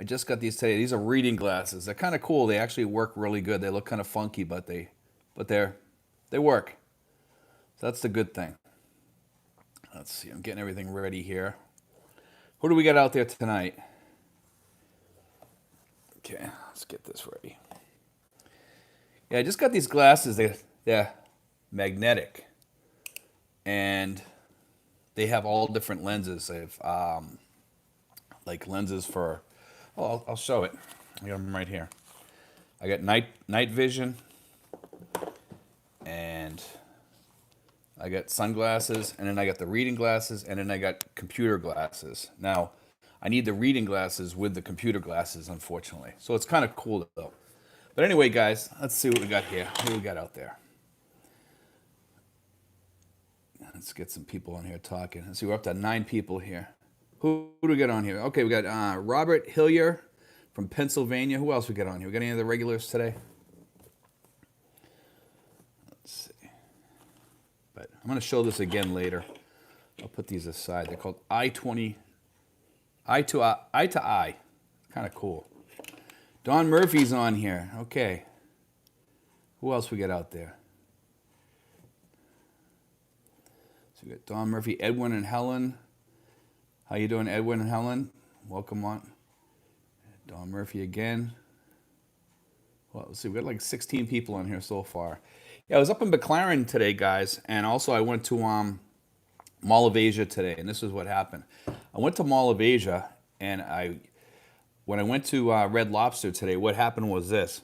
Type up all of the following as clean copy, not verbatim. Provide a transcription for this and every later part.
I just got these today. These are reading glasses. They're kind of cool. They actually work really good. They look kind of funky, but they work. So that's the good thing. Let's see. I'm getting everything ready here. Who do we got out there tonight? Okay, let's get this ready. Yeah, I just got these glasses. They're magnetic, and they have all different lenses. They have like lenses for. Oh, I'll show it. I got them right here. I got night vision, and I got sunglasses, and then I got the reading glasses, and then I got computer glasses. Now, I need the reading glasses with the computer glasses, unfortunately. So it's kind of cool though. But anyway, guys, let's see what we got here. What do we got out there? Let's get some people on here talking. Let's see, we're up to 9 people here. Who do we got on here? Okay, we got Robert Hillier from Pennsylvania. Who else we got on here? We got any other regulars today? Let's see. But I'm going to show this again later. I'll put these aside. They're called eye to eye. Kind of cool. Don Murphy's on here. Okay. Who else we got out there? So we got Don Murphy, Edwin, and Helen. How you doing, Edwin and Helen? Welcome on. Don Murphy again. Well, let's see. We got like 16 people on here so far. Yeah, I was up in McLaren today, guys, and also I went to Mall of Asia today, and this is what happened. I went to Mall of Asia, and when I went to Red Lobster today, what happened was this.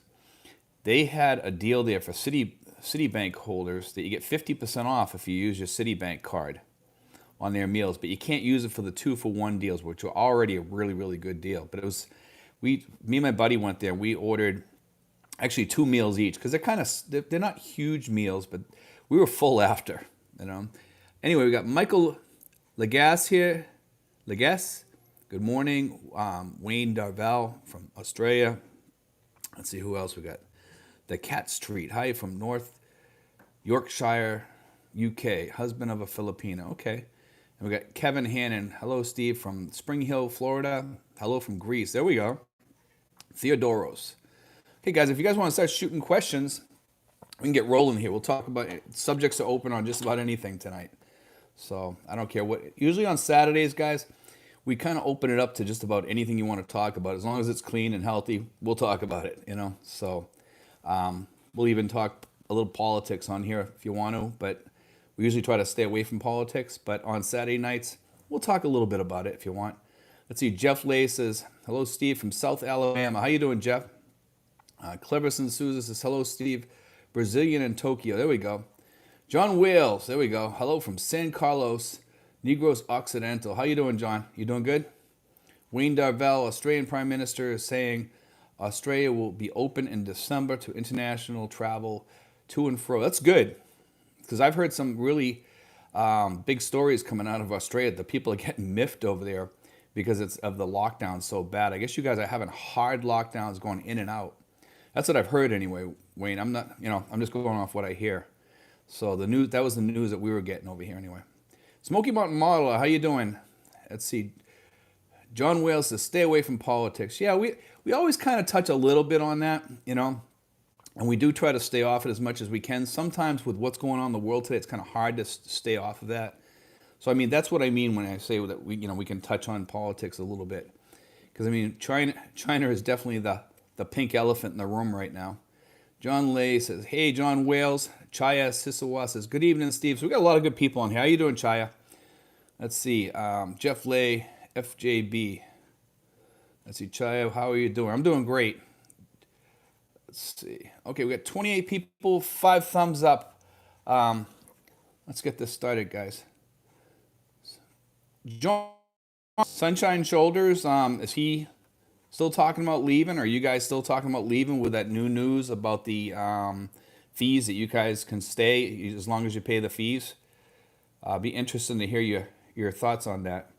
They had a deal there for Citibank holders that you get 50% off if you use your Citibank card on their meals, but you can't use it for the 2-for-1 deals, which were already a really, really good deal. But it was, me and my buddy went there, and we ordered actually 2 meals each, because they're not huge meals, but we were full after, you know. Anyway, we got Michael Lagasse here. Lagasse, good morning. Wayne Darvell from Australia. Let's see who else we got. The Cat Street. Hi from North Yorkshire, UK. Husband of a Filipino. Okay. And we got Kevin Hannon. Hello, Steve, from Spring Hill, Florida. Hello from Greece. There we go. Theodoros. Okay, guys, if you guys want to start shooting questions, we can get rolling here. We'll talk about it. Subjects are open on just about anything tonight. So I don't care what. Usually on Saturdays, guys, we kind of open it up to just about anything you want to talk about. As long as it's clean and healthy, we'll talk about it, you know. So we'll even talk a little politics on here if you want to, but we usually try to stay away from politics. But on Saturday nights, we'll talk a little bit about it if you want. Let's see. Jeff Lay says, hello, Steve, from South Alabama. How you doing, Jeff? Cleverson Souza says, hello, Steve. Brazilian in Tokyo. There we go. John Wales. There we go. Hello from San Carlos, Negros Occidental. How you doing, John? You doing good? Wayne Darvell, Australian Prime Minister, is saying Australia will be open in December to international travel to and fro. That's good, because I've heard some really big stories coming out of Australia. The people are getting miffed over there because it's of the lockdown so bad. I guess you guys are having hard lockdowns going in and out. That's what I've heard anyway, Wayne. I'm not, I'm just going off what I hear. So that was the news that we were getting over here anyway. Smoky Mountain Model, how you doing? Let's see. John Wales says, stay away from politics. Yeah, we always kind of touch a little bit on that, and we do try to stay off it as much as we can. Sometimes with what's going on in the world today, it's kind of hard to stay off of that. So, that's what I mean when I say that we can touch on politics a little bit. Because, China is definitely the pink elephant in the room right now. John Lay says, hey, John Wales. Chaya Sisawa says, good evening, Steve. So we got a lot of good people on here. How you doing, Chaya? Let's see. Jeff Lay, FJB. Let's see, Chaya, how are you doing? I'm doing great. Let's see. Okay, we got 28 people, 5 thumbs up. Let's get this started, guys. John, Sunshine Shoulders, is he still talking about leaving? Are you guys still talking about leaving with that new news about the fees that you guys can stay as long as you pay the fees? Be interesting to hear your thoughts on that.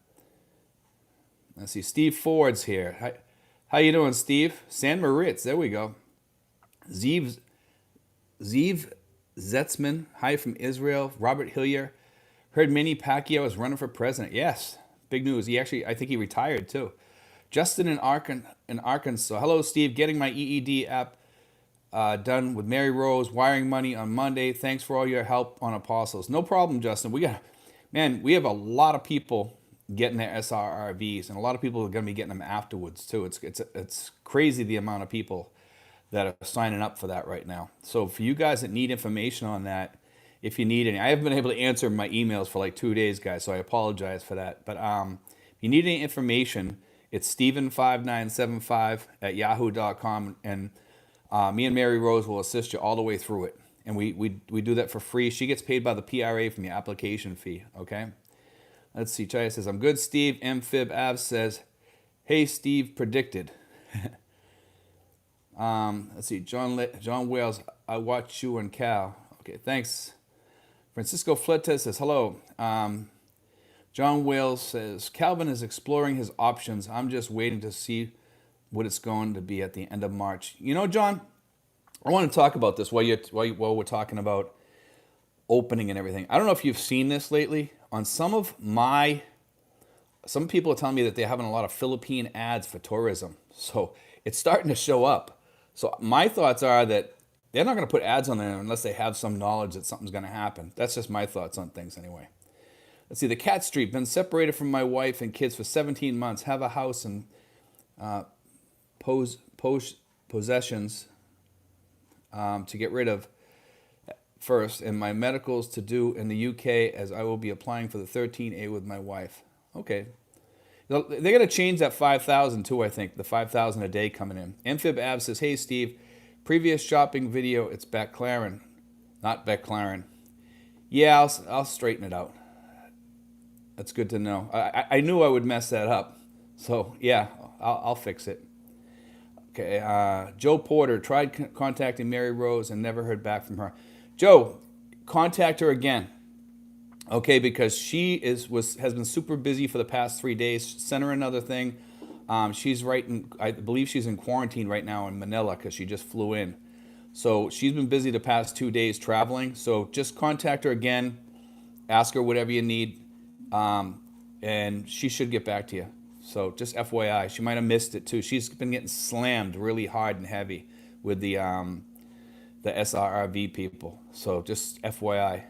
Let's see. Steve Ford's here. How you doing, Steve? San Moritz. There we go. Zeev Zetzman. Hi from Israel. Robert Hillier. Heard Manny Pacquiao is running for president. Yes. Big news. I think he retired too. Justin in Arkansas. Hello, Steve. Getting my EED app done with Mary Rose. Wiring money on Monday. Thanks for all your help on Apostles. No problem, Justin. We have a lot of people getting their SRRVs, and a lot of people are going to be getting them afterwards too. It's crazy the amount of people that are signing up for that right now. So for you guys that need information on that, if you need any, I haven't been able to answer my emails for like 2 days, guys, so I apologize for that. But if you need any information, it's Steven5975 @yahoo.com, and me and Mary Rose will assist you all the way through it. And we do that for free. She gets paid by the PRA from your application fee, okay? Let's see. Chaya says, I'm good, Steve. Amphib Av says, hey, Steve, predicted. Let's see. John Wales, I watch you and Cal. Okay, thanks. Francisco Fletes says, hello. John Wales says, Calvin is exploring his options. I'm just waiting to see what it's going to be at the end of March. You know, John, I want to talk about this while we're talking about opening and everything. I don't know if you've seen this lately. On some people are telling me that they're having a lot of Philippine ads for tourism. So it's starting to show up. So my thoughts are that they're not going to put ads on there unless they have some knowledge that something's going to happen. That's just my thoughts on things anyway. Let's see. The Cat Street. Been separated from my wife and kids for 17 months. Have a house and possessions to get rid of first, and my medicals to do in the UK, as I will be applying for the 13A with my wife. Okay. They're going to change that 5,000 too, I think. The 5,000 a day coming in. Amphib Ab says, hey, Steve, previous shopping video, it's Baclaren, not Baclaren. Yeah, I'll straighten it out. That's good to know. I knew I would mess that up. So, yeah, I'll fix it. Okay, Joe Porter tried contacting Mary Rose and never heard back from her. Joe, contact her again, okay? Because she has been super busy for the past 3 days. Send her another thing. She's I believe she's in quarantine right now in Manila because she just flew in. So she's been busy the past 2 days traveling. So just contact her again. Ask her whatever you need, and she should get back to you. So just FYI, she might have missed it too. She's been getting slammed really hard and heavy with the SRRV people. So just FYI.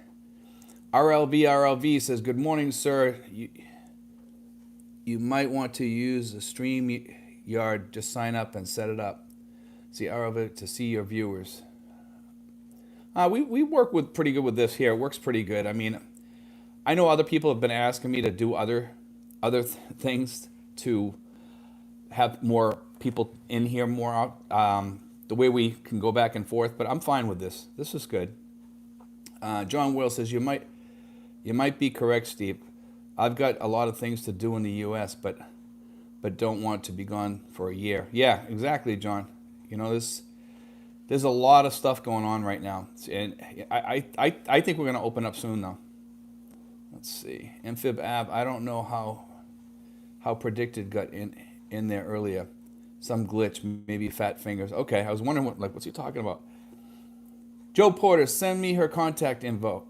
RLV says, good morning, sir. You might want to use the StreamYard. Just sign up and set it up. See RLV to see your viewers. We work with pretty good with this here. It works pretty good. I mean, I know other people have been asking me to do other things to have more people in here more. The way we can go back and forth, but I'm fine with this. This is good. John Will says, you might be correct, Steve. I've got a lot of things to do in the U.S., but don't want to be gone for a year. Yeah, exactly, John. You know, there's a lot of stuff going on right now, and I think we're going to open up soon, though. Let's see. Amphib Ab, I don't know how predicted got in there earlier. Some glitch, maybe fat fingers. Okay, I was wondering what's he talking about? Joe Porter, send me her contact info.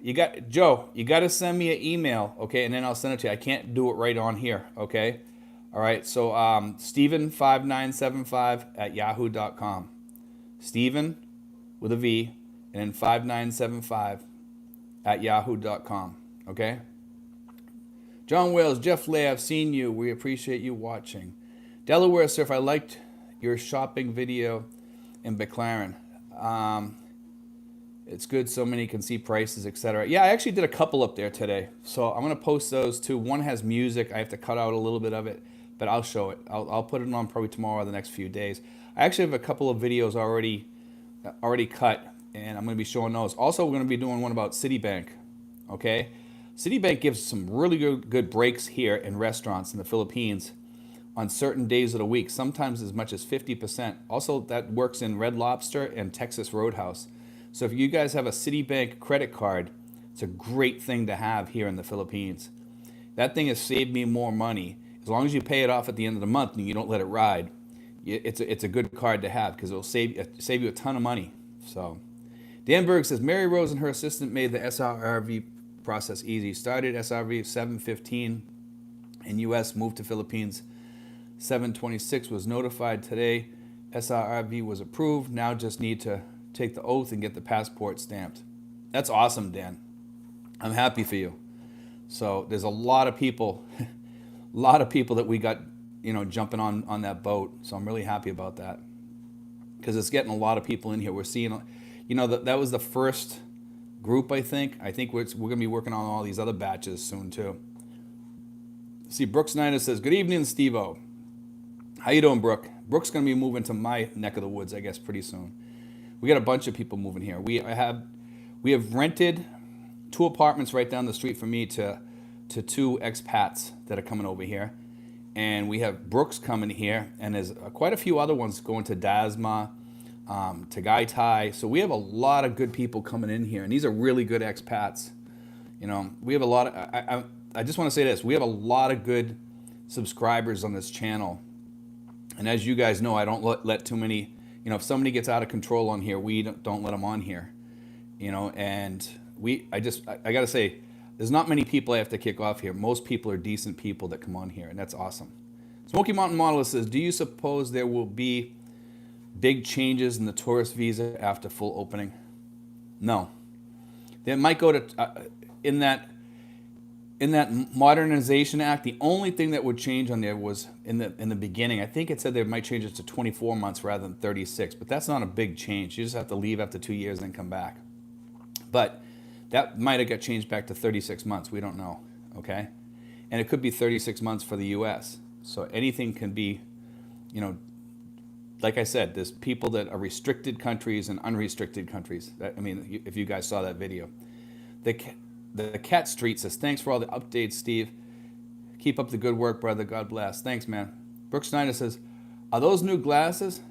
You got to send me an email, okay, and then I'll send it to you. I can't do it right on here, okay? All right, so Steven5975 @yahoo.com. Steven with a V, and then 5975 @yahoo.com, okay? John Wales, Jeff Lay, I've seen you. We appreciate you watching. Delaware Surf, I liked your shopping video in Baclaren. It's good so many can see prices, etc. Yeah, I actually did a couple up there today. So I'm going to post those too. One has music. I have to cut out a little bit of it, but I'll show it. I'll put it on probably tomorrow or the next few days. I actually have a couple of videos already cut, and I'm going to be showing those. Also, we're going to be doing one about Citibank, okay? Citibank gives some really good breaks here in restaurants in the Philippines on certain days of the week, sometimes as much as 50%. Also, that works in Red Lobster and Texas Roadhouse. So if you guys have a Citibank credit card, it's a great thing to have here in the Philippines. That thing has saved me more money. As long as you pay it off at the end of the month and you don't let it ride, it's a good card to have because it'll save you a ton of money. So Dan Berg says, Mary Rose and her assistant made the SRRV process easy. Started SRV 7/15 in U.S., moved to Philippines 726 was notified today. SRV was approved. Now just need to take the oath and get the passport stamped. That's awesome, Dan. I'm happy for you. So there's a lot of people, a lot of people that we got, jumping on that boat. So I'm really happy about that because it's getting a lot of people in here. We're seeing, that was the first group, I think. I think we're going to be working on all these other batches soon too. See, Brooke Snyder says, good evening, Steve-O. How you doing, Brooke? Brooke's going to be moving to my neck of the woods, I guess, pretty soon. We got a bunch of people moving here. We have rented 2 apartments right down the street from me to 2 expats that are coming over here. And we have Brooks coming here, and there's quite a few other ones going to Dasma, to Gaitai. So we have a lot of good people coming in here, and these are really good expats. We have a lot of, I just want to say this, we have a lot of good subscribers on this channel. And as you guys know, I don't let too many, if somebody gets out of control on here, we don't let them on here, and I got to say, there's not many people I have to kick off here. Most people are decent people that come on here, and that's awesome. Smoky Mountain Model says, do you suppose there will be big changes in the tourist visa after full opening? No. They might go to, in that Modernization Act, the only thing that would change on there was in the beginning. I think it said they might change it to 24 months rather than 36, but that's not a big change. You just have to leave after 2 years and then come back. But that might have got changed back to 36 months. We don't know, okay? And it could be 36 months for the U.S. So anything can be, like I said, there's people that are restricted countries and unrestricted countries. If you guys saw that video. The Cat Street says, thanks for all the updates, Steve. Keep up the good work, brother. God bless. Thanks, man. Brooke Snyder says, are those new glasses?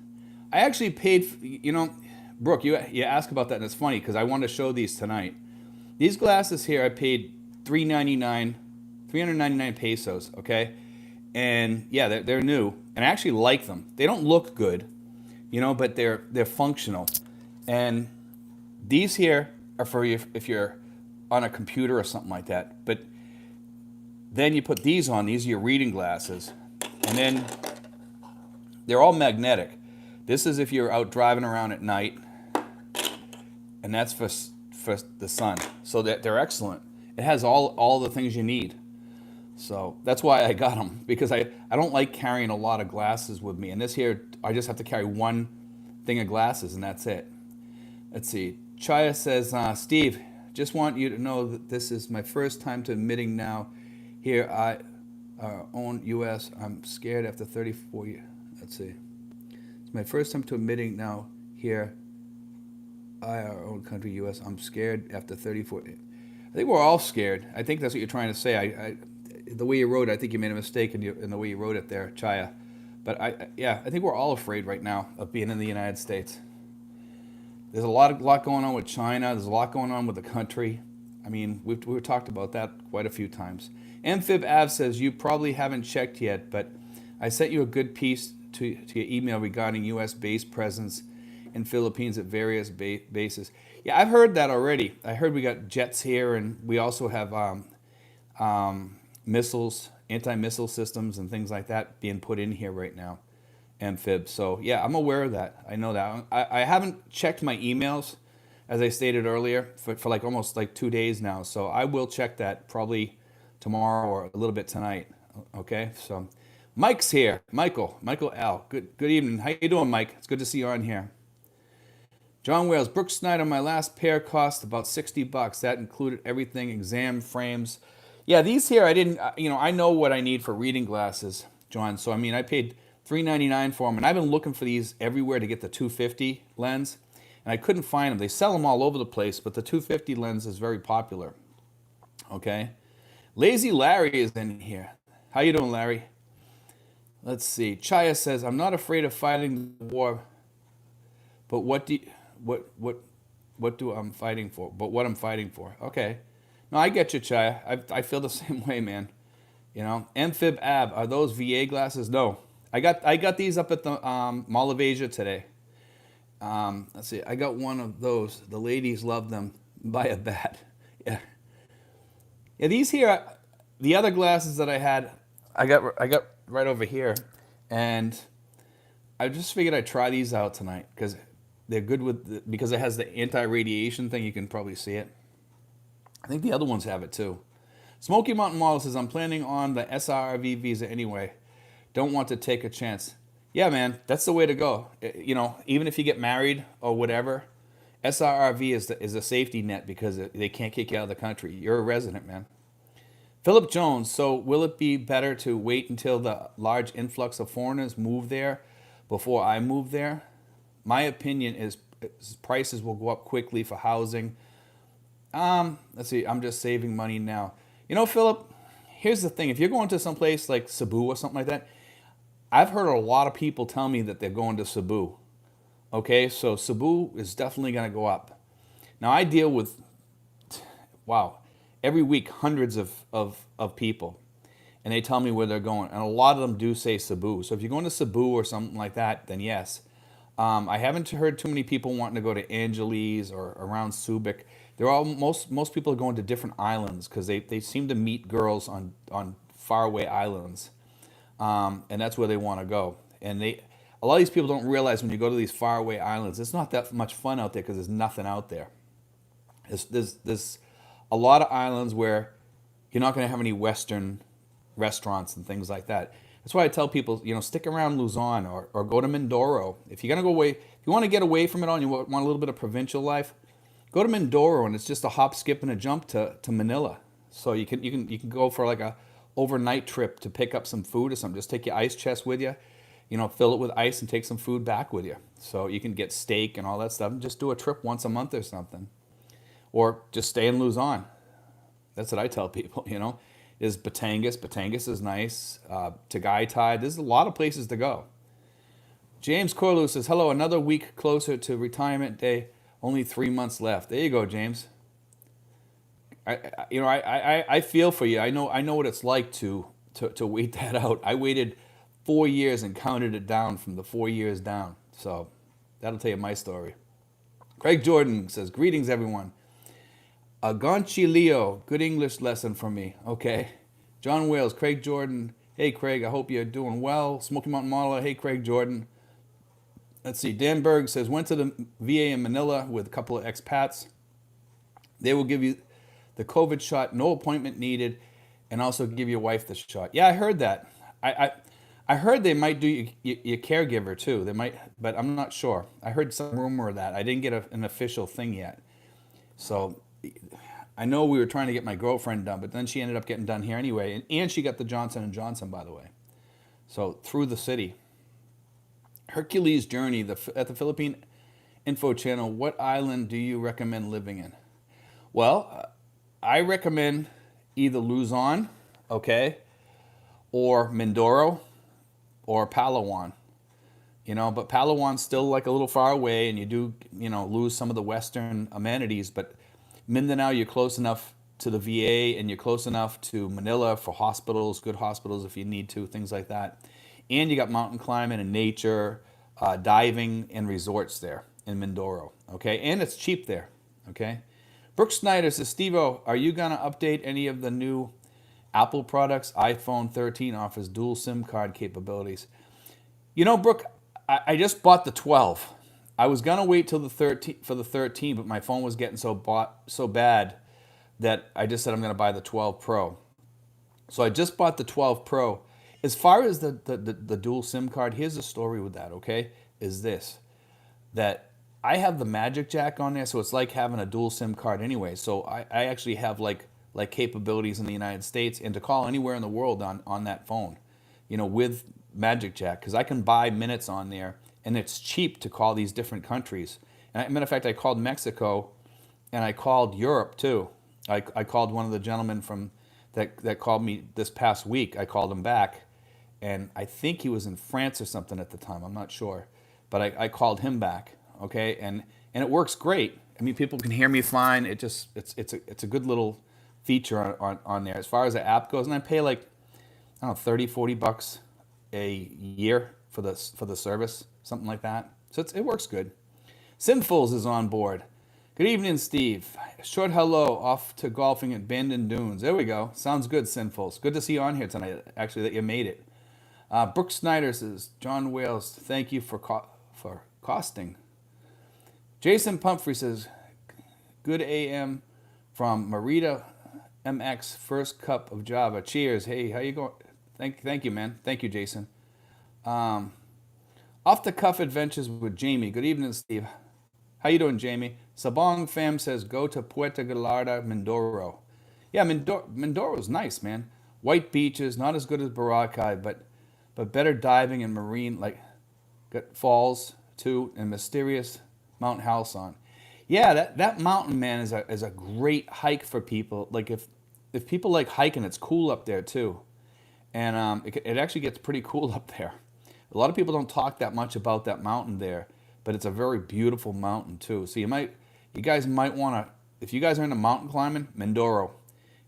I actually paid, Brooke, you asked about that, and it's funny because I wanted to show these tonight. These glasses here, I paid $399 pesos, okay? And yeah, they're new, and I actually like them. They don't look good, but they're functional. And these here are for you if you're on a computer or something like that. But then you put these on. These are your reading glasses, and then they're all magnetic. This is if you're out driving around at night, and that's for the sun. So that they're excellent. It has all the things you need. So that's why I got them, because I don't like carrying a lot of glasses with me. And this here, I just have to carry one thing of glasses, and that's it. Let's see. Chaya says, Steve, just want you to know that this is my first time to admitting now here I own U.S. I'm scared after 34 years. Let's see. It's my first time to admitting now here our own country, U.S. I'm scared after 34. I think we're all scared. I think that's what you're trying to say. The way you wrote it, I think you made a mistake in the way you wrote it there, Chaya. But I think we're all afraid right now of being in the United States. There's a lot going on with China. There's a lot going on with the country. We've talked about that quite a few times. Amphib Av says, you probably haven't checked yet, but I sent you a good piece to your email regarding U.S. base presence in Philippines at various bases. Yeah, I've heard that already. I heard we got jets here, and we also have missiles, anti-missile systems and things like that being put in here right now. Amphib. So yeah, I'm aware of that. I know that. I haven't checked my emails, as I stated earlier, for almost 2 days now. So I will check that probably tomorrow or a little bit tonight. Okay. So Mike's here. Michael L. Good evening. How you doing, Mike? It's good to see you on here. John Wales, Brooke Snyder, my last pair cost about $60. That included everything, exam frames. Yeah, these here, I didn't, I know what I need for reading glasses, John. So, I paid $3.99 for them, and I've been looking for these everywhere to get the 250 lens, and I couldn't find them. They sell them all over the place, but the 250 lens is very popular. Okay, Lazy Larry is in here. How you doing, Larry? Let's see. Chaya says, I'm not afraid of fighting the war, but what I'm fighting for? But what I'm fighting for? Okay, no, I get you, Chaya. I feel the same way, man. Amphib Ab, are those VA glasses? No. I got these up at the Mall of Asia today. Let's see. I got one of those. The ladies love them. Buy a bat. Yeah. Yeah. These here, the other glasses that I had, I got right over here, And I just figured I'd try these out tonight because they're good because it has the anti-radiation thing. You can probably see it. I think the other ones have it too. Smoky Mountain Model says, I'm planning on the SRV visa anyway. Don't want to take a chance. Yeah, man, that's the way to go. Even if you get married or whatever, SRV is a safety net because they can't kick you out of the country. You're a resident, man. Philip Jones, so will it be better to wait until the large influx of foreigners move there before I move there? My opinion is prices will go up quickly for housing. Let's see, I'm just saving money now. Philip, here's the thing. If you're going to some place like Cebu or something like that, I've heard a lot of people tell me that they're going to Cebu. Okay, so Cebu is definitely going to go up. Now, I deal with, wow, every week hundreds of people, and they tell me where they're going. And a lot of them do say Cebu. So if you're going to Cebu or something like that, then yes. I haven't heard too many people wanting to go to Angeles or around Subic. Most people are going to different islands because they seem to meet girls on faraway islands, and that's where they want to go. And a lot of these people don't realize when you go to these faraway islands, it's not that much fun out there because there's nothing out there. There's a lot of islands where you're not going to have any Western restaurants and things like that. That's why I tell people, stick around Luzon or go to Mindoro. If you're going to go away, if you want to get away from it all and you want a little bit of provincial life, go to Mindoro, and it's just a hop, skip, and a jump to Manila. So you can go for like a overnight trip to pick up some food or something. Just take your ice chest with you, fill it with ice and take some food back with you. So you can get steak and all that stuff and just do a trip once a month or something. Or just stay in Luzon. That's what I tell people, There's Batangas. Batangas is nice. Tagaytay. There's a lot of places to go. James Corlew says, hello, another week closer to retirement day. Only 3 months left. There you go, James. I feel for you. I know what it's like to wait that out. I waited 4 years and counted it down from the 4 years down. So that'll tell you my story. Craig Jordan says, greetings, everyone. Gonchi Leo, good English lesson from me. Okay. John Wales, Craig Jordan. Hey, Craig, I hope you're doing well. Smoky Mountain Model. Hey, Craig Jordan. Let's see. Dan Berg says, went to the VA in Manila with a couple of expats. They will give you the COVID shot, no appointment needed, and also give your wife the shot. Yeah, I heard that. I heard they might do your caregiver too. They might, but I'm not sure. I heard some rumor of that. I didn't get an official thing yet. So I know we were trying to get my girlfriend done, but then she ended up getting done here anyway, and she got the Johnson & Johnson, by the way. So through the city. Hercules Journey at the Philippine Info Channel. What island do you recommend living in? Well, I recommend either Luzon, okay, or Mindoro, or Palawan. But Palawan's still like a little far away, and you do, lose some of the Western amenities, but Mindanao, you're close enough to the VA, and you're close enough to Manila for hospitals, good hospitals if you need to, things like that. And you got mountain climbing and nature, diving, and resorts there in Mindoro, okay? And it's cheap there, okay? Brooke Snyder says, Steve-O, are you going to update any of the new Apple products? iPhone 13 offers dual SIM card capabilities. Brooke, I just bought the 12. I was gonna wait till the 13 for the 13, but my phone was getting so bad that I just said I'm gonna buy the 12 Pro. So I just bought the 12 Pro. As far as the dual SIM card, here's the story with that. Okay, is this that I have the Magic Jack on there, so it's like having a dual SIM card anyway. So I actually have like capabilities in the United States and to call anywhere in the world on that phone, with Magic Jack, because I can buy minutes on there. And it's cheap to call these different countries. And as a matter of fact, I called Mexico, and I called Europe too. I called one of the gentlemen from that called me this past week. I called him back, and I think he was in France or something at the time. I'm not sure, but I called him back. Okay, and it works great. I mean, people can hear me fine. It's a good little feature on there as far as the app goes. And I pay like, I don't know, $30-40 a year for the service, something like that. So it works good. Sinfuls is on board. Good evening, Steve. Short hello, off to golfing at Bandon Dunes. There we go. Sounds good, Sinfuls. Good to see you on here tonight, actually, that you made it. Brooke Snyder says, John Wales, thank you for costing. Jason Pumphrey says, good AM from Marita MX, first cup of Java. Cheers. Hey, how you going? Thank you, man. Thank you, Jason. Off the cuff adventures with Jamie. Good evening, Steve. How you doing, Jamie? Sabong Fam says, go to Puerto Gallardo, Mindoro. Yeah, Mindoro's nice, man. White beaches, not as good as Boracay, but better diving and marine, like got falls too, and mysterious Mount Halcyon. Yeah, that mountain, man, is a great hike for people. Like if people like hiking, it's cool up there too, and it actually gets pretty cool up there. A lot of people don't talk that much about that mountain there, but it's a very beautiful mountain too. So you guys might want to, if you guys are into mountain climbing, Mindoro.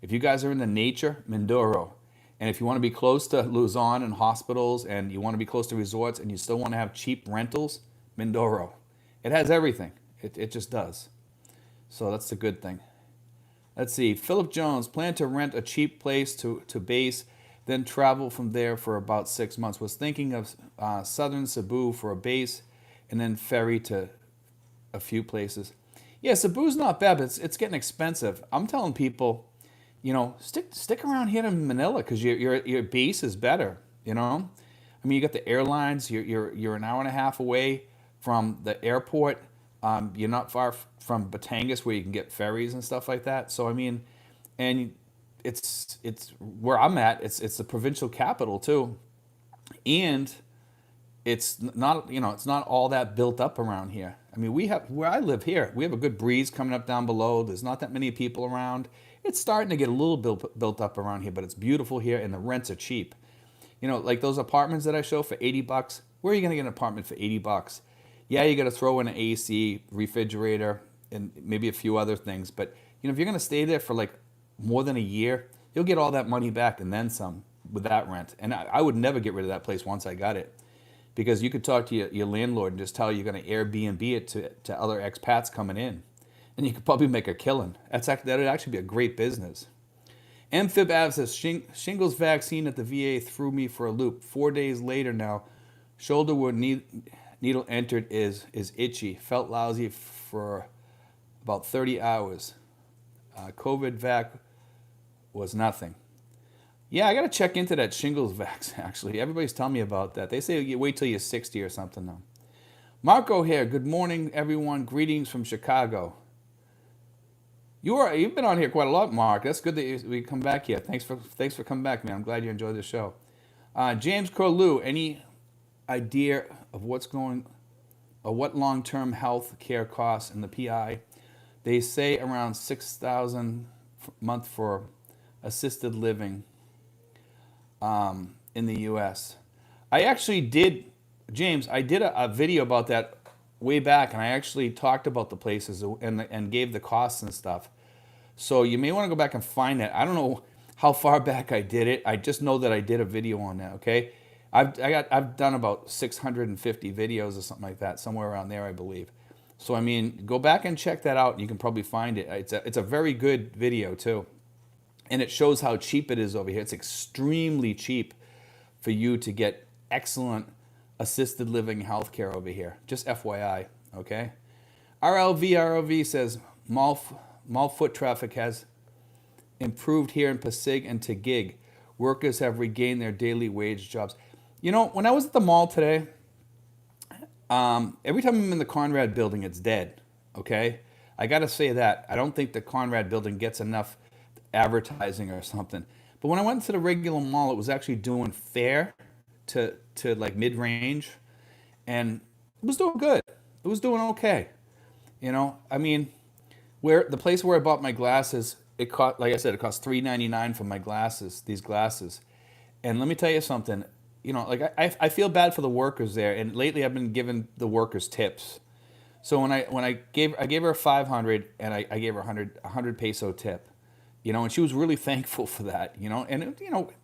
If you guys are into nature, Mindoro. And if you want to be close to Luzon and hospitals, and you want to be close to resorts, and you still want to have cheap rentals, Mindoro. It has everything. It just does. So that's a good thing. Let's see. Philip Jones, plan to rent a cheap place to base, then travel from there for about 6 months. Was thinking of southern Cebu for a base, and then ferry to a few places. Yeah, Cebu's not bad, but it's getting expensive. I'm telling people, stick around here in Manila because your base is better. I mean, you got the airlines. You're an hour and a half away from the airport. You're not far from Batangas where you can get ferries and stuff like that. So I mean, and it's where I'm at. It's the provincial capital too, and it's not all that built up around here. I mean, we have where I live here. We have a good breeze coming up down below. There's not that many people around. It's starting to get a little built up around here, but it's beautiful here, and the rents are cheap. Like those apartments that I show for $80. Where are you going to get an apartment for $80? Yeah, you got to throw in an AC, refrigerator, and maybe a few other things. But if you're going to stay there for like more than a year, you'll get all that money back and then some with that rent. And I would never get rid of that place once I got it, because you could talk to your landlord and just tell you're going to Airbnb it to other expats coming in, and you could probably make a killing. That would actually be a great business. Amphib Av says, shingles vaccine at the VA threw me for a loop. 4 days later now, shoulder where needle entered is itchy. Felt lousy for about 30 hours. COVID vac was nothing. Yeah, I got to check into that shingles vax, actually. Everybody's telling me about that. They say you wait till you're 60 or something now. Marco here. Good morning, everyone. Greetings from Chicago. You've been on here quite a lot, Mark. That's good that we come back here. Thanks for coming back, man. I'm glad you enjoyed the show. James Corlew, any idea of what long-term health care costs in the PI? They say around $6,000 a month for assisted living in the U.S. I actually did, James. I did a video about that way back, and I actually talked about the places and gave the costs and stuff. So you may want to go back and find that. I don't know how far back I did it. I just know that I did a video on that. Okay, I've done about 650 videos or something like that, somewhere around there, I believe. So I mean, go back and check that out, and you can probably find it. It's a very good video too, and it shows how cheap it is over here. It's extremely cheap for you to get excellent assisted living healthcare over here. Just FYI, okay? RLV says mall foot traffic has improved here in Pasig and Taguig. Workers have regained their daily wage jobs. When I was at the mall today, every time I'm in the Conrad building, it's dead, okay? I got to say that. I don't think the Conrad building gets enough advertising or something. But when I went to the regular mall, it was actually doing fair to like mid-range, and it was doing good. It was doing okay. I mean, where the place where I bought my glasses, it cost, like I said, it cost $3.99 for my glasses, these glasses. And let me tell you something, like I feel bad for the workers there, and lately I've been giving the workers tips. So when I gave her 500, and I gave her 100 peso tip, and she was really thankful for that, and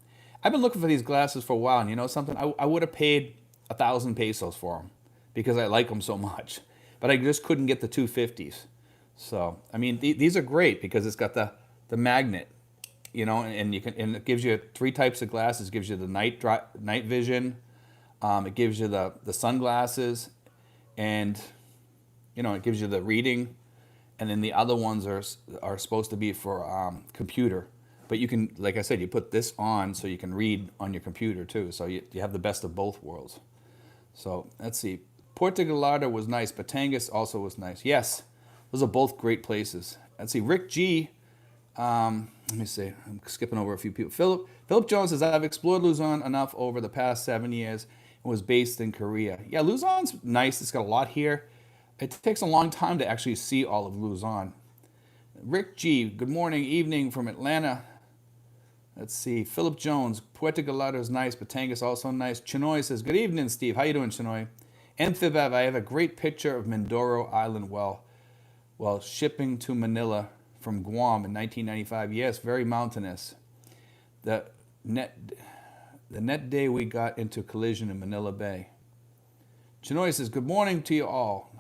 I've been looking for these glasses for a while, and something, I would have paid 1,000 pesos for them because I like them so much, but I just couldn't get the 250s. So I mean, these are great because it's got the magnet, and you can, and it gives you 3 types of glasses. It gives you the night vision. It gives you the sunglasses, and it gives you the reading, and then the other ones are supposed to be for computer. But you can, like I said, you put this on so you can read on your computer too. So you have the best of both worlds. So let's see. Puerto Gallardo was nice. Batangas also was nice. Yes, those are both great places. Let's see. Rick G. Let me see. I'm skipping over a few people. Philip Jones says, I've explored Luzon enough over the past 7 years and was based in Korea. Yeah, Luzon's nice. It's got a lot here. It takes a long time to actually see all of Luzon. Rick G. Good morning, evening from Atlanta. Let's see. Philip Jones. Puerto Gallardo is nice. Batangas also nice. Chinoy says, good evening, Steve. How you doing, Chinoy? Amphibev, I have a great picture of Mindoro Island while shipping to Manila from Guam in 1995. Yes, very mountainous. The net day we got into collision in Manila Bay. Chinoy says, good morning to you all.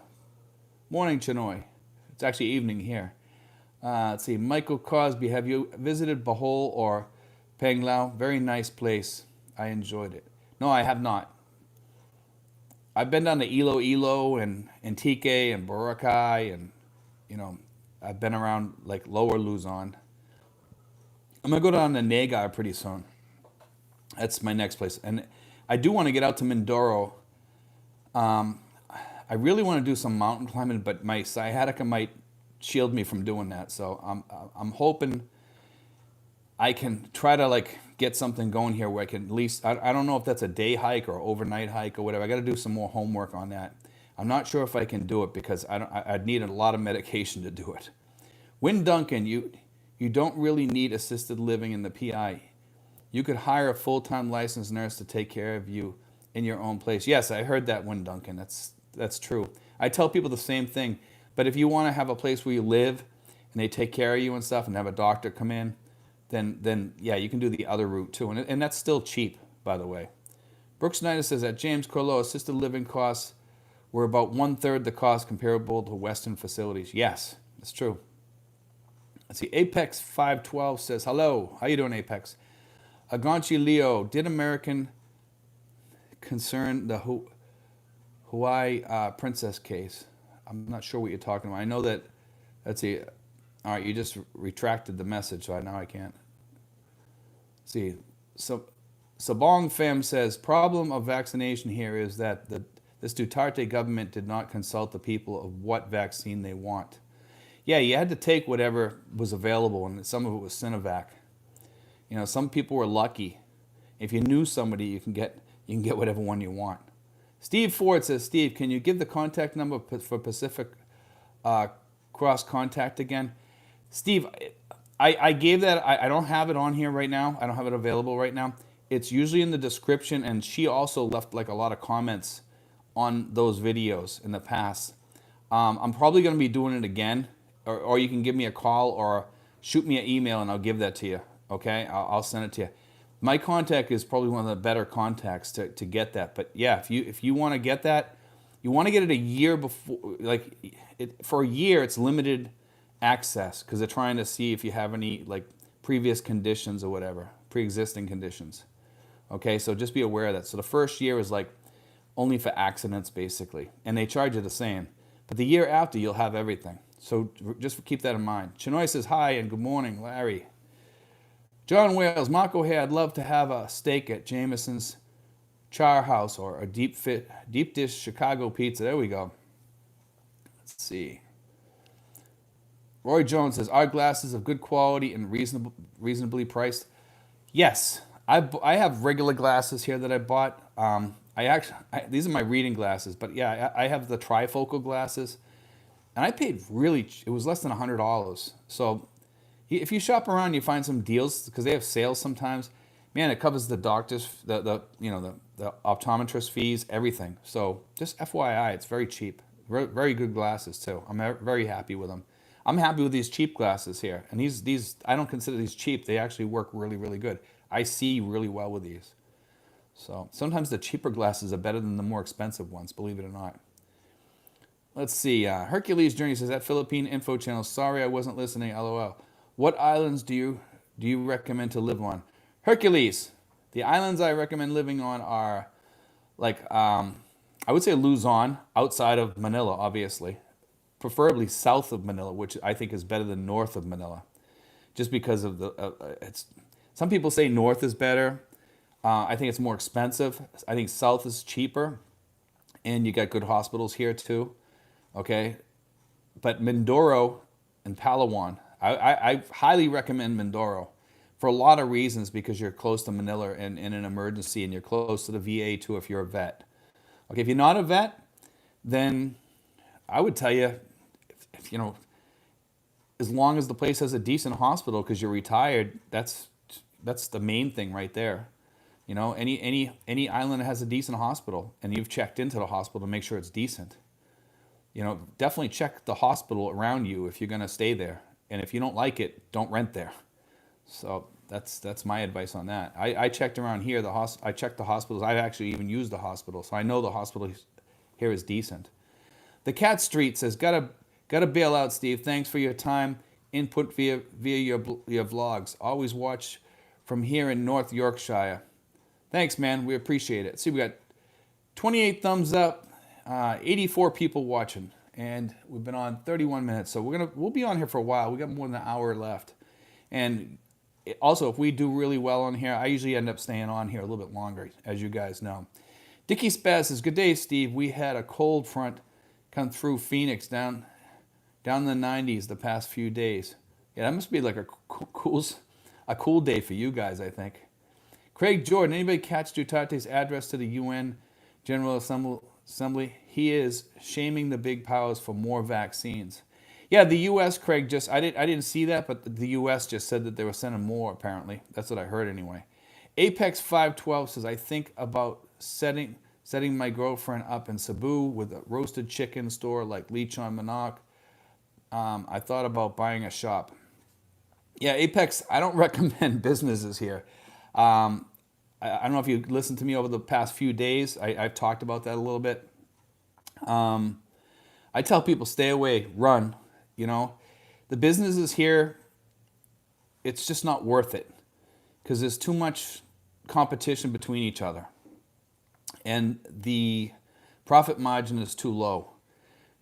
Morning, Chinoy. It's actually evening here. Let's see. Michael Cosby, have you visited Bohol or Panglao? Very nice place. I enjoyed it. No, I have not. I've been down to Iloilo and Antique and Boracay, and I've been around like lower Luzon. I'm gonna go down to Nagar pretty soon. That's my next place, and I do want to get out to Mindoro. I really want to do some mountain climbing, but my sciatica might shield me from doing that. So I'm hoping I can try to like get something going here where I can at least, I don't know if that's a day hike or overnight hike or whatever. I got to do some more homework on that. I'm not sure if I can do it because I'd need a lot of medication to do it. Win Duncan, you don't really need assisted living in the PI. You could hire a full-time licensed nurse to take care of you in your own place. Yes, I heard that, Win Duncan. That's true. I tell people the same thing. But if you want to have a place where you live and they take care of you and stuff and have a doctor come in, then yeah, you can do the other route too. And that's still cheap, by the way. Brooks Snyder says at James Corlo, assisted living costs were about 1/3 the cost comparable to Western facilities. Yes, that's true. Let's see. Apex 512 says, hello. How you doing, Apex? Aganchi Leo, did American concern the Hawaii princess case? I'm not sure what you're talking about. I know that, let's see. All right, you just retracted the message, so now I can't. Let's see. So Sabong Fam says, problem of vaccination here is that this Duterte government did not consult the people of what vaccine they want. Yeah, you had to take whatever was available, and some of it was Sinovac. Some people were lucky. If you knew somebody, you can get whatever one you want. Steve Ford says, Steve, can you give the contact number for Pacific Cross Contact again? Steve, I gave that. I don't have it on here right now. I don't have it available right now. It's usually in the description, and she also left like a lot of comments on those videos in the past. I'm probably going to be doing it again, or you can give me a call or shoot me an email, and I'll give that to you. Okay, I'll send it to you. My contact is probably one of the better contacts to get that. But yeah, if you want to get that, you want to get it a year before. For a year, it's limited access because they're trying to see if you have any like previous conditions or whatever, pre-existing conditions. Okay, so just be aware of that. So the first year is like only for accidents basically, and they charge you the same. But the year after, you'll have everything. So just keep that in mind. Chinoy says hi and good morning, Larry. John Wales, Marco here. I'd love to have a steak at Jameson's Char House or a deep dish Chicago pizza. There we go. Let's see. Roy Jones says, are glasses of good quality and reasonably priced? Yes. I have regular glasses here that I bought. These are my reading glasses, but yeah, I have the trifocal glasses, and I paid it was less than $100. So if you shop around, you find some deals because they have sales sometimes. Man, it covers the doctors, the optometrist fees, everything. So just FYI, it's very cheap. Very good glasses too. I'm very happy with them. I'm happy with these cheap glasses here, and these I don't consider these cheap. They actually work really, really good. I see really well with these. So sometimes the cheaper glasses are better than the more expensive ones, believe it or not. Let's see. Hercules Journey says, at Philippine Info Channel, sorry I wasn't listening, LOL. What islands do you do you recommend to live on? Hercules. The islands I recommend living on are like I would say Luzon, outside of Manila, obviously. Preferably south of Manila, which I think is better than north of Manila, just because of the. It's some people say north is better. I think it's more expensive. I think south is cheaper, and you got good hospitals here too. Okay, but Mindoro and Palawan, I highly recommend Mindoro for a lot of reasons because you're close to Manila and in an emergency, and you're close to the VA too if you're a vet. Okay, if you're not a vet, then I would tell you, if you know, as long as the place has a decent hospital because you're retired, that's the main thing right there. You know, any island that has a decent hospital and you've checked into the hospital to make sure it's decent. You know, definitely check the hospital around you if you're going to stay there. And if you don't like it, don't rent there. So that's my advice on that. I checked around here. I checked the hospitals. I've actually even used the hospital, so I know the hospital here is decent. The Cat Street says, gotta bail out, Steve. Thanks for your time, input via your vlogs. Always watch from here in North Yorkshire. Thanks, man. We appreciate it. See, we got 28 thumbs up, 84 people watching, and we've been on 31 minutes. So we'll be on here for a while. We got more than an hour left, and also, if we do really well on here, I usually end up staying on here a little bit longer, as you guys know. Dickie Spaz says, good day, Steve. We had a cold front come through Phoenix down in the 90s the past few days. Yeah, that must be like a cool day for you guys, I think. Craig Jordan, anybody catch Duterte's address to the UN General Assembly? He is shaming the big powers for more vaccines. Yeah, the U.S., Craig, I didn't see that, but the U.S. just said that they were sending more, apparently. That's what I heard anyway. Apex 512 says, I think about setting my girlfriend up in Cebu with a roasted chicken store like Lechon Manok. I thought about buying a shop. Yeah, Apex, I don't recommend businesses here. I don't know if you listened to me over the past few days. I've talked about that a little bit. I tell people, stay away, run. You know, the businesses here, it's just not worth it because there's too much competition between each other. And the profit margin is too low.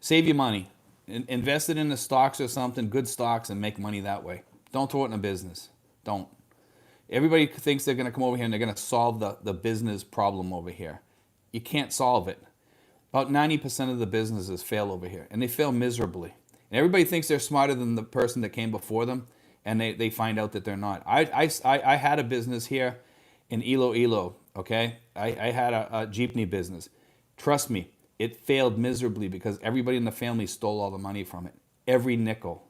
Save your money. Invest it in the stocks or something, good stocks, and make money that way. Don't throw it in a business. Don't. Everybody thinks they're going to come over here and they're going to solve the business problem over here. You can't solve it. About 90% of the businesses fail over here, and they fail miserably. And everybody thinks they're smarter than the person that came before them, and they find out that they're not. I had a business here in Iloilo, okay? I had a jeepney business. Trust me, it failed miserably because everybody in the family stole all the money from it. Every nickel.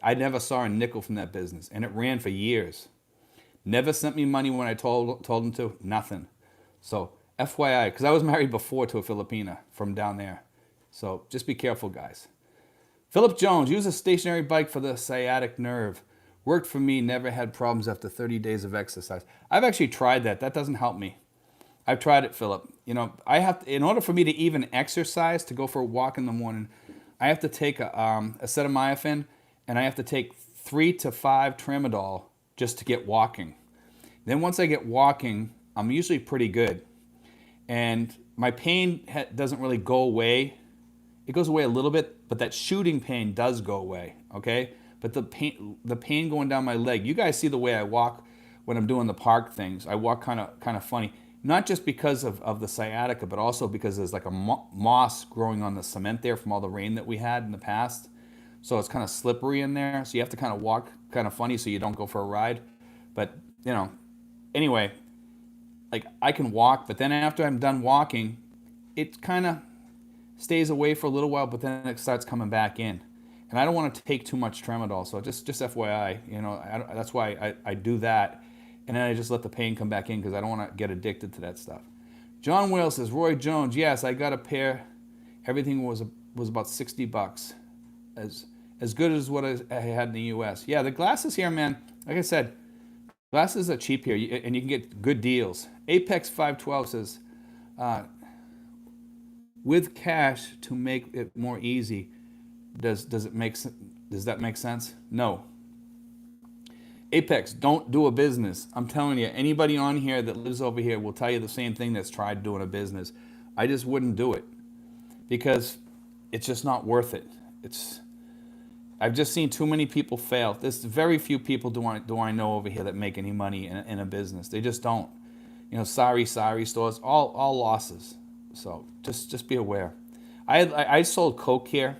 I never saw a nickel from that business, and it ran for years. Never sent me money when I told them to, nothing. So FYI, because I was married before to a Filipina from down there. So just be careful, guys. Philip Jones, use a stationary bike for the sciatic nerve. Worked for me, never had problems after 30 days of exercise. I've actually tried that. That doesn't help me. I've tried it, Philip. You know, in order for me to even exercise, to go for a walk in the morning, I have to take a acetaminophen, and I have to take 3 to 5 tramadol just to get walking. Then once I get walking, I'm usually pretty good. And my pain doesn't really go away. It goes away a little bit, but that shooting pain does go away, okay? But the pain going down my leg, you guys see the way I walk when I'm doing the park things. I walk kind of funny, not just because of the sciatica, but also because there's like a moss growing on the cement there from all the rain that we had in the past. So it's kind of slippery in there, so you have to kind of walk kind of funny so you don't go for a ride. But, you know, anyway, like I can walk, but then after I'm done walking, it kind of stays away for a little while, but then it starts coming back in. And I don't want to take too much tramadol, so just FYI, you know, that's why I do that. And then I just let the pain come back in because I don't want to get addicted to that stuff. John Wales says, Roy Jones, yes, I got a pair. Everything was about $60. As good as what I had in the U.S. Yeah, the glasses here, man, like I said, glasses are cheap here, and you can get good deals. Apex 512 says, with cash to make it more easy, does that make sense? No. Apex, don't do a business. I'm telling you, anybody on here that lives over here will tell you the same thing that's tried doing a business. I just wouldn't do it because it's just not worth it. I've just seen too many people fail. There's very few people do I know over here that make any money in a business. They just don't. You know, sorry stores, all losses. So just be aware. I sold Coke here.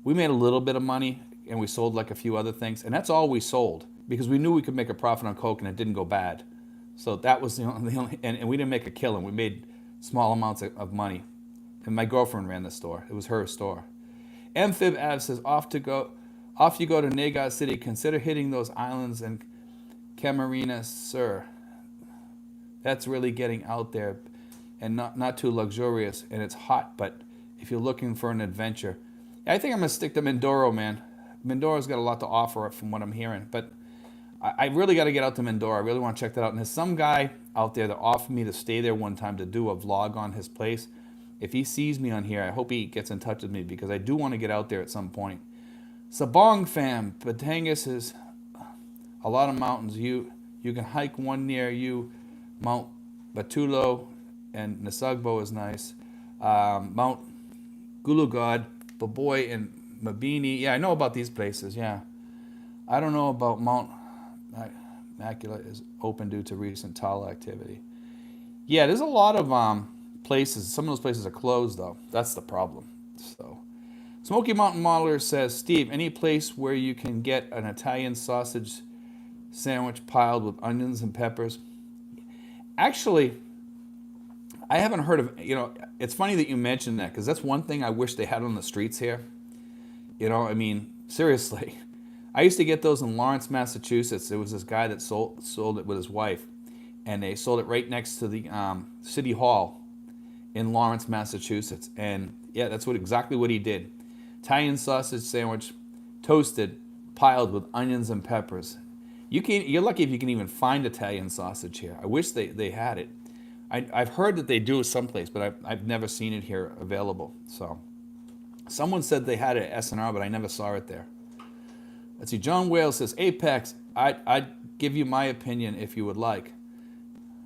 We made a little bit of money, and we sold like a few other things, and that's all we sold because we knew we could make a profit on Coke, and it didn't go bad. So that was the only and we didn't make a killing. We made small amounts of money, and my girlfriend ran the store. It was her store. Amphib Av says, off you go to Nagar City. Consider hitting those islands and Camarines, sir. That's really getting out there and not too luxurious, and it's hot, but if you're looking for an adventure, I think I'm going to stick to Mindoro, man. Mindoro's got a lot to offer from what I'm hearing, but I really got to get out to Mindoro. I really want to check that out. And there's some guy out there that offered me to stay there one time to do a vlog on his place. If he sees me on here, I hope he gets in touch with me because I do want to get out there at some point. Sabong fam, Batangas is a lot of mountains. You can hike one near you, Mount Batulo, and Nasugbo is nice. Mount Gulugod, Baboy, and Mabini. Yeah, I know about these places, yeah. I don't know about Mount Macula is open due to recent tall activity. Yeah, there's a lot of places. Some of those places are closed, though. That's the problem. So, Smoky Mountain Modeler says, Steve, any place where you can get an Italian sausage sandwich piled with onions and peppers? Actually, I haven't heard of, it's funny that you mentioned that because that's one thing I wish they had on the streets here. I mean, seriously. I used to get those in Lawrence, Massachusetts. There was this guy that sold it with his wife, and they sold it right next to the City Hall in Lawrence, Massachusetts. And yeah, that's exactly what he did. Italian sausage sandwich, toasted, piled with onions and peppers. You're lucky if you can even find Italian sausage here. I wish they had it. I've heard that they do someplace, but I've never seen it here available. So, someone said they had it at SNR, but I never saw it there. Let's see. John Wales says, Apex, I'd give you my opinion if you would like.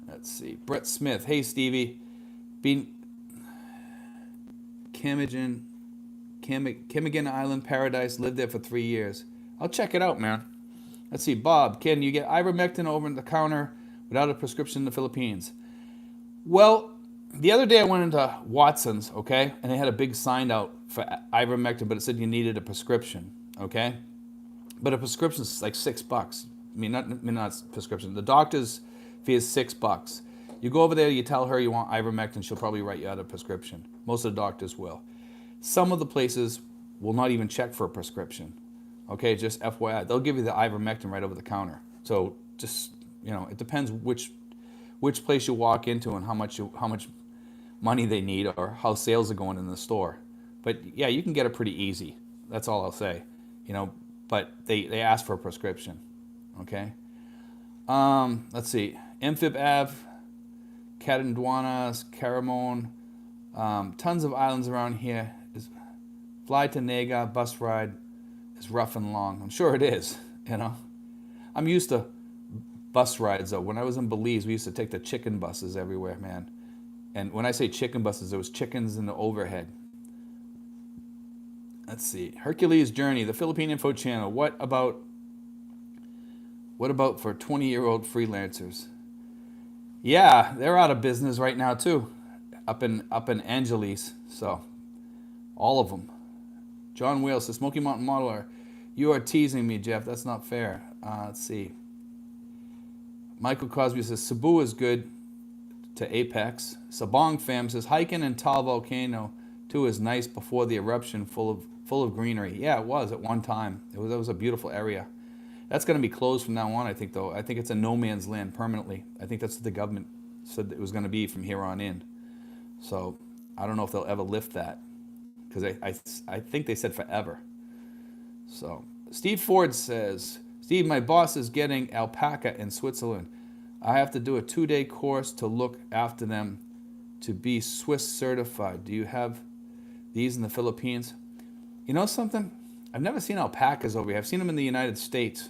Let's see. Brett Smith, hey Stevie, Camigan Island Paradise, lived there for 3 years. I'll check it out, man. Let's see. Bob, can you get ivermectin over the counter without a prescription in the Philippines? Well, the other day I went into Watson's, okay, and they had a big sign out for ivermectin, but it said you needed a prescription, okay? But a prescription is like $6. I mean, not prescription. The doctor's fee is $6. You go over there, you tell her you want ivermectin, she'll probably write you out a prescription. Most of the doctors will. Some of the places will not even check for a prescription. Okay, just FYI, they'll give you the ivermectin right over the counter. So just it depends which place you walk into and how much money they need or how sales are going in the store. But yeah, you can get it pretty easy. That's all I'll say. But they ask for a prescription. Okay. Let's see. Amphib Ave, Catanduanas, Caramon, tons of islands around here. Fly to Naga, bus ride is rough and long. I'm sure it is. I'm used to bus rides though. When I was in Belize, we used to take the chicken buses everywhere, man. And when I say chicken buses, there was chickens in the overhead. Let's see. Hercules Journey, the Philippine Info Channel. What about for 20-year-old freelancers? Yeah, they're out of business right now too. Up in Angeles. So all of them. John Wales says, Smoky Mountain Modeler, you are teasing me, Jeff. That's not fair. Let's see. Michael Cosby says, Cebu is good to Apex. Sabong fam says, hiking in Tal Volcano too is nice before the eruption, full of greenery. Yeah, it was at one time. That was a beautiful area. That's going to be closed from now on, I think, though. I think it's a no man's land permanently. I think that's what the government said it was going to be from here on in. So I don't know if they'll ever lift that because I think they said forever. So Steve Ford says, Steve, my boss is getting alpaca in Switzerland. I have to do a 2-day course to look after them to be Swiss certified. Do you have these in the Philippines? You know something? I've never seen alpacas over here. I've seen them in the United States.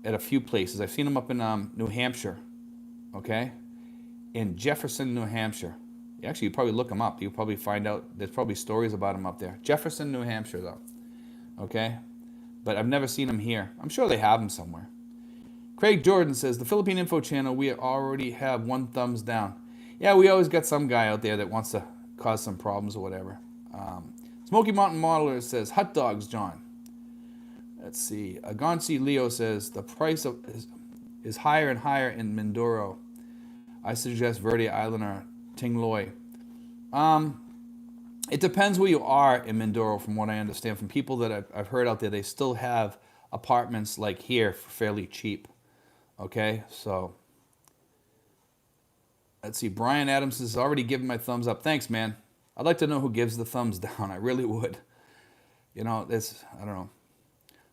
at a few places. I've seen them up in New Hampshire, okay? In Jefferson, New Hampshire. Actually, you probably look them up. You'll probably find out there's probably stories about them up there. Jefferson, New Hampshire, though, okay? But I've never seen them here. I'm sure they have them somewhere. Craig Jordan says, the Philippine Info Channel, we already have 1 thumbs down. Yeah, we always got some guy out there that wants to cause some problems or whatever. Smoky Mountain Modeler says, hot dogs, John. Let's see. Agonci Leo says, the price is higher and higher in Mindoro. I suggest Verde Island or Tingloy. It depends where you are in Mindoro, from what I understand. From people that I've heard out there, they still have apartments like here for fairly cheap. Okay, so let's see. Brian Adams has already given my thumbs up. Thanks, man. I'd like to know who gives the thumbs down. I really would. You know, I don't know.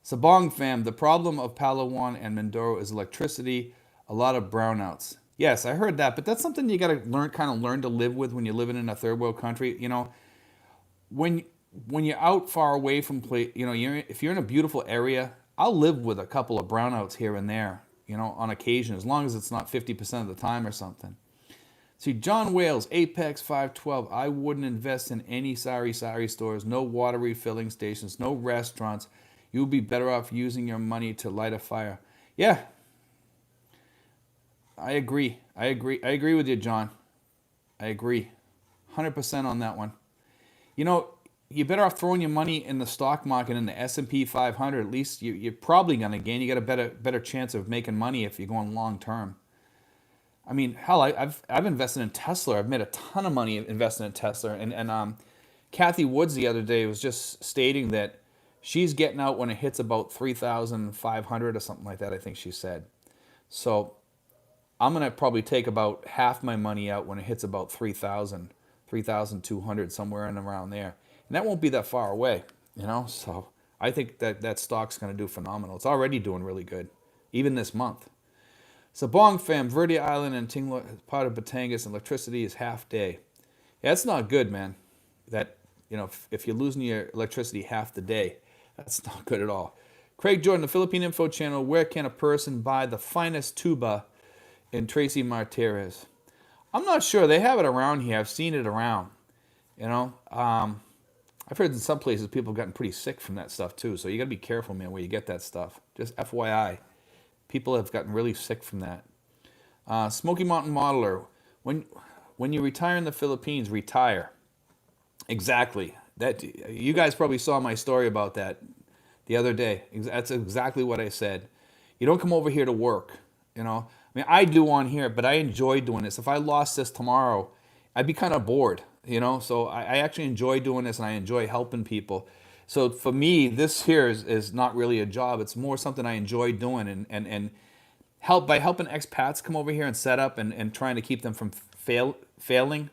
Sabong fam, the problem of Palawan and Mindoro is electricity, a lot of brownouts. Yes, I heard that, but that's something you got to learn to live with when you're living in a third world country. You know, when you're out far away from if you're in a beautiful area, I'll live with a couple of brownouts here and there, you know, on occasion, as long as it's not 50% of the time or something. See, John Wales, Apex 512, I wouldn't invest in any sari stores, no water refilling stations, no restaurants. You would be better off using your money to light a fire. Yeah, I agree. I agree with you, John. I agree. 100% on that one. You know, you're better off throwing your money in the stock market in the S&P 500. At least you're probably going to gain. You got a better chance of making money if you're going long term. I mean, hell, I've invested in Tesla. I've made a ton of money investing in Tesla. And Kathy Woods the other day was just stating that she's getting out when it hits about 3,500 or something like that, I think she said. So I'm going to probably take about half my money out when it hits about 3,000, 3,200, somewhere in around there. And that won't be that far away, you know? So I think that stock's going to do phenomenal. It's already doing really good, even this month. Sabong fam, Verde Island and Tinglo, part of Batangas, and electricity is half day. Yeah, that's not good, man. That, you know, if you're losing your electricity half the day, that's not good at all. Craig Jordan, the Philippine Info Channel, where can a person buy the finest tuba in Tracy Martirez? I'm not sure. They have it around here. I've seen it around. You know, I've heard in some places people have gotten pretty sick from that stuff too. So you got to be careful, man, where you get that stuff. Just FYI. People have gotten really sick from that. Smoky Mountain Modeler, when you retire in the Philippines, retire. Exactly. That you guys probably saw my story about that the other day. That's exactly what I said. You don't come over here to work. You know, I mean, I do on here, but I enjoy doing this. If I lost this tomorrow, I'd be kind of bored. You know, so I actually enjoy doing this, and I enjoy helping people. So for me, this here is not really a job. It's more something I enjoy doing, and help by helping expats come over here and set up and trying to keep them from failing.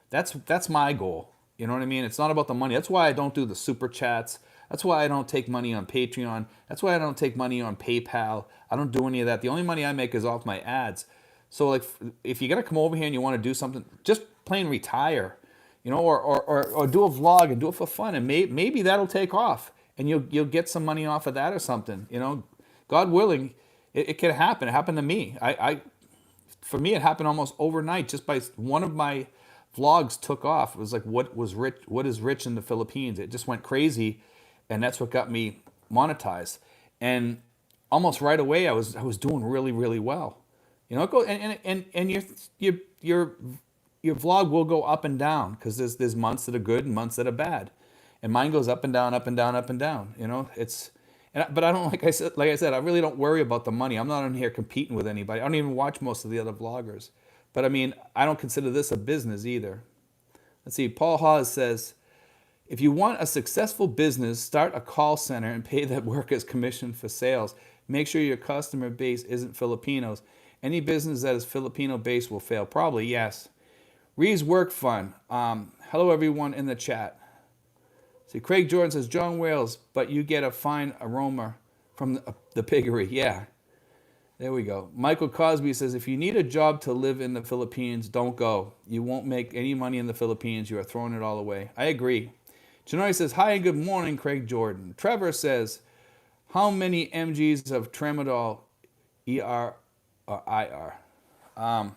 That's my goal. You know what I mean? It's not about the money. That's why I don't do the super chats. That's why I don't take money on Patreon. That's why I don't take money on PayPal. I don't do any of that. The only money I make is off my ads. So like, if you're gonna come over here and you want to do something, just plain retire. You know, or do a vlog and do it for fun, and maybe that'll take off, and you'll get some money off of that or something. You know, God willing, it can happen. It happened to me. For me, it happened almost overnight. Just by one of my vlogs took off. It was like, what is rich in the Philippines? It just went crazy, and that's what got me monetized. And almost right away, I was doing really, really well. You know, and your vlog will go up and down, because there's months that are good and months that are bad, and mine goes up and down, up and down, up and down. You know, but I don't, like I said, I really don't worry about the money. I'm not in here competing with anybody. I don't even watch most of the other vloggers. But I mean, I don't consider this a business either. Let's see. Paul Hawes says, if you want a successful business, start a call center and pay the workers commission for sales. Make sure your customer base isn't Filipinos. Any business that is Filipino based will fail. Probably, yes. Reeves Work Fun. Hello, everyone in the chat. See, Craig Jordan says, John Wales, but you get a fine aroma from the piggery. Yeah, there we go. Michael Cosby says, if you need a job to live in the Philippines, don't go. You won't make any money in the Philippines. You are throwing it all away. I agree. Chinoy says, hi and good morning, Craig Jordan. Trevor says, how many mgs of tramadol ER or IR. Um,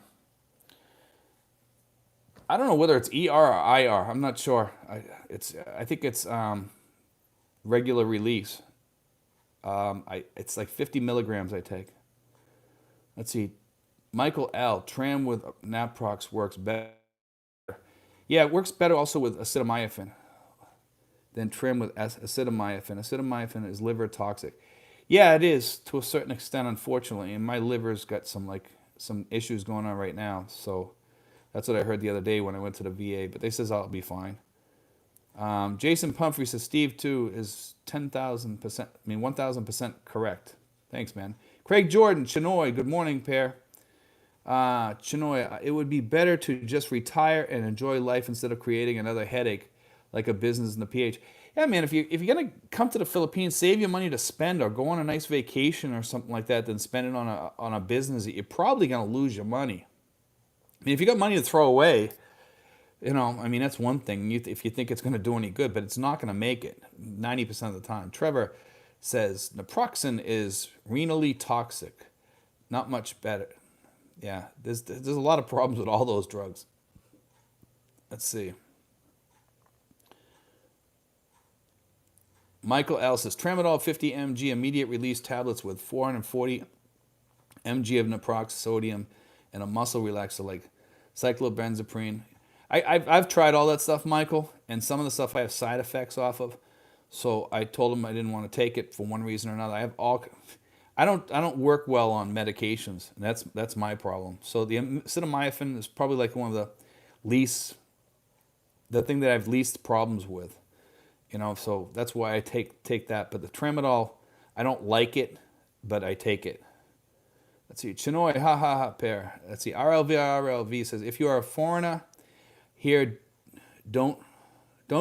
I don't know whether it's ER or IR. I'm not sure. I think it's regular release. It's like 50 milligrams I take. Let's see. Michael L. Tram with naprox works better. Yeah, it works better also with acetaminophen than trim with acetaminophen. Acetaminophen is liver toxic. Yeah, it is to a certain extent, unfortunately. And my liver's got some issues going on right now. So that's what I heard the other day when I went to the VA. But they says I'll be fine. Jason Pumphrey says Steve too is 10,000%. I mean 1,000% correct. Thanks, man. Craig Jordan, Chinoy. Good morning, pair. Chinoy, it would be better to just retire and enjoy life instead of creating another headache like a business in the PH. Yeah, man, if you're gonna come to the Philippines, save your money to spend or go on a nice vacation or something like that, than spend it on a business that you're probably gonna lose your money. I mean, if you got money to throw away, I mean, that's one thing. If you think it's gonna do any good, but it's not gonna make it 90% of the time. Trevor says naproxen is renally toxic, not much better. Yeah, there's a lot of problems with all those drugs. Let's see. Michael L. says Tramadol 50 mg immediate release tablets with 440 mg of naproxen sodium and a muscle relaxer like cyclobenzaprine. I've tried all that stuff, Michael, and some of the stuff I have side effects off of. So I told him I didn't want to take it for one reason or another. I don't work well on medications, and that's my problem. So the acetaminophen is probably like one of the thing that I've least problems with. So that's why I take that. But the tramadol, I don't like it, but I take it. Let's see, Chinoy, ha ha ha, pair. Let's see, RLV says, if you are a foreigner here, don't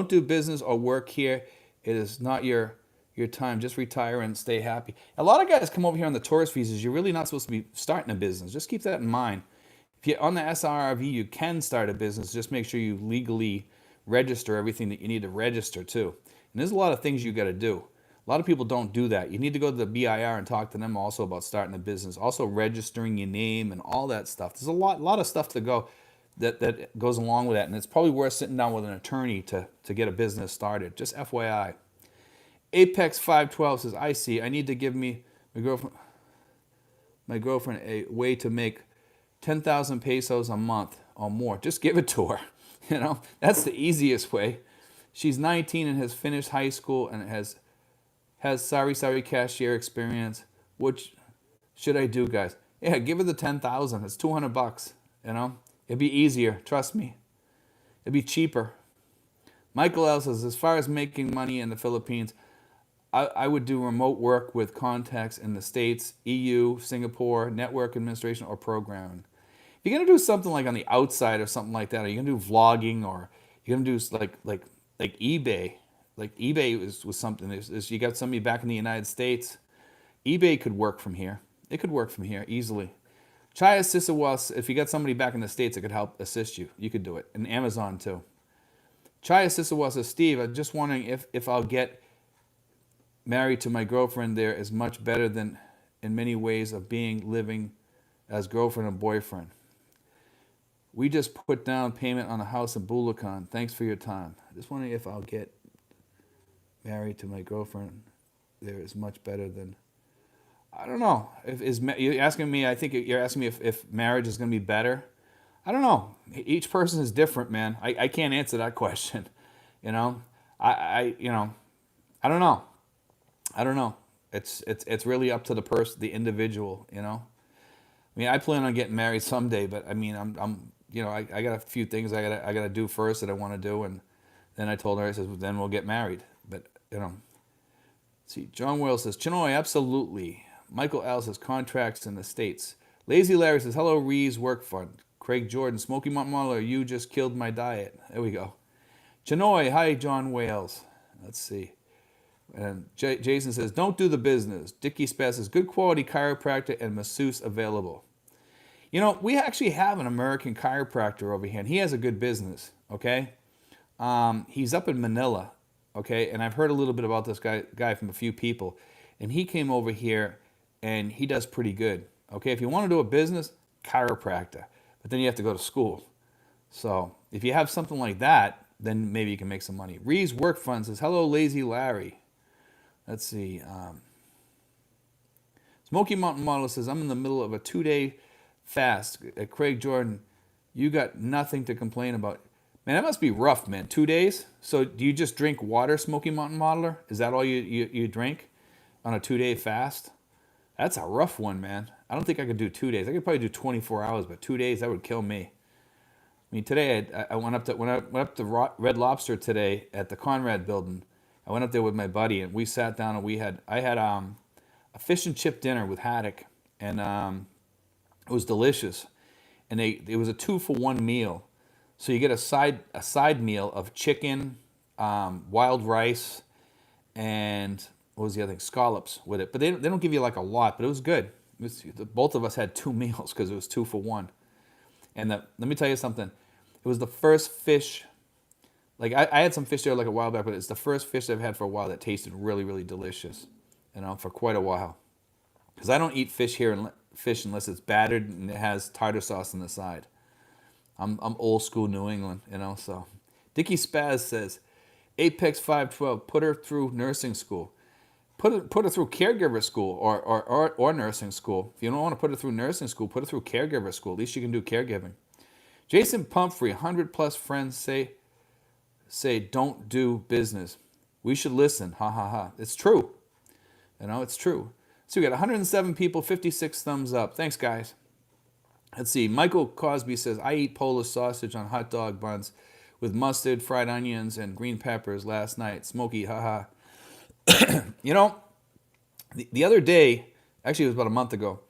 do business or work here. It is not your time. Just retire and stay happy. A lot of guys come over here on the tourist visas. You're really not supposed to be starting a business. Just keep that in mind. If you're on the SRV, you can start a business. Just make sure you legally register everything that you need to register too. And there's a lot of things you got to do. A lot of people don't do that. You need to go to the BIR and talk to them also about starting a business, also registering your name and all that stuff. There's a lot of stuff to go that goes along with that, and it's probably worth sitting down with an attorney to get a business started. Just FYI. Apex 512 says, I see. I need to give my girlfriend a way to make 10,000 pesos a month or more. Just give it to her. That's the easiest way. She's 19 and has finished high school and has sari cashier experience. What should I do, guys? Yeah, give her the 10,000. It's $200. It'd be easier. Trust me. It'd be cheaper. Michael L says, as far as making money in the Philippines, I would do remote work with contacts in the States, EU, Singapore, network administration, or programming. If you're gonna do something like on the outside or something like that, are you gonna do vlogging, or you're gonna do like eBay? Like eBay was something. Is you got somebody back in the United States, eBay could work from here. It could work from here easily. Chaya Sisawas, if you got somebody back in the States that could help assist you, you could do it. And Amazon too. Chaya Sisawas says, Steve, I'm just wondering if I'll get married to my girlfriend there is much better than in many ways of living as girlfriend and boyfriend. We just put down payment on a house in Bulacan. Thanks for your time. Just wondering if I'll get married to my girlfriend there is much better than. I don't know. You're asking me? I think you're asking me if marriage is going to be better. I don't know. Each person is different, man. I can't answer that question. I don't know. I don't know. It's really up to the person, the individual. I mean, I plan on getting married someday, but I mean, I got a few things I gotta do first that I want to do, and then I told her, I said, well, then we'll get married. But let's see. John Wales says, Chinoy, absolutely. Michael L says, contracts in the States. Lazy Larry says, hello, Rees Work Fund. Craig Jordan, Smoky Muller, you just killed my diet. There we go. Chinoy, hi, John Wales. Let's see. And Jason says, don't do the business. Dickie Spaz says, good quality chiropractor and masseuse available. We actually have an American chiropractor over here, and he has a good business, okay? He's up in Manila, okay? And I've heard a little bit about this guy from a few people. And he came over here, and he does pretty good. Okay, if you want to do a business, chiropractor. But then you have to go to school. So if you have something like that, then maybe you can make some money. Ree's Work Fund says, hello, Lazy Larry. Let's see. Smoky Mountain Model says, I'm in the middle of a 2-day fast. Craig Jordan, you got nothing to complain about. Man, that must be rough, man. 2 days? So do you just drink water, Smoky Mountain Modeler? Is that all you drink on a 2-day fast? That's a rough one, man. I don't think I could do 2 days. I could probably do 24 hours, but 2 days, that would kill me. I mean, today I went up to Red Lobster today at the Conrad Building. I went up there with my buddy, and we sat down and I had a fish and chip dinner with haddock, and it was delicious. And it was a 2-for-1 meal, so you get a side meal of chicken, wild rice, and what was the other thing? Scallops with it. But they don't give you like a lot, but it was good. Both of us had 2 meals because it was 2-for-1. And let me tell you something. It was the first fish. Like I had some fish there like a while back, but it's the first fish I've had for a while that tasted really, really delicious. For quite a while. Because I don't eat fish unless it's battered and it has tartar sauce on the side. I'm old school New England, So Dickie Spaz says, Apex 512, put her through nursing school. Put her through caregiver school or nursing school. If you don't want to put her through nursing school, put her through caregiver school. At least you can do caregiving. Jason Pumphrey, 100 plus friends say don't do business. We should listen. Ha ha ha. It's true. It's true. So we got 107 people, 56 thumbs up. Thanks, guys. Let's see. Michael Cosby says, I eat Polish sausage on hot dog buns with mustard, fried onions, and green peppers last night. Smoky, haha. The other day, actually it was about a month ago,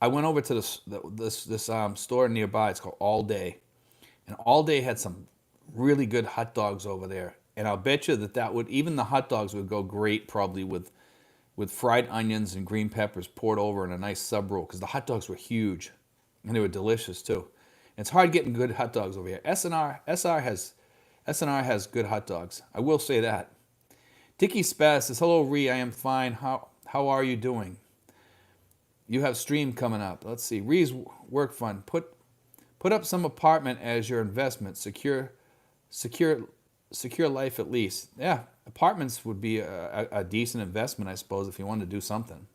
I went over to this store nearby. It's called All Day. And All Day had some really good hot dogs over there. And I'll bet you even the hot dogs would go great probably with fried onions and green peppers poured over in a nice sub roll, because the hot dogs were huge and they were delicious too. And it's hard getting good hot dogs over here. SNR has good hot dogs. I will say that. Dickie Spaz says, hello, Ree, I am fine. How are you doing? You have stream coming up. Let's see. Ree's Work Fund. Put up some apartment as your investment. Secure life at least. Yeah, apartments would be a decent investment, I suppose, if you wanted to do something.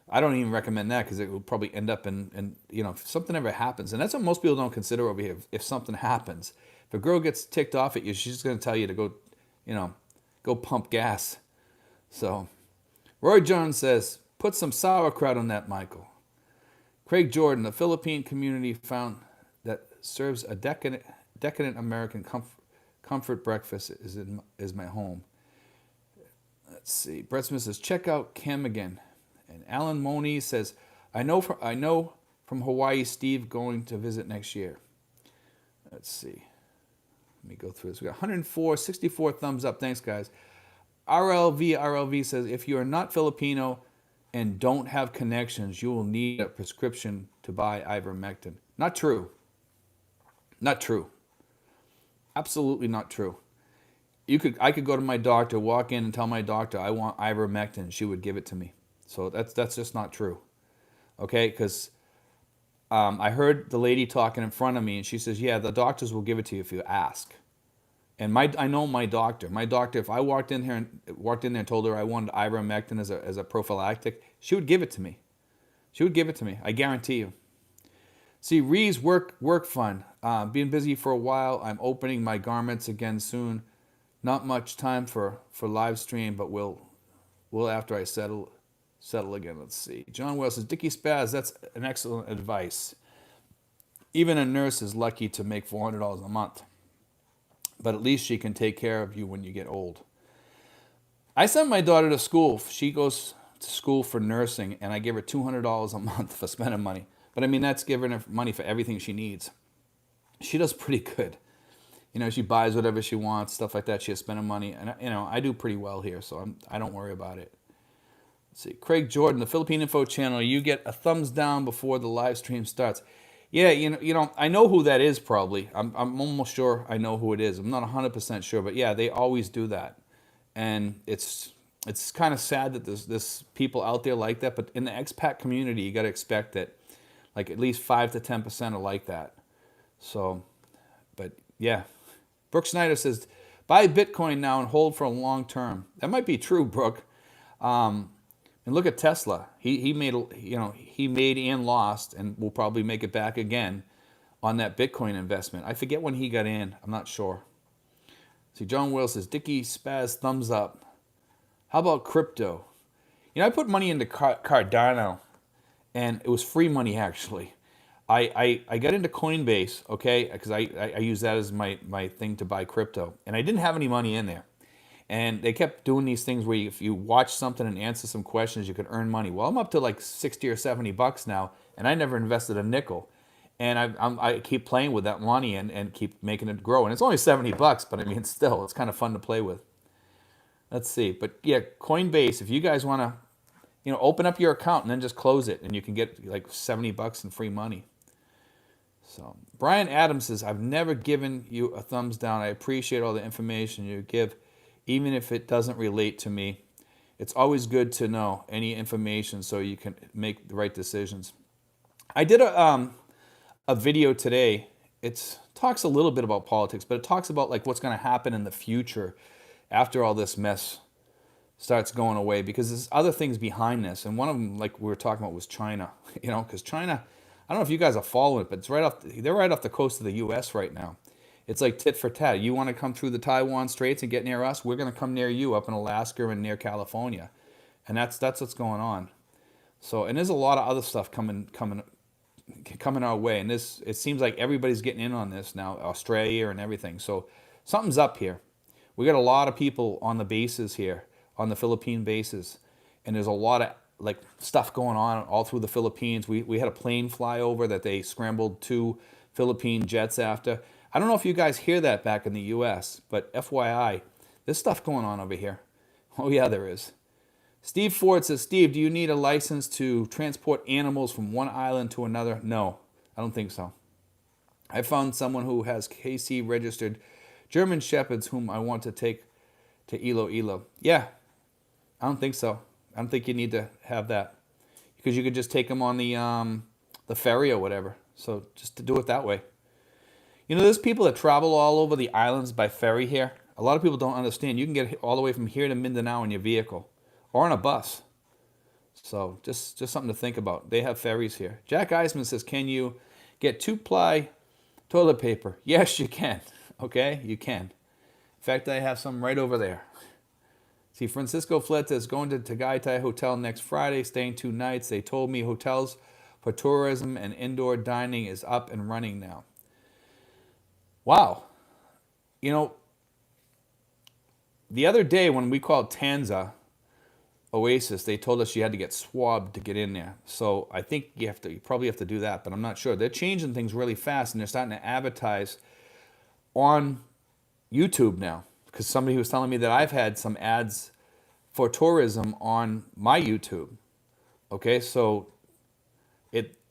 I don't even recommend that because it will probably end up in if something ever happens. And that's what most people don't consider over here. If something happens, if a girl gets ticked off at you, she's just going to tell you to go pump gas. So Roy Jones says, put some sauerkraut on that, Michael. Craig Jordan, the Philippine community found that serves a decadent American comfort breakfast is my home. Let's see. Brett Smith says, check out Kim again. And Alan Moni says, I know from Hawaii Steve going to visit next year. Let's see. Let me go through this. We got 64 thumbs up. Thanks, guys. RLV says, if you are not Filipino and don't have connections, you will need a prescription to buy ivermectin. Not true. Not true. Absolutely not true. I could go to my doctor, walk in and tell my doctor I want ivermectin. She would give it to me. So that's just not true. Okay, because I heard the lady talking in front of me, and she says, yeah, the doctors will give it to you if you ask. And I know my doctor. My doctor, if I walked in there and told her I wanted ivermectin as a prophylactic, she would give it to me. She would give it to me. I guarantee you. See, Ree's work fund. Being busy for a while. I'm opening my garments again soon. Not much time for live stream, but we'll after I settle again. Let's see. John Wells says, Dickie Spaz, that's an excellent advice. Even a nurse is lucky to make $400 a month. But at least she can take care of you when you get old. I sent my daughter to school. She goes to school for nursing, and I give her $200 a month for spending money. But I mean, that's giving her money for everything she needs. She does pretty good. She buys whatever she wants, stuff like that. She's spending money. And, I do pretty well here, so I don't worry about it. Let's see. Craig Jordan, the Philippine Info Channel. You get a thumbs down before the live stream starts. Yeah, I know who that is probably. I'm almost sure I know who it is. I'm not 100% sure, but yeah, they always do that. And it's it's kind of sad that there's people out there like that, but in the expat community, you got to expect that like at least 5 to 10% are like that. So, but yeah, Brooke Snyder says, buy Bitcoin now and hold for a long term. That might be true, Brooke. And look at Tesla. He made, he made and lost, and will probably make it back again on that Bitcoin investment. I forget when he got in. I'm not sure. See, John Will says, Dickie Spaz, thumbs up. How about crypto? I put money into Cardano, and it was free money actually. I got into Coinbase, okay, because I use that as my thing to buy crypto, and I didn't have any money in there. And they kept doing these things where if you watch something and answer some questions, you could earn money. Well, I'm up to like 60 or 70 bucks now, and I never invested a nickel. And I keep playing with that money and keep making it grow. And it's only 70 bucks, but I mean, still, it's kind of fun to play with. Let's see. But yeah, Coinbase, if you guys want to, open up your account and then just close it, and you can get like 70 bucks in free money. So Brian Adams says, I've never given you a thumbs down. I appreciate all the information you give, even if it doesn't relate to me. It's always good to know any information so you can make the right decisions. I did a video today. It talks a little bit about politics, but it talks about like what's going to happen in the future after all this mess starts going away, because there's other things behind this. And one of them, like we were talking about, was China. Because China, I don't know if you guys are following it, but they're right off the coast of the U.S. right now. It's like tit for tat. You want to come through the Taiwan Straits and get near us? We're going to come near you up in Alaska and near California, and that's what's going on. So, and there's a lot of other stuff coming our way, and it seems like everybody's getting in on this now, Australia and everything. So, something's up here. We got a lot of people on the bases here, on the Philippine bases, and there's a lot of like stuff going on all through the Philippines. We had a plane fly over that they scrambled 2 Philippine jets after. I don't know if you guys hear that back in the U.S., but FYI, there's stuff going on over here. Oh yeah, there is. Steve Ford says, Steve, do you need a license to transport animals from one island to another? No, I don't think so. I found someone who has KC registered German Shepherds whom I want to take to Iloilo. Yeah, I don't think so. I don't think you need to have that, because you could just take them on the ferry or whatever. So just to do it that way. There's people that travel all over the islands by ferry here. A lot of people don't understand. You can get all the way from here to Mindanao in your vehicle or on a bus. So just something to think about. They have ferries here. Jack Eisman says, can you get 2-ply toilet paper? Yes, you can. Okay, you can. In fact, I have some right over there. See, Francisco Fletes going to Tagaytay Hotel next Friday, staying 2 nights. They told me hotels for tourism and indoor dining is up and running now. Wow. The other day when we called Tanza Oasis, they told us you had to get swabbed to get in there. So I think you probably have to do that, but I'm not sure. They're changing things really fast, and they're starting to advertise on YouTube now, because somebody was telling me that I've had some ads for tourism on my YouTube. Okay, so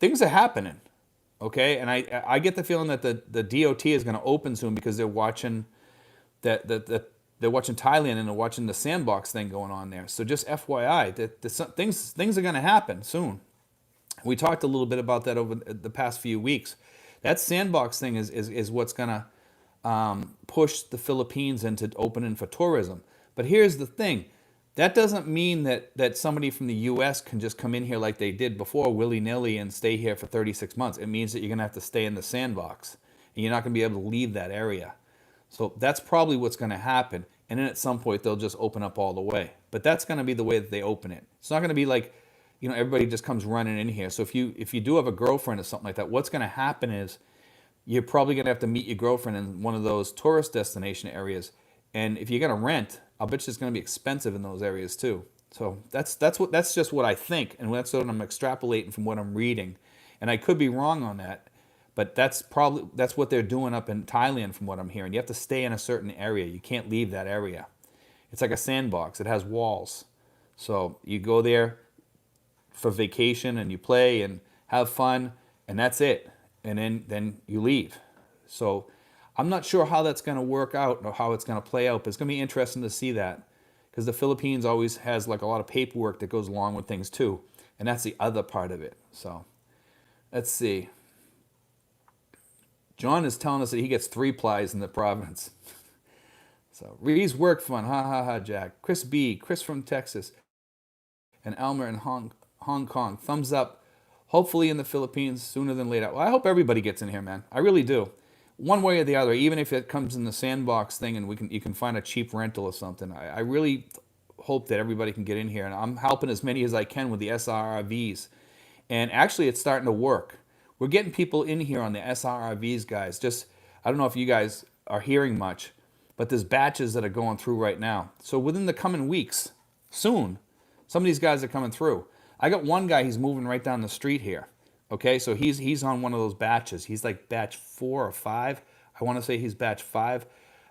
things are happening. Okay, and I get the feeling that the DOT is going to open soon, because they're watching they're watching Thailand, and they're watching the sandbox thing going on there. So just FYI, that things are going to happen soon. We talked a little bit about that over the past few weeks. That sandbox thing is what's going to push the Philippines into opening for tourism. But here's the thing. That doesn't mean that somebody from the U.S. can just come in here like they did before, willy-nilly, and stay here for 36 months. It means that you're going to have to stay in the sandbox, and you're not going to be able to leave that area. So that's probably what's going to happen. And then at some point, they'll just open up all the way. But that's going to be the way that they open it. It's not going to be like, everybody just comes running in here. So if you do have a girlfriend or something like that, what's going to happen is you're probably going to have to meet your girlfriend in one of those tourist destination areas. And if you're going to rent, I'll bet you it's going to be expensive in those areas too. So that's just what I think, and that's what I'm extrapolating from what I'm reading. And I could be wrong on that, but that's what they're doing up in Thailand from what I'm hearing. You have to stay in a certain area. You can't leave that area. It's like a sandbox. It has walls. So you go there for vacation and you play and have fun, and that's it. And then you leave. So I'm not sure how that's going to work out or how it's going to play out, but it's going to be interesting to see that, because the Philippines always has like a lot of paperwork that goes along with things too, and that's the other part of it. So let's see. John is telling us that he gets 3 plies in the province. So Ree's work fun, ha ha ha, Jack. Chris B, Chris from Texas, and Elmer in Hong Kong. Thumbs up. Hopefully in the Philippines sooner than later. Well, I hope everybody gets in here, man. I really do. One way or the other, even if it comes in the sandbox thing and you can find a cheap rental or something. I really hope that everybody can get in here, and I'm helping as many as I can with the SRRVs. And actually, it's starting to work. We're getting people in here on the SRRVs, guys. Just, I don't know if you guys are hearing much, but there's batches that are going through right now. So within the coming weeks, soon, some of these guys are coming through. I got one guy, he's moving right down the street here. Okay, so he's on one of those batches. He's like batch 4 or 5. I want to say he's batch 5.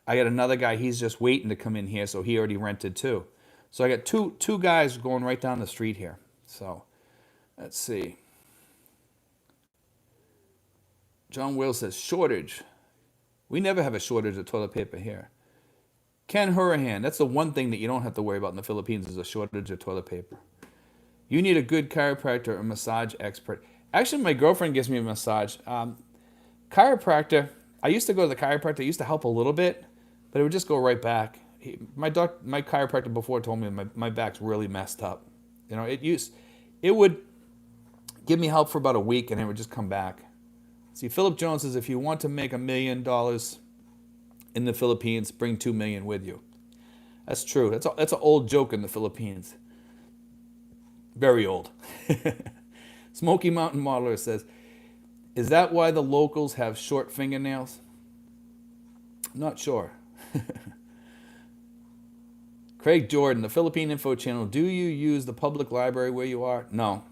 I got another guy, he's just waiting to come in here, so he already rented too. So I got two guys going right down the street here. So let's see. John Will says, shortage. We never have a shortage of toilet paper here. Ken Hurahan, that's the one thing that you don't have to worry about in the Philippines is a shortage of toilet paper. You need a good chiropractor or massage expert. Actually, my girlfriend gives me a massage. Chiropractor, I used to go to the chiropractor. It used to help a little bit, but it would just go right back. My chiropractor before told me my back's really messed up. You know, it would give me help for about a week, and it would just come back. See, Philip Jones says, if you want to make $1 million in the Philippines, bring $2 million with you. That's true. That's an old joke in the Philippines. Very old. Smoky Mountain Modeler says, is that why the locals have short fingernails? Not sure. Craig Jordan, the Philippine Info Channel. Do you use the public library where you are? No.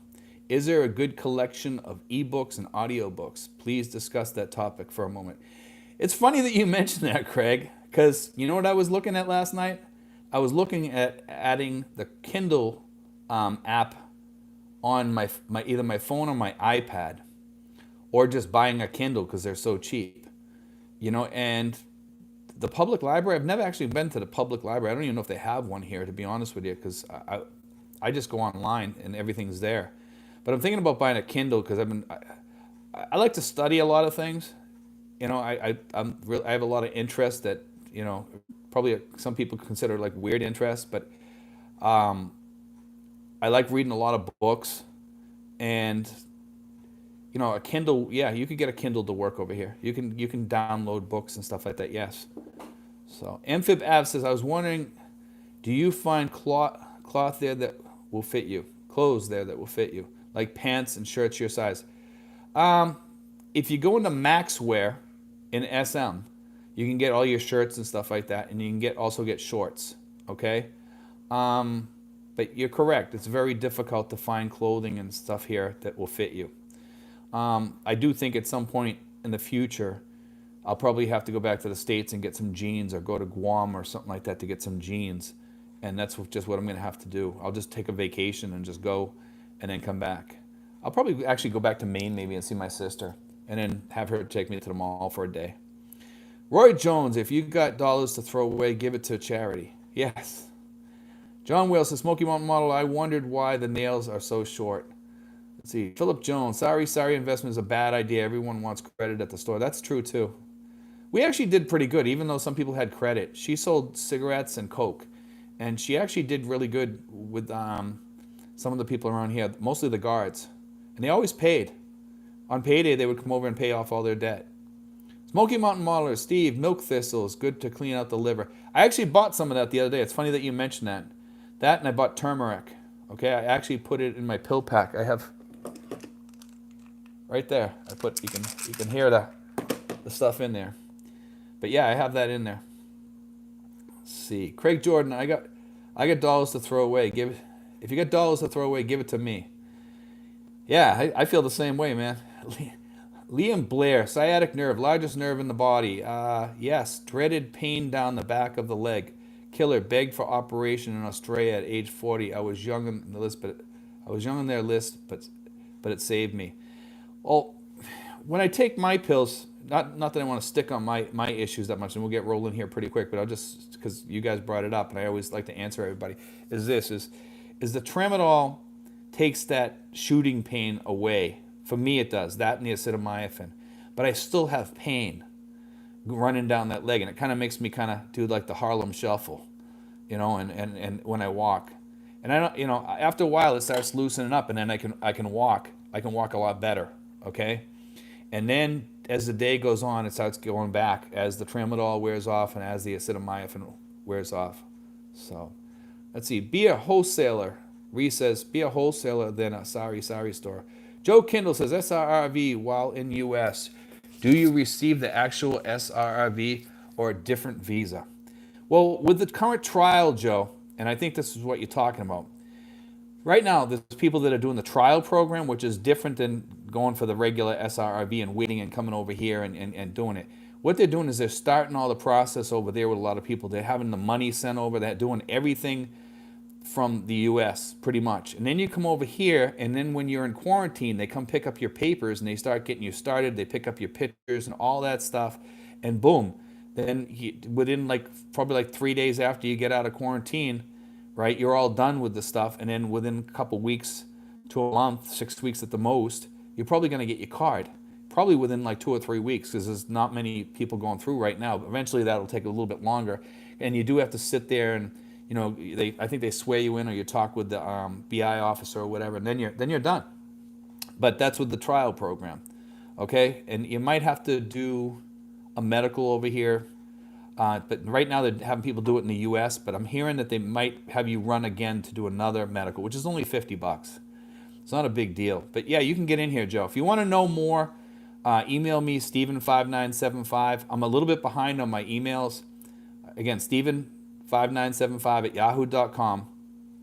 Is there a good collection of ebooks and audiobooks? Please discuss that topic for a moment. It's funny that you mentioned that, Craig, because you know what I was looking at last night? I was looking at adding the Kindle app on my either my phone or my iPad, or just buying a Kindle because they're so cheap. You know, and the public library, I've never actually been to the public library. I don't even know if they have one here, to be honest with you, because I just go online and everything's there. But I'm thinking about buying a Kindle because I like to study a lot of things. You know, I have a lot of interest that, you know, probably some people consider like weird interests, but I like reading a lot of books, and you know, a Kindle. Yeah, you could get a Kindle to work over here. You can download books and stuff like that. Yes. So Amphib Av says, I was wondering, do you find cloth there that will fit you? Clothes there that will fit you, like pants and shirts your size. If you go into Maxwear in SM, you can get all your shirts and stuff like that, and you can also get shorts. Okay. But you're correct. It's very difficult to find clothing and stuff here that will fit you. I do think at some point in the future, I'll probably have to go back to the States and get some jeans, or go to Guam or something like that to get some jeans. And that's just what I'm going to have to do. I'll just take a vacation and just go and then come back. I'll probably actually go back to Maine maybe and see my sister, and then have her take me to the mall for a day. Roy Jones, if you got dollars to throw away, give it to charity. Yes. John Will says, Smoky Mountain Model, I wondered why the nails are so short. Let's see. Philip Jones, sorry investment is a bad idea. Everyone wants credit at the store. That's true too. We actually did pretty good, even though some people had credit. She sold cigarettes and Coke, and she actually did really good with some of the people around here, mostly the guards. And they always paid. On payday, they would come over and pay off all their debt. Smoky Mountain Modeler, Steve, milk thistles, good to clean out the liver. I actually bought some of that the other day. It's funny that you mentioned that. That, and I bought turmeric. Okay, I actually put it in my pill pack. I have right there. You can hear the stuff in there. But yeah, I have that in there. Let's see. Craig Jordan, I got dollars to throw away. If you got dollars to throw away, give it to me. Yeah, I feel the same way, man. Liam Blair, sciatic nerve, largest nerve in the body. Yes, dreaded pain down the back of the leg. Killer, begged for operation in Australia at age 40. I was young on their list, but it saved me. Well, when I take my pills, not that I want to stick on my issues that much, and we'll get rolling here pretty quick, but I'll just, because you guys brought it up, and I always like to answer everybody, is the tramadol takes that shooting pain away. For me, it does. That and the acetaminophen. But I still have pain running down that leg, and it kind of makes me kind of do like the Harlem Shuffle, and when I walk. And I don't, after a while it starts loosening up, and then I can walk. I can walk a lot better, okay? And then as the day goes on, it starts going back as the tramadol wears off and as the acetaminophen wears off. So, let's see. Be a wholesaler. Ree says, be a wholesaler than a sorry store. Joe Kindle says, SRRV while in U.S. Do you receive the actual SRRV or a different visa? Well, with the current trial, Joe, and I think this is what you're talking about. Right now, there's people that are doing the trial program, which is different than going for the regular SRRV and waiting and coming over here and doing it. What they're doing is they're starting all the process over there with a lot of people. They're having the money sent over. They're doing everything from the U.S. pretty much. And then you come over here, and then when you're in quarantine, they come pick up your papers and they start getting you started. They pick up your pictures and all that stuff, and boom. Then within probably like 3 days after you get out of quarantine, right, you're all done with the stuff. And then within a couple weeks to a month, 6 weeks at the most, you're probably going to get your card. Probably within like 2 or 3 weeks, because there's not many people going through right now. But eventually that'll take a little bit longer. And you do have to sit there and, I think they swear you in, or you talk with the BI officer or whatever, and then you're done. But that's with the trial program, okay? And you might have to do a medical over here. But right now they're having people do it in the U.S., but I'm hearing that they might have you run again to do another medical, which is only $50. It's not a big deal. But yeah, you can get in here, Joe. If you want to know more, email me, Steven5975. I'm a little bit behind on my emails. Again, Steven5975 at yahoo.com.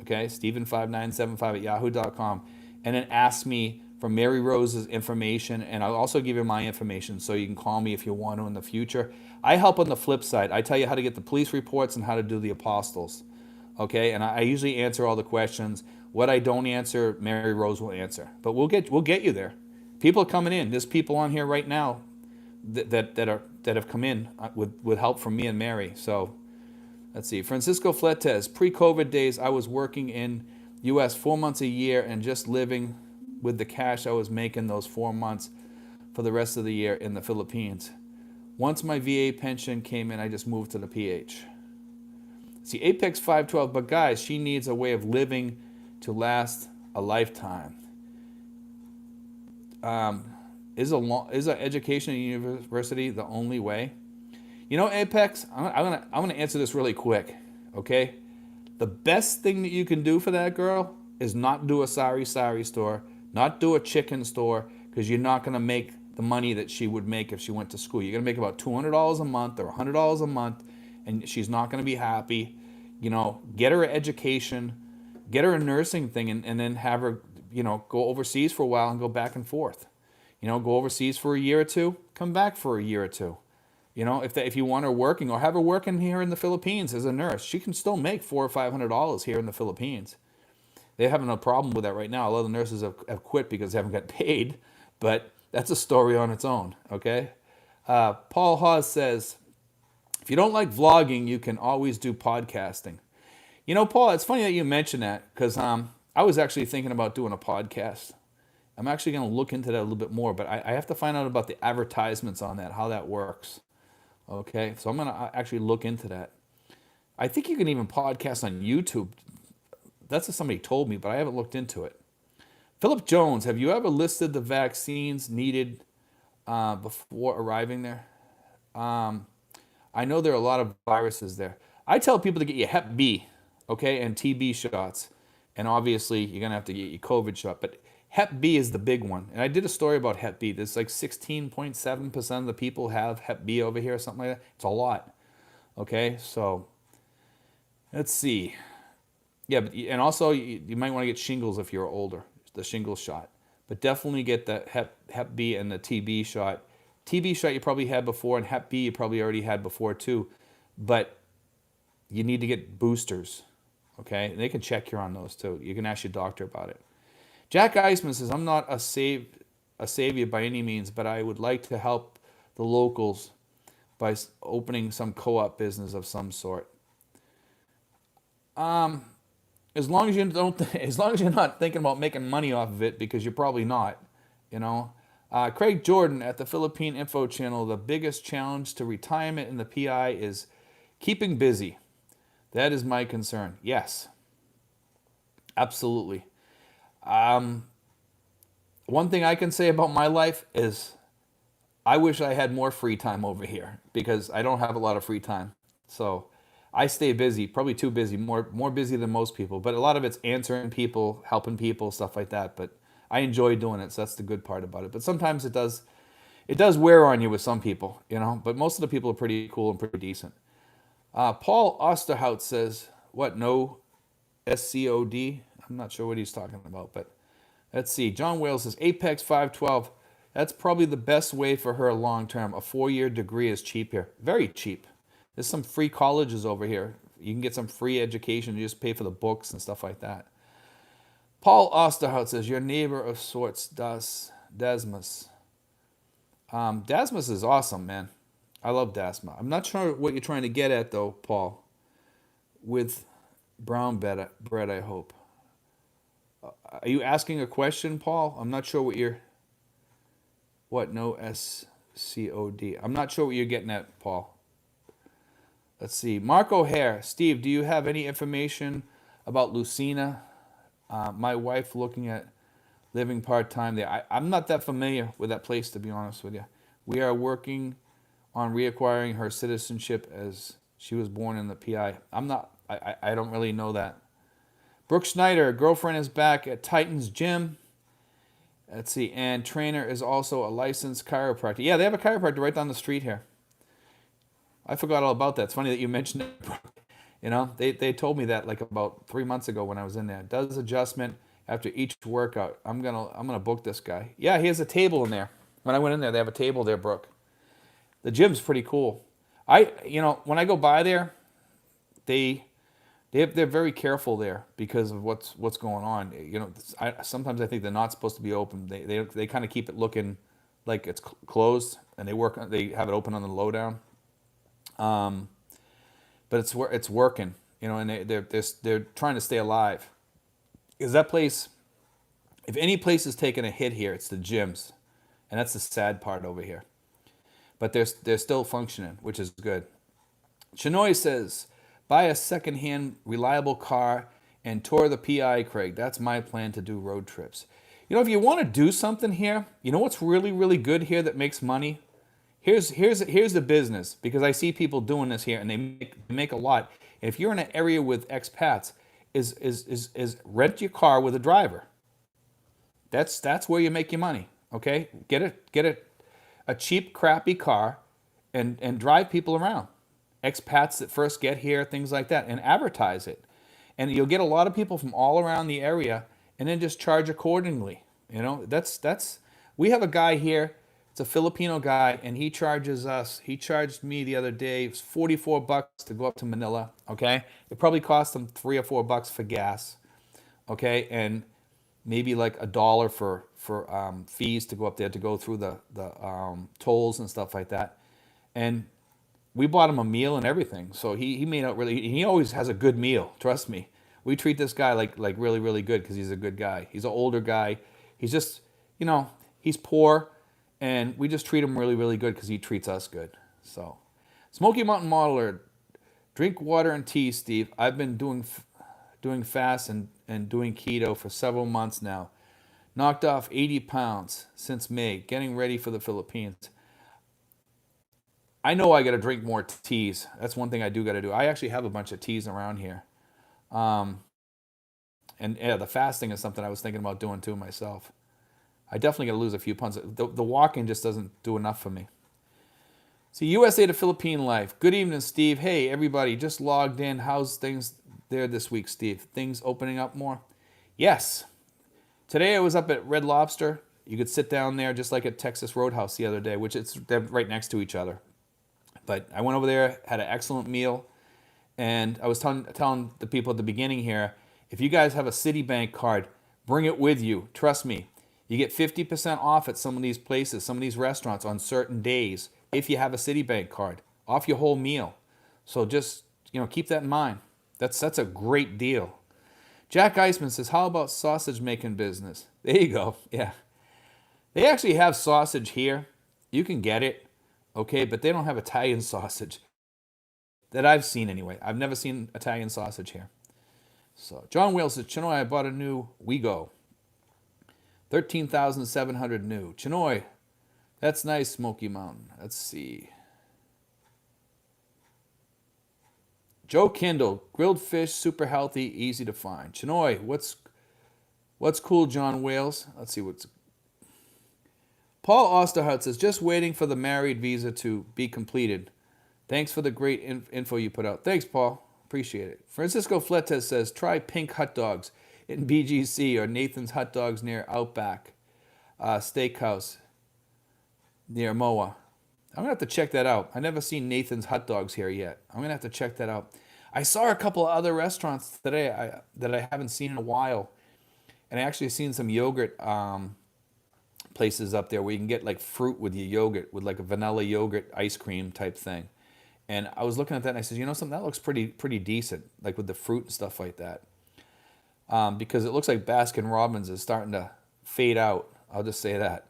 Okay, Steven5975 at yahoo.com. And then ask me for Mary Rose's information, and I'll also give you my information so you can call me if you want to in the future. I help on the flip side. I tell you how to get the police reports and how to do the apostles. Okay, and I usually answer all the questions. What I don't answer, Mary Rose will answer. But we'll get you there. People are coming in. There's people on here right now that have come in with help from me and Mary. So let's see. Francisco Fletes, pre-COVID days, I was working in U.S. 4 months a year and just living with the cash I was making those 4 months for the rest of the year in the Philippines. Once my VA pension came in, I just moved to the PH. See, Apex 512, but guys, she needs a way of living to last a lifetime. Is an education at university the only way? Apex, I'm gonna answer this really quick, okay? The best thing that you can do for that girl is not do a sorry store, not do a chicken store, because you're not gonna make the money that she would make if she went to school. You're gonna make about $200 a month or $100 a month, and she's not gonna be happy. Get her an education, get her a nursing thing, and then have her, go overseas for a while and go back and forth. Go overseas for a year or two, come back for a year or two. If you want her working, or have her working here in the Philippines as a nurse, she can still make $400 or $500 here in the Philippines. They're having a problem with that right now. A lot of the nurses have quit because they haven't got paid, but that's a story on its own, okay? Paul Hawes says, if you don't like vlogging, you can always do podcasting. Paul, it's funny that you mentioned that, because I was actually thinking about doing a podcast. I'm actually going to look into that a little bit more, but I have to find out about the advertisements on that, how that works. Okay, so I'm going to actually look into that. I think you can even podcast on YouTube. That's what somebody told me, but I haven't looked into it. Philip Jones, have you ever listed the vaccines needed before arriving there? I know there are a lot of viruses there. I tell people to get your Hep B, okay, and TB shots. And obviously, you're going to have to get your COVID shot. But Hep B is the big one. And I did a story about Hep B. There's like 16.7% of the people have Hep B over here or something like that. It's a lot. Okay, so let's see. Yeah, and also you might want to get shingles if you're older, the shingles shot. But definitely get the Hep B and the TB shot. TB shot you probably had before, and Hep B you probably already had before too. But you need to get boosters, okay? And they can check you on those too. You can ask your doctor about it. Jack Eisman says, I'm not a savior by any means, but I would like to help the locals by opening some co-op business of some sort. As long as you don't, as long as you're not thinking about making money off of it, because you're probably not, you know. Craig Jordan at the Philippine Info Channel. The biggest challenge to retirement in the PI is keeping busy. That is my concern. Yes, absolutely. One thing I can say about my life is I wish I had more free time over here because I don't have a lot of free time. So I stay busy, probably too busy, more busy than most people. But a lot of it's answering people, helping people, stuff like that. But I enjoy doing it, so that's the good part about it. But sometimes it does wear on you with some people, you know. But most of the people are pretty cool and pretty decent. Paul Osterhout says, "What? No SCOD? I'm not sure what he's talking about, but let's see. John Wales says Apex 512. That's probably the best way for her long term. A 4-year degree is cheap here. Very cheap. There's some free colleges over here. You can get some free education. You just pay for the books and stuff like that. Paul Osterhout says, your neighbor of sorts, Dasmus. Dasmus is awesome, man. I love Dasma. I'm not sure what you're trying to get at, though, Paul. With brown bread, I hope. Are you asking a question, Paul? I'm not sure what you're... What? No SCOD. I'm not sure what you're getting at, Paul. Let's see. Mark O'Hare. Steve, do you have any information about Lucina? My wife looking at living part-time there. I'm not that familiar with that place, to be honest with you. We are working on reacquiring her citizenship as she was born in the PI. I don't really know that. Brooke Schneider, girlfriend is back at Titan's Gym. Let's see, and trainer is also a licensed chiropractor. Yeah, they have a chiropractor right down the street here. I forgot all about that. It's funny that you mentioned it. You know, they told me that like about 3 months ago when I was in there. Does adjustment after each workout. I'm gonna book this guy. Yeah, he has a table in there. When I went in there, they have a table there, Brooke. The gym's pretty cool. When I go by there, they're very careful there because of what's going on. You know, sometimes I think they're not supposed to be open. They kind of keep it looking like it's closed, and they have it open on the lowdown. But it's working, you know, and they're trying to stay alive. Because that place, if any place is taking a hit here, it's the gyms, and that's the sad part over here. But they're still functioning, which is good. Chinoy says, buy a secondhand reliable car and tour the PI, Craig. That's my plan to do road trips. You know, if you want to do something here, you know what's really, really good here that makes money? Here's the business, because I see people doing this here and they make a lot. If you're in an area with expats, is rent your car with a driver. That's where you make your money. Okay, get a cheap, crappy car, and drive people around. Expats that first get here, things like that, and advertise it. And you'll get a lot of people from all around the area, and then just charge accordingly. You know, we have a guy here, it's a Filipino guy, and he charged me the other day, it was $44 to go up to Manila, okay? It probably cost him $3 or $4 for gas, okay? And maybe like $1 for fees to go up there to go through the tolls and stuff like that. And we bought him a meal and everything. So he may not really, he always has a good meal, trust me. We treat this guy like really, really good because he's a good guy. He's an older guy. He's just, you know, he's poor, and we just treat him really, really good because he treats us good. So, Smoky Mountain Modeler, drink water and tea, Steve. I've been doing fast and doing keto for several months now. Knocked off 80 pounds since May, getting ready for the Philippines. I know I got to drink more teas. That's one thing I do got to do. I actually have a bunch of teas around here. And yeah, the fasting is something I was thinking about doing too myself. I definitely got to lose a few pounds. The walking just doesn't do enough for me. So USA to Philippine life. Good evening, Steve. Hey, everybody, just logged in. How's things there this week, Steve? Things opening up more? Yes. Today I was up at Red Lobster. You could sit down there just like at Texas Roadhouse the other day, which they're right next to each other. But I went over there, had an excellent meal, and I was telling the people at the beginning here, if you guys have a Citibank card, bring it with you. Trust me. You get 50% off at some of these places, some of these restaurants on certain days. if you have a Citibank card, off your whole meal. So just, keep that in mind. That's a great deal. Jack Eisman says, how about sausage making business? There you go. Yeah. They actually have sausage here. You can get it, okay, but they don't have Italian sausage that I've seen anyway. I've never seen Italian sausage here. So John Wales says, Chinoy, I bought a new WeGo. 13,700 new. Chinoy, that's nice, Smoky Mountain. Let's see. Joe Kindle, grilled fish, super healthy, easy to find. Chinoy, what's cool, John Wales? Let's see what's. Paul Osterhout says, just waiting for the married visa to be completed. Thanks for the great info you put out. Thanks, Paul. Appreciate it. Francisco Fletes says, try pink hot dogs in BGC or Nathan's Hot Dogs near Outback Steakhouse near Moa. I'm going to have to check that out. I've never seen Nathan's Hot Dogs here yet. I'm going to have to check that out. I saw a couple of other restaurants today that I haven't seen in a while. And I actually seen some yogurt places up there where you can get like fruit with your yogurt, with like a vanilla yogurt ice cream type thing. And I was looking at that and I said, something that looks pretty decent, like with the fruit and stuff like that. Because it looks like Baskin Robbins is starting to fade out. I'll just say that.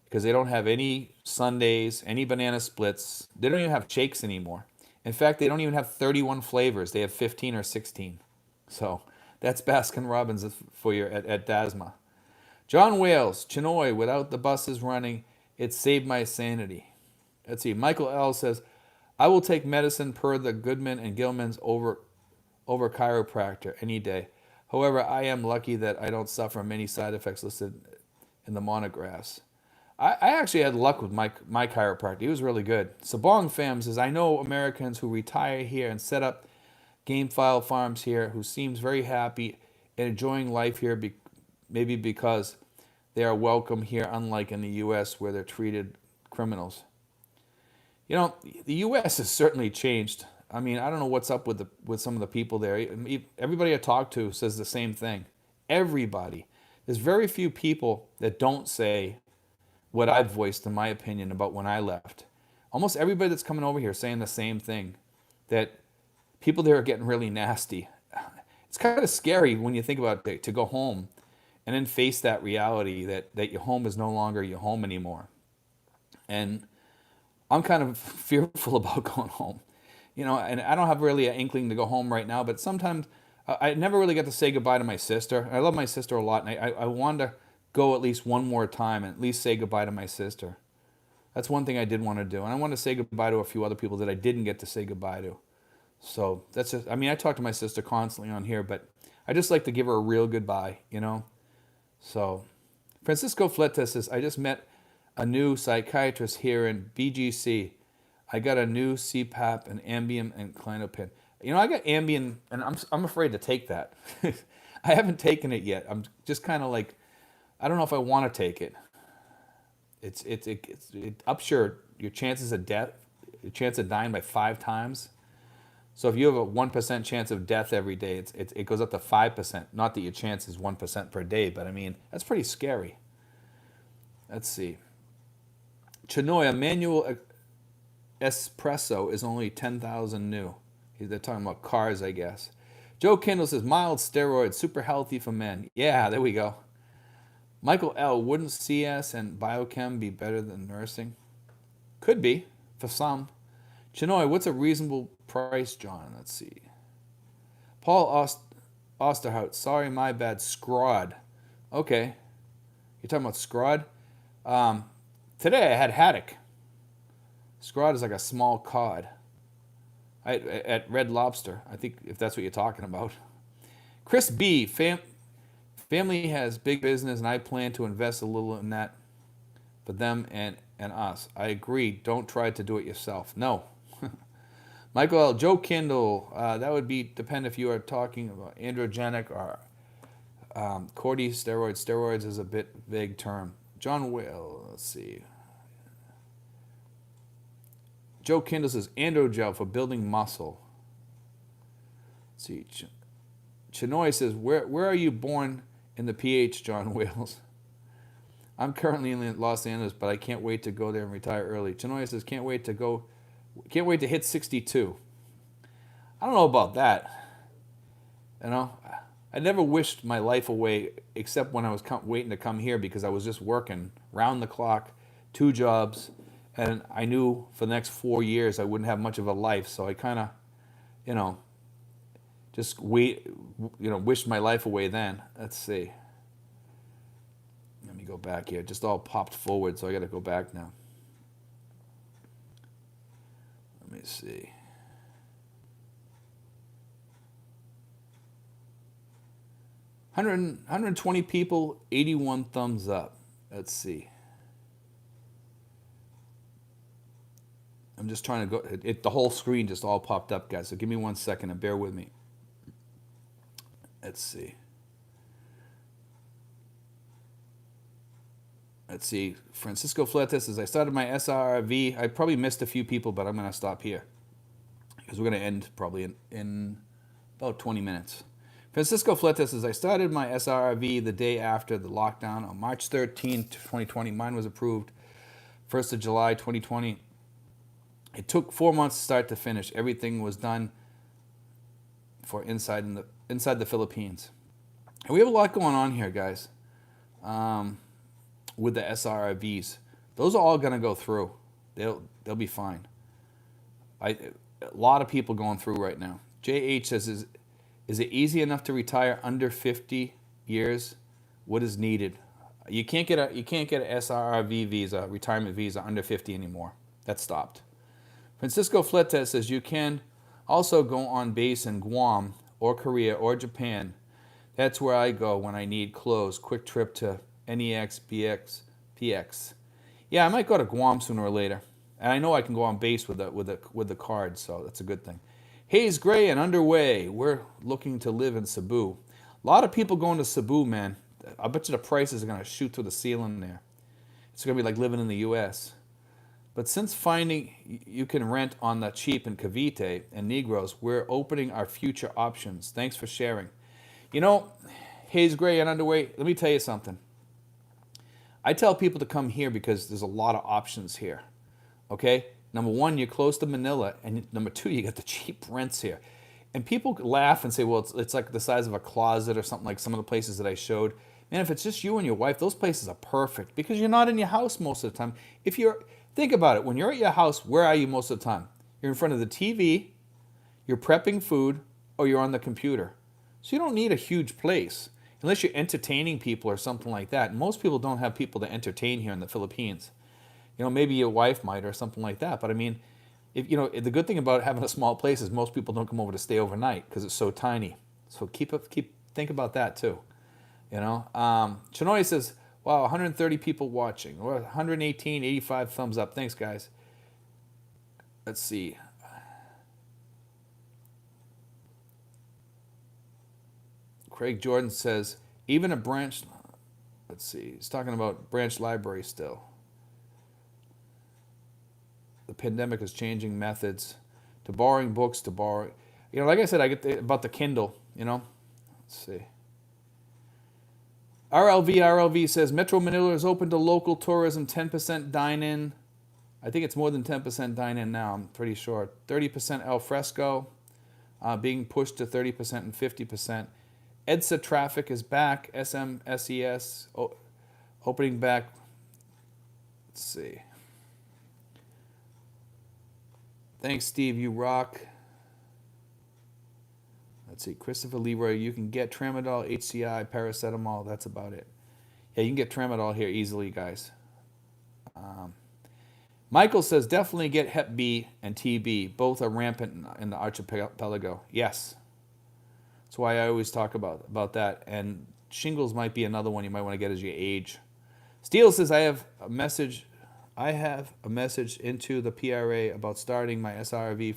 Because they don't have any sundaes, any banana splits. They don't even have shakes anymore. In fact, they don't even have 31 flavors. They have 15 or 16. So that's Baskin Robbins for you at Dasma. John Wales, Chinoy, without the buses running, it saved my sanity. Let's see. Michael L. says, I will take medicine per the Goodman and Gilman's over chiropractor any day. However, I am lucky that I don't suffer many side effects listed in the monographs. I actually had luck with my chiropractor. He was really good. Sabong Fam says, I know Americans who retire here and set up game file farms here who seems very happy and enjoying life here, maybe because they are welcome here, unlike in the U.S. where they're treated criminals. The U.S. has certainly changed. I mean, I don't know what's up with some of the people there. Everybody I talk to says the same thing. Everybody. There's very few people that don't say what I've voiced in my opinion about when I left. Almost everybody that's coming over here is saying the same thing, that people there are getting really nasty. It's kind of scary when you think about it, to go home and then face that reality that your home is no longer your home anymore. And I'm kind of fearful about going home. And I don't have really an inkling to go home right now, but sometimes I never really get to say goodbye to my sister. I love my sister a lot, and I wanted to go at least one more time and at least say goodbye to my sister. That's one thing I did want to do. And I want to say goodbye to a few other people that I didn't get to say goodbye to. So that's just, I talk to my sister constantly on here, but I just like to give her a real goodbye, So Francisco Fletes says, I just met a new psychiatrist here in BGC. I got a new CPAP and Ambien and Clonopin. I got Ambien, and I'm afraid to take that. I haven't taken it yet. I'm just kind of like, I don't know if I want to take it. It ups your chances of death, your chance of dying by 5 times. So if you have a 1% chance of death every day, it goes up to 5%. Not that your chance is 1% per day, but that's pretty scary. Let's see. Chinoy, a manual espresso is only 10,000 new. They're talking about cars, I guess. Joe Kendall says, mild steroids, super healthy for men. Yeah, there we go. Michael L., wouldn't CS and biochem be better than nursing? Could be, for some. Chinoy, what's a reasonable price, John? Let's see. Paul Osterhout, sorry, my bad, Scrod. Okay. You're talking about Scrod? Today I had haddock. Scrod is like a small cod. At Red Lobster, I think, if that's what you're talking about. Chris B., family has big business, and I plan to invest a little in that for them and us. I agree. Don't try to do it yourself. No. Michael L. Joe Kindle, that would depend if you are talking about androgenic or corticosteroids. Steroids is a bit vague term. John Will, let's see. Joe Kindle says androgel for building muscle. Let's see. Chinoy says, where are you born in the PH, John Wales? I'm currently in Los Angeles, but I can't wait to go there and retire early. Chenoya says, can't wait to hit 62. I don't know about that. You know, I never wished my life away except when I was waiting to come here because I was just working round the clock, 2 jobs, and I knew for the next 4 years I wouldn't have much of a life. So I kind of, you know, just wished my life away then. Let's see. Let me go back here. Just all popped forward, so I got to go back now. Let me see. 120 people, 81 thumbs up. Let's see. I'm just trying to go. The whole screen just all popped up, guys. So give me 1 second and bear with me. Let's see. Let's see. Francisco Fletes says, I started my SRV. I probably missed a few people, but I'm going to stop here because we're going to end probably in about 20 minutes. Francisco Fletes says, I started my SRV the day after the lockdown on March 13, 2020. Mine was approved 1st of July, 2020. It took 4 months start to finish. Everything was done for inside the Philippines. And we have a lot going on here, guys, with the SRVs. Those are all going to go through. They'll be fine. A lot of people going through right now. JH says, is it easy enough to retire under 50 years? What is needed? You can't get a SRV visa, retirement visa under 50 anymore. That stopped. Francisco Fletes says you can also go on base in Guam or Korea or Japan. That's where I go when I need clothes. Quick trip to NEX, BX, PX. Yeah, I might go to Guam sooner or later, and I know I can go on base with the card, so that's a good thing. Hayes Gray and underway. We're looking to live in Cebu. A lot of people going to Cebu, man. I bet you the prices are going to shoot through the ceiling there. It's going to be like living in the U.S. But since finding you can rent on the cheap in Cavite and Negros, we're opening our future options. Thanks for sharing. You know, Hayes Gray and underway, let me tell you something. I tell people to come here because there's a lot of options here. Okay? Number one, you're close to Manila, and number two, you got the cheap rents here. And people laugh and say, well, it's like the size of a closet or something like some of the places that I showed. Man, if it's just you and your wife, those places are perfect because you're not in your house most of the time. Think about it. When you're at your house, where are you most of the time? You're in front of the TV, you're prepping food, or you're on the computer. So you don't need a huge place unless you're entertaining people or something like that. And most people don't have people to entertain here in the Philippines. You know, maybe your wife might or something like that. But I mean, the good thing about having a small place is most people don't come over to stay overnight because it's so tiny. So think about that too. You know, Chenoy says, wow, 130 people watching. 118, 85 thumbs up. Thanks, guys. Let's see. Craig Jordan says, even a branch, let's see, he's talking about branch library still. The pandemic is changing methods to borrowing books, to borrow. You know, like I said, I get about the Kindle, you know. Let's see. RLV says, Metro Manila is open to local tourism, 10% dine-in. I think it's more than 10% dine-in now, I'm pretty sure. 30% al fresco, being pushed to 30% and 50%. EDSA traffic is back. SMSES opening back. Let's see. Thanks, Steve. You rock. Let's see. Christopher Leroy. You can get Tramadol, HCI, paracetamol. That's about it. Yeah, you can get Tramadol here easily, guys. Michael says definitely get Hep B and TB. Both are rampant in the archipelago. Yes. That's why I always talk about that. And shingles might be another one you might want to get as you age. Steele says I have a message into the PRA about starting my SRV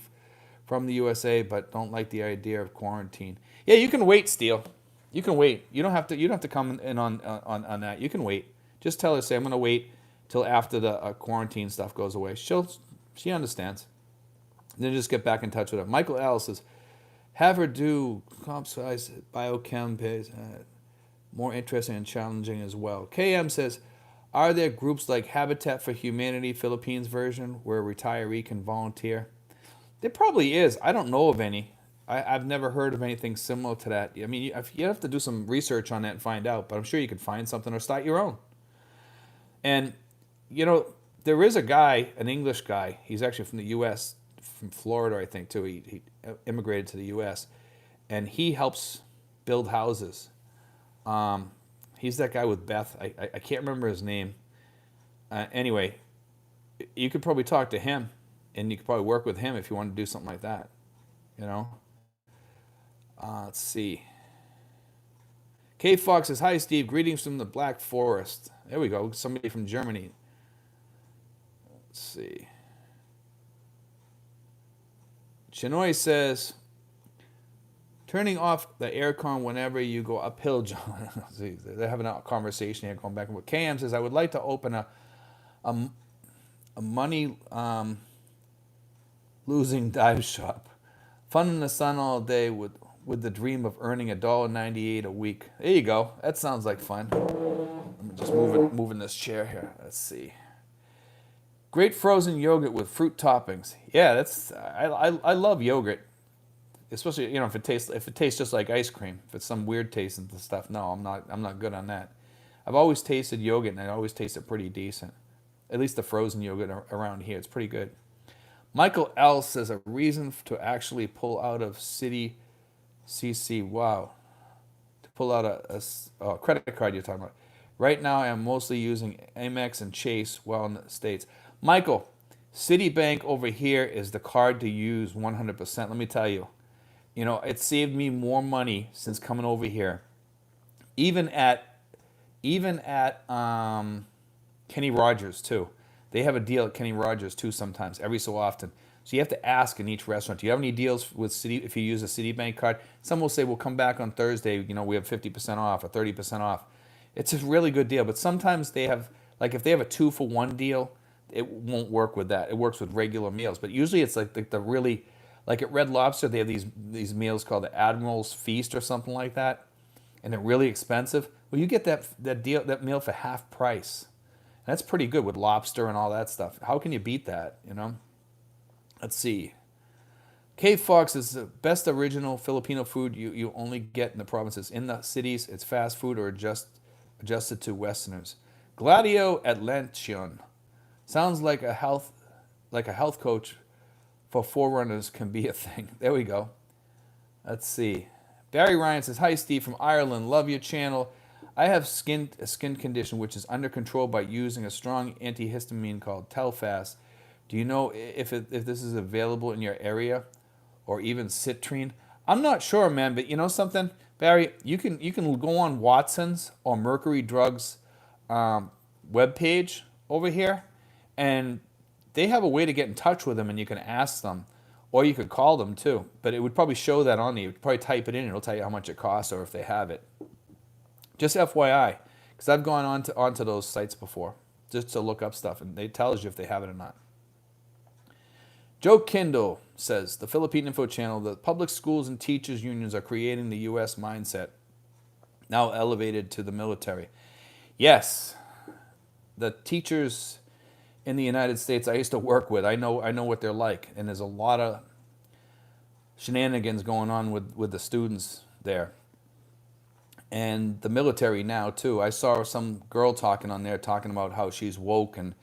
from the USA, but don't like the idea of quarantine. Yeah, you can wait, Steele. You can wait. You don't have to come in on that. You can wait. Just tell her, say, I'm going to wait till after the quarantine stuff goes away. She understands. Then just get back in touch with her. Michael L says, have her do comp size biochem pays more interesting and challenging as well. KM says, Are there groups like Habitat for Humanity, Philippines version, where a retiree can volunteer? There probably is. I don't know of any. I've never heard of anything similar to that. I mean, you have to do some research on that and find out, but I'm sure you could find something or start your own. And, you know, there is a guy, an English guy, he's actually from the U.S., from Florida, I think, too. He immigrated to the U.S., and he helps build houses. He's that guy with Beth. I can't remember his name. Anyway, you could probably talk to him, and you could probably work with him if you want to do something like that. You know. Let's see. K Fox says, "Hi Steve, greetings from the Black Forest." There we go. Somebody from Germany. Let's see. Chinoy says, "Turning off the aircon whenever you go uphill, John." See, they're having a conversation here, going back and forth. KM says, "I would like to open a money losing dive shop. Fun in the sun all day with the dream of earning $1.98 a week." There you go. That sounds like fun. I'm just moving this chair here. Let's see. Great frozen yogurt with fruit toppings. Yeah, I love yogurt, especially if it tastes just like ice cream. If it's some weird taste and stuff, no, I'm not good on that. I've always tasted yogurt and I always taste it pretty decent. At least the frozen yogurt around here, it's pretty good. Michael L says a reason to actually pull out of City CC. Wow, to pull out a credit card you're talking about. Right now, I am mostly using Amex and Chase while in the States. Michael, Citibank over here is the card to use 100%. Let me tell you, it saved me more money since coming over here. Even at Kenny Rogers too. They have a deal at Kenny Rogers too sometimes, every so often. So you have to ask in each restaurant, do you have any deals with Citi if you use a Citibank card? Some will say, we'll come back on Thursday, we have 50% off or 30% off. It's a really good deal, but sometimes they have, like if they have a 2-for-1 deal, it won't work with that. It works with regular meals, but usually it's like the really, like at Red Lobster, they have these meals called the Admiral's Feast or something like that, and they're really expensive. Well, you get that meal for half price. That's pretty good with lobster and all that stuff. How can you beat that, Let's see. K Fox is the best original Filipino food you only get in the provinces. In the cities, it's fast food or adjusted to Westerners. Gladio Atlantion. Sounds like a health coach for forerunners can be a thing. There we go. Let's see. Barry Ryan says, "Hi Steve from Ireland. Love your channel. I have a skin condition which is under control by using a strong antihistamine called Telfast. Do you know if this is available in your area, or even citrine?" I'm not sure, man, but you know something, Barry, you can go on Watson's or Mercury Drugs webpage over here, and they have a way to get in touch with them, and you can ask them, or you could call them too. But it would probably show that on there. You could probably type it in, and it'll tell you how much it costs or if they have it. Just FYI, because I've gone onto those sites before just to look up stuff, and it tells you if they have it or not. Joe Kindle says, the Philippine Info Channel, the public schools and teachers unions are creating the U.S. mindset, now elevated to the military. Yes, the teachers in the United States I used to work with, I know what they're like, and there's a lot of shenanigans going on with the students there. And the military now too. I saw some girl talking on there talking about how she's woke, and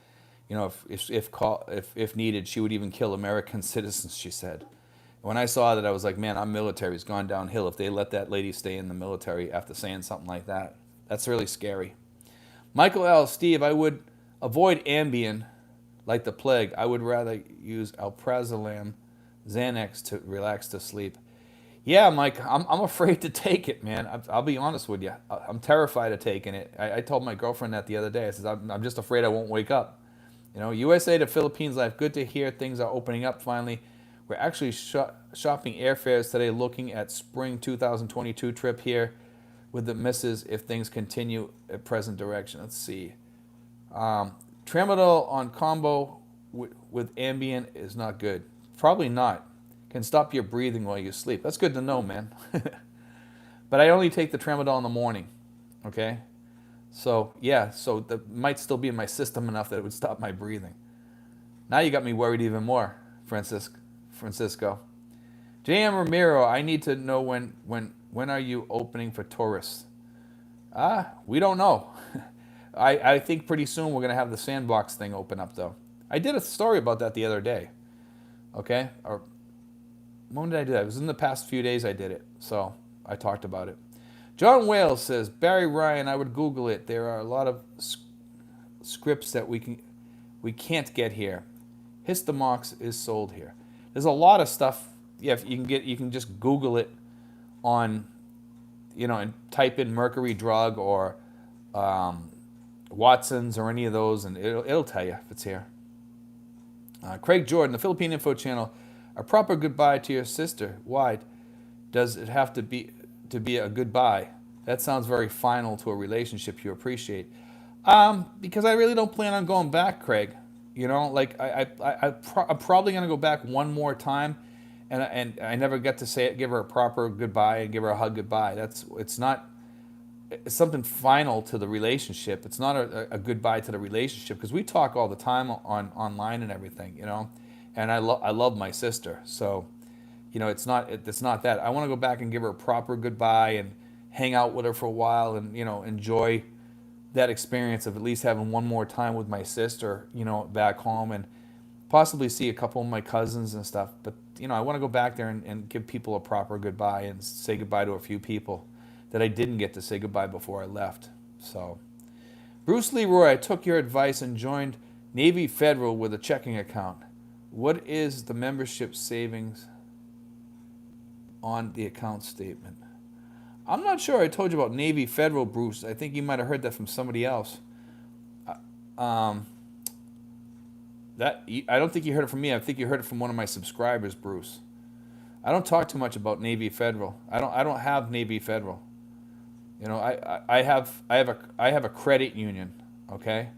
if needed, she would even kill American citizens, she said. When I saw that, I was like, man, our military's gone downhill if they let that lady stay in the military after saying something like that. That's really scary. Michael L. Steve, I would avoid Ambien like the plague. I would rather use alprazolam, Xanax to relax to sleep. Yeah, Mike, I'm afraid to take it, man. I'll be honest with you. I'm terrified of taking it. I told my girlfriend that the other day. I said, I'm just afraid I won't wake up. USA to Philippines life. Good to hear things are opening up finally. We're actually shopping airfares today, looking at spring 2022 trip here with the missus if things continue at present direction. Let's see. Tramadol on combo with Ambien is not good. Probably not. Can stop your breathing while you sleep. That's good to know, man. But I only take the Tramadol in the morning, okay? So yeah, so that might still be in my system enough that it would stop my breathing. Now you got me worried even more, Francisco. J.M. Ramiro, I need to know when are you opening for tourists? We don't know. I think pretty soon we're gonna have the sandbox thing open up though. I did a story about that the other day. Okay, or when did I do that? It was in the past few days I did it, so I talked about it. John Wales says Barry Ryan. I would Google it. There are a lot of scripts that we can't get here. Histomox is sold here. There's a lot of stuff. Yeah, if you can get, you can just Google it on, and type in mercury drug or Watson's or any of those, and it'll tell you if it's here. Craig Jordan, the Philippine Info Channel. A proper goodbye to your sister. Why does it have to be a goodbye? That sounds very final to a relationship you appreciate. Because I really don't plan on going back, Craig. Like I'm probably gonna go back one more time, and I never get to say it, give her a proper goodbye and give her a hug goodbye. It's something final to the relationship. It's not a goodbye to the relationship because we talk all the time online and everything, and I love my sister, so it's not that. I want to go back and give her a proper goodbye and hang out with her for a while and enjoy that experience of at least having one more time with my sister, back home, and possibly see a couple of my cousins and stuff. But I want to go back there and give people a proper goodbye and say goodbye to a few people that I didn't get to say goodbye before I left. So, Bruce Leroy, I took your advice and joined Navy Federal with a checking account. What is the membership savings on the account statement? I'm not sure I told you about Navy Federal, Bruce. I think you might have heard that from somebody else. That I don't think you heard it from me. I think you heard it from one of my subscribers, Bruce. I don't talk too much about Navy Federal. I don't have Navy Federal. I have a credit union. Okay.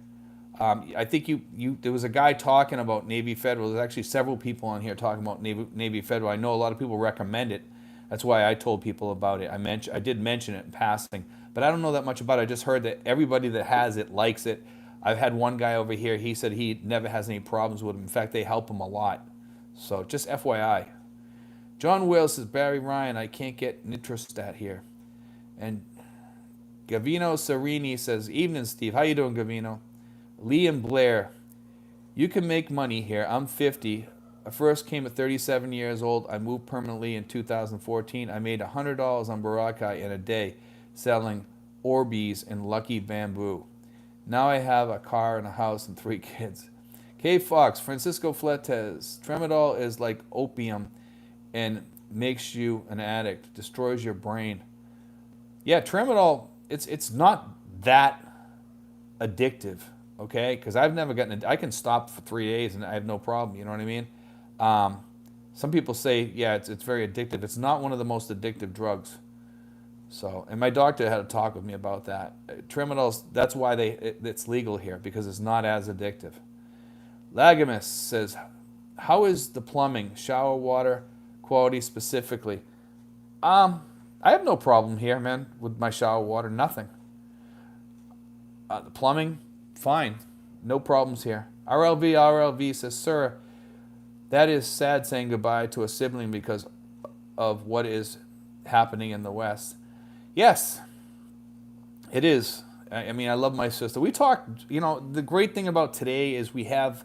I think there was a guy talking about Navy Federal. There's actually several people on here talking about Navy Federal. I know a lot of people recommend it. That's why I told people about it. I did mention it in passing, but I don't know that much about it. I just heard that everybody that has it likes it. I've had one guy over here. He said he never has any problems with them. In fact, they help him a lot. So just FYI. John Wales says, Barry Ryan, I can't get Nitrostat here. And Gavino Serini says, evening, Steve. How you doing, Gavino? Liam Blair, you can make money here. I'm 50. I first came at 37 years old. I moved permanently in 2014. I made $100 on Boracay in a day selling Orbeez and Lucky Bamboo. Now I have a car and a house and 3 kids. K. Fox, Francisco Fletes, Tramadol is like opium and makes you an addict, destroys your brain. Yeah, Tramadol, it's not that addictive, okay? Because I've never gotten I can stop for 3 days and I have no problem, you know what I mean? Some people say, yeah, it's very addictive. It's not one of the most addictive drugs. So, and my doctor had a talk with me about that. Tramadol, that's why it's legal here, because it's not as addictive. Lagamus says, how is the plumbing, shower water quality specifically? I have no problem here, man, with my shower water, nothing. The plumbing, fine, no problems here. RLV says, sir, that is sad saying goodbye to a sibling because of what is happening in the West. Yes, it is. I mean, I love my sister. We talk, the great thing about today is we have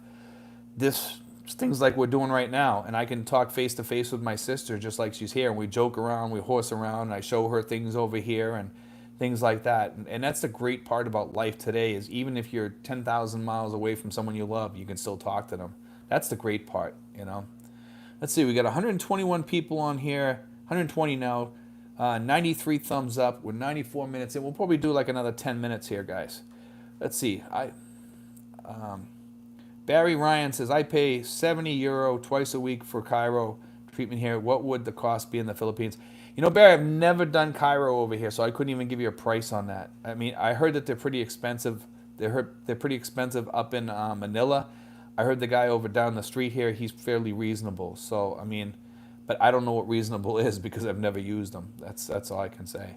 things like we're doing right now, and I can talk face to face with my sister just like she's here, and we joke around, we horse around, and I show her things over here and things like that. And that's the great part about life today is even if you're 10,000 miles away from someone you love, you can still talk to them. That's the great part, Let's see, we got 121 people on here, 120 now, 93 thumbs up. We're 94 minutes in. We'll probably do like another 10 minutes here, guys. Let's see. Barry Ryan says, I pay €70 twice a week for chiro treatment here. What would the cost be in the Philippines? Barry, I've never done chiro over here, so I couldn't even give you a price on that. I mean, I heard that they're pretty expensive. They're pretty expensive up in Manila. I heard the guy over down the street here, he's fairly reasonable. So, I mean, but I don't know what reasonable is because I've never used them. That's all I can say.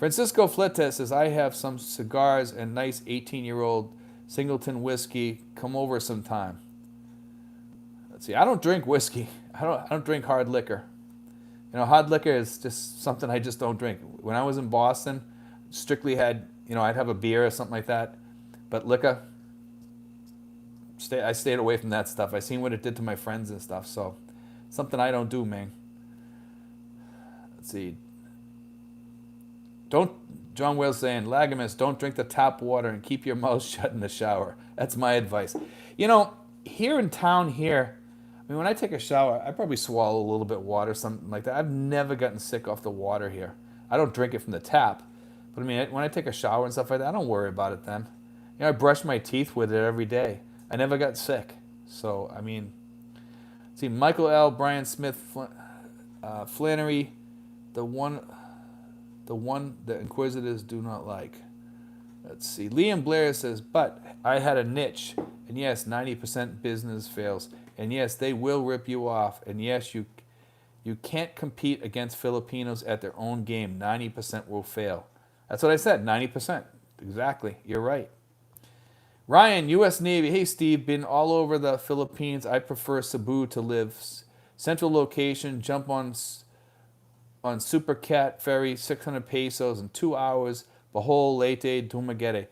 Francisco Fletes says, I have some cigars and nice 18-year-old Singleton whiskey. Come over sometime. Let's see. I don't drink whiskey. I don't drink hard liquor. Hard liquor is just something I just don't drink. When I was in Boston, strictly had, I'd have a beer or something like that. But liquor, I stayed away from that stuff. I seen what it did to my friends and stuff. So, something I don't do, man. Let's see. John Wales saying, Lagamus, don't drink the tap water and keep your mouth shut in the shower. That's my advice. Here in town here, when I take a shower, I probably swallow a little bit of water, something like that. I've never gotten sick off the water here. I don't drink it from the tap. But when I take a shower and stuff like that, I don't worry about it then. I brush my teeth with it every day. I never got sick. So, see, Michael L., Brian Smith, Flannery, the one the Inquisitors do not like. Let's see. Liam Blair says, but I had a niche. And yes, 90% business fails. And yes, they will rip you off. And yes, you can't compete against Filipinos at their own game. 90% will fail. That's what I said, 90%. Exactly. You're right. Ryan, U.S. Navy. Hey, Steve. Been all over the Philippines. I prefer Cebu to live. Central location. Jump on Super Cat ferry, 600 pesos in 2 hours. Bohol, Leyte, Dumaguete.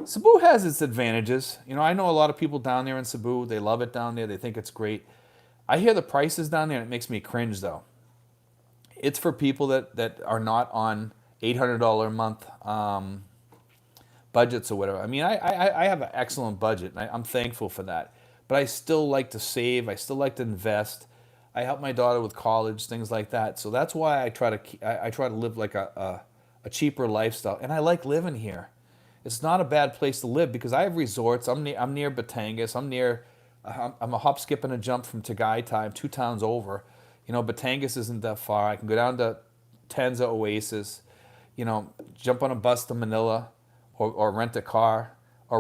Cebu has its advantages. I know a lot of people down there in Cebu. They love it down there. They think it's great. I hear the prices down there, and it makes me cringe, though. It's for people that are not on $800 a month budgets or whatever. I have an excellent budget, and I'm thankful for that. But I still like to save. I still like to invest. I help my daughter with college, things like that. So that's why I try to live like a cheaper lifestyle, and I like living here. It's not a bad place to live because I have resorts. I'm near Batangas. I'm a hop, skip, and a jump from Tagaytay. I'm 2 towns over. Batangas isn't that far. I can go down to Tanza Oasis. Jump on a bus to Manila, or rent a car, or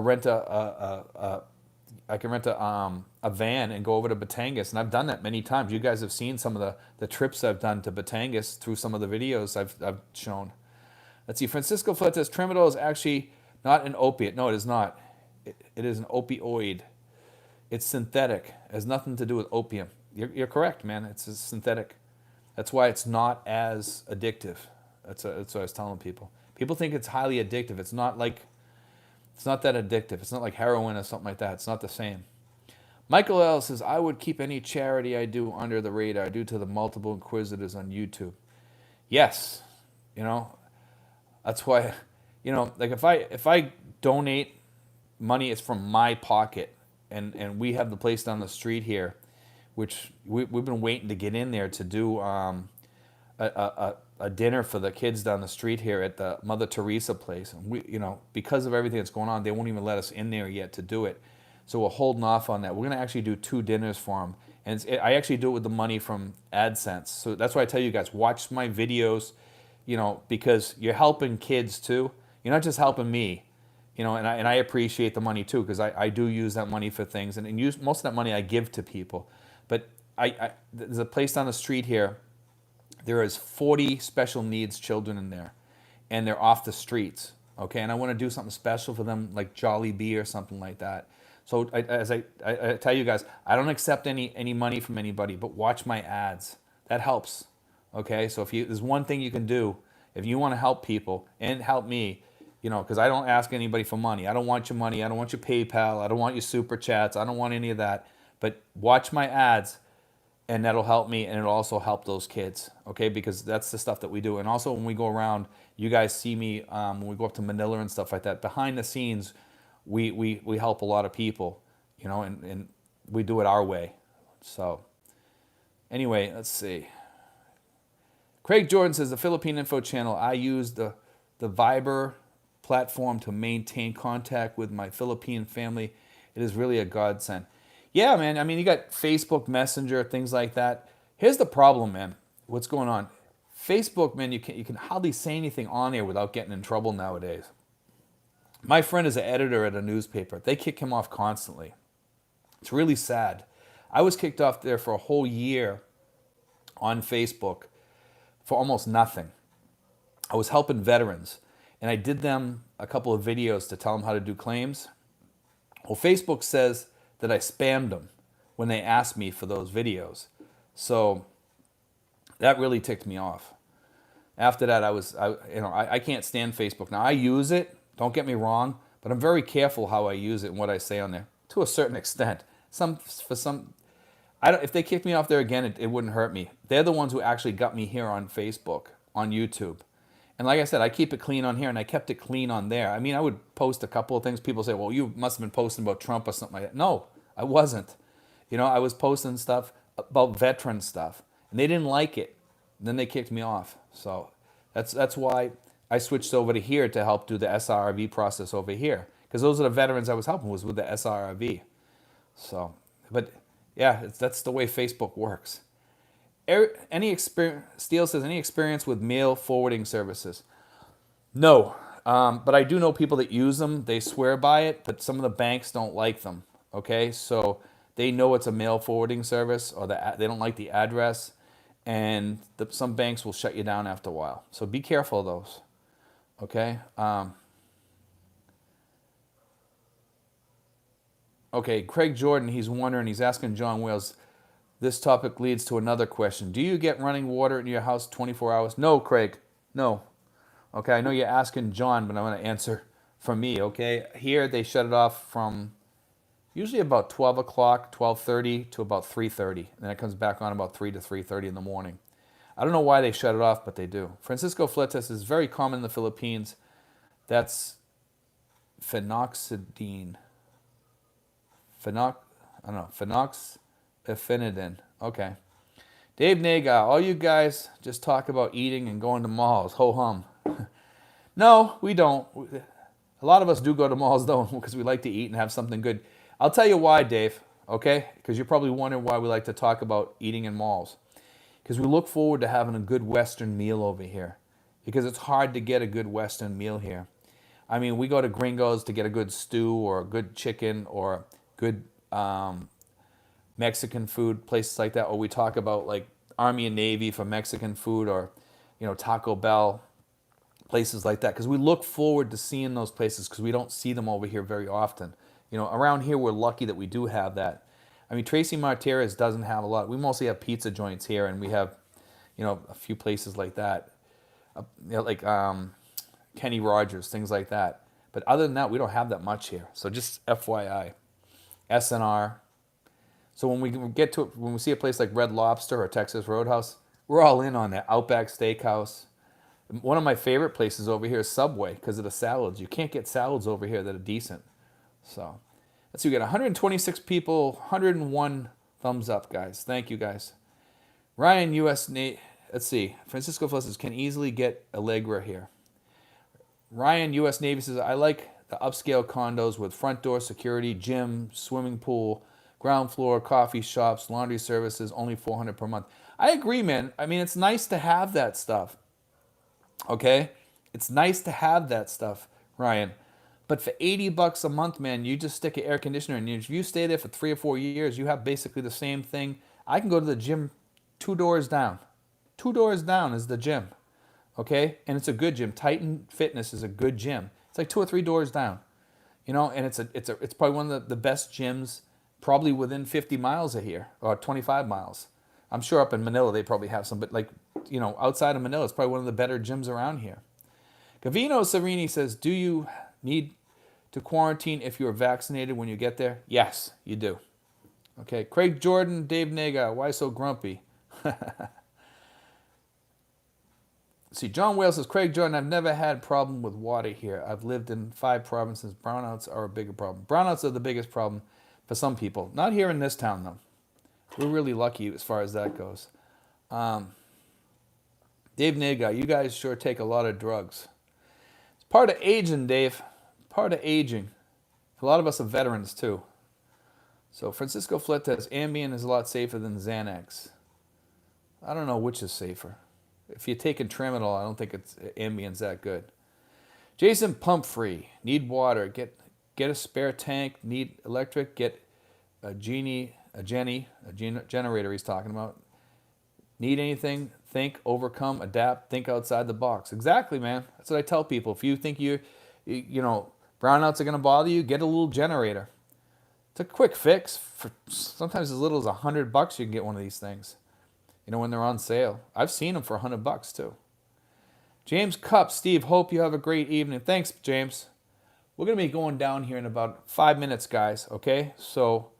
I can rent a van and go over to Batangas, and I've done that many times. You guys have seen some of the trips I've done to Batangas through some of the videos I've shown. Let's see. Francisco Fletes, tramadol is actually not an opiate. No, it is not. It is an opioid. It's synthetic. It has nothing to do with opium. You're correct, man. It's a synthetic. That's why it's not as addictive. That's what I was telling people. People think it's highly addictive. It's not that addictive. It's not like heroin or something like that. It's not the same. Michael L. says, I would keep any charity I do under the radar due to the multiple inquisitors on YouTube. Yes. That's why, like if I donate money, it's from my pocket. And we have the place down the street here, which we've been waiting to get in there to do a dinner for the kids down the street here at the Mother Teresa place. And we, because of everything that's going on, they won't even let us in there yet to do it. So we're holding off on that. We're going to actually do 2 dinners for them. And I actually do it with the money from AdSense. So that's why I tell you guys, watch my videos, because you're helping kids too. You're not just helping me, and I appreciate the money too, because I do use that money for things. And most of that money I give to people. But there's a place down the street here. There is 40 special needs children in there, and they're off the streets, okay? And I want to do something special for them, like Jolly Bee or something like that. So as I tell you guys, I don't accept any money from anybody, but watch my ads. That helps, okay? So there's one thing you can do, if you want to help people and help me, because I don't ask anybody for money. I don't want your money. I don't want your PayPal. I don't want your Super Chats. I don't want any of that. But watch my ads, and that'll help me, and it'll also help those kids, okay? Because that's the stuff that we do. And also when we go around, you guys see me when we go up to Manila and stuff like that. Behind the scenes, we help a lot of people, and we do it our way. So anyway, let's see. Craig Jordan says, the Philippine Info Channel, I use the Viber platform to maintain contact with my Philippine family. It is really a godsend. Yeah, man. You got Facebook Messenger, things like that. Here's the problem, man. What's going on? Facebook, man, you can hardly say anything on there without getting in trouble nowadays. My friend is an editor at a newspaper. They kick him off constantly. It's really sad. I was kicked off there for a whole year on Facebook for almost nothing. I was helping veterans, and I did them a couple of videos to tell them how to do claims. Well, Facebook says that I spammed them when they asked me for those videos. So that really ticked me off. After that, I can't stand Facebook. Now, I use it, don't get me wrong, but I'm very careful how I use it and what I say on there, to a certain extent. If they kicked me off there again, it wouldn't hurt me. They're the ones who actually got me here on Facebook, on YouTube. And like I said, I keep it clean on here, and I kept it clean on there. I mean, I would post a couple of things. People say, well, you must have been posting about Trump or something like that. No, I wasn't. I was posting stuff about veteran stuff, and they didn't like it. And then they kicked me off. So that's why I switched over to here to help do the SRV process over here. Because those are the veterans I was helping was with the SRV. So, but yeah, that's the way Facebook works. Steele says, any experience with mail forwarding services? No, but I do know people that use them. They swear by it, but some of the banks don't like them. Okay, so they know it's a mail forwarding service, or they don't like the address, and some banks will shut you down after a while. So be careful of those. Okay. Okay, Craig Jordan, he's wondering, he's asking John Wales, this topic leads to another question. Do you get running water in your house 24 hours? No, Craig, no. Okay, I know you're asking John, but I'm going to answer for me, okay? Here, they shut it off from usually about 12 o'clock, 12:30 to about 3:30. And then it comes back on about 3 to 3:30 in the morning. I don't know why they shut it off, but they do. Francisco Fletes is very common in the Philippines. That's phenoxidine. Phenoxyphenidine. Okay. Dave Naga, all you guys just talk about eating and going to malls. Ho hum. No, we don't. A lot of us do go to malls, though, because we like to eat and have something good. I'll tell you why, Dave, okay? Because you're probably wondering why we like to talk about eating in malls. Because we look forward to having a good Western meal over here. Because it's hard to get a good Western meal here. I mean, we go to Gringos to get a good stew or a good chicken or good Mexican food, places like that. Or we talk about like Army and Navy for Mexican food, or Taco Bell, places like that. Because we look forward to seeing those places because we don't see them over here very often. Around here we're lucky that we do have that. I mean, Tracy Martinez doesn't have a lot. We mostly have pizza joints here, and we have, a few places like that, like Kenny Rogers, things like that. But other than that, we don't have that much here. So just FYI. SNR. So when we see a place like Red Lobster or Texas Roadhouse, we're all in on that. Outback Steakhouse. One of my favorite places over here is Subway because of the salads. You can't get salads over here that are decent. So let's see, we got 126 people, 101 thumbs up, guys. Thank you, guys. Ryan, let's see. Francisco Flores can easily get Allegra here. Ryan, U.S. Navy says, I like the upscale condos with front door security, gym, swimming pool, ground floor, coffee shops, laundry services, only $400 per month. I agree, man. I mean, it's nice to have that stuff. Okay? It's nice to have that stuff, Ryan. But for $80 a month, man, you just stick an air conditioner in. If you stay there for 3 or 4 years, you have basically the same thing. I can go to the gym 2 doors down. 2 doors down is the gym. Okay? And it's a good gym. Titan Fitness is a good gym. It's like 2 or 3 doors down. And it's probably one of the best gyms probably within 50 miles of here, or 25 miles. I'm sure up in Manila they probably have some, but outside of Manila, it's probably one of the better gyms around here. Gavino Serini says, do you need to quarantine if you're vaccinated when you get there? Yes, you do. Okay, Craig Jordan, Dave Naga, why so grumpy? See, John Wales says, Craig Jordan, I've never had problem with water here. I've lived in 5 provinces. Brownouts are a bigger problem. Brownouts are the biggest problem for some people. Not here in this town, though. We're really lucky as far as that goes. Dave Naga, you guys sure take a lot of drugs. It's part of aging, Dave. Part of aging. A lot of us are veterans, too. So Francisco Fletes, Ambien is a lot safer than Xanax. I don't know which is safer. If you're taking Tramadol, I don't think Ambien's that good. Jason Pumphrey, need water. Get a spare tank. Need electric. Get a generator he's talking about. Need anything? think, overcome, adapt, think outside the box. Exactly, man. That's what I tell people. If you think brownouts are going to bother you, get a little generator. It's a quick fix. For sometimes as little as $100, you can get one of these things. When they're on sale. I've seen them for $100 too. James Cup, Steve, hope you have a great evening. Thanks, James. We're going to be going down here in about 5 minutes, guys, okay? So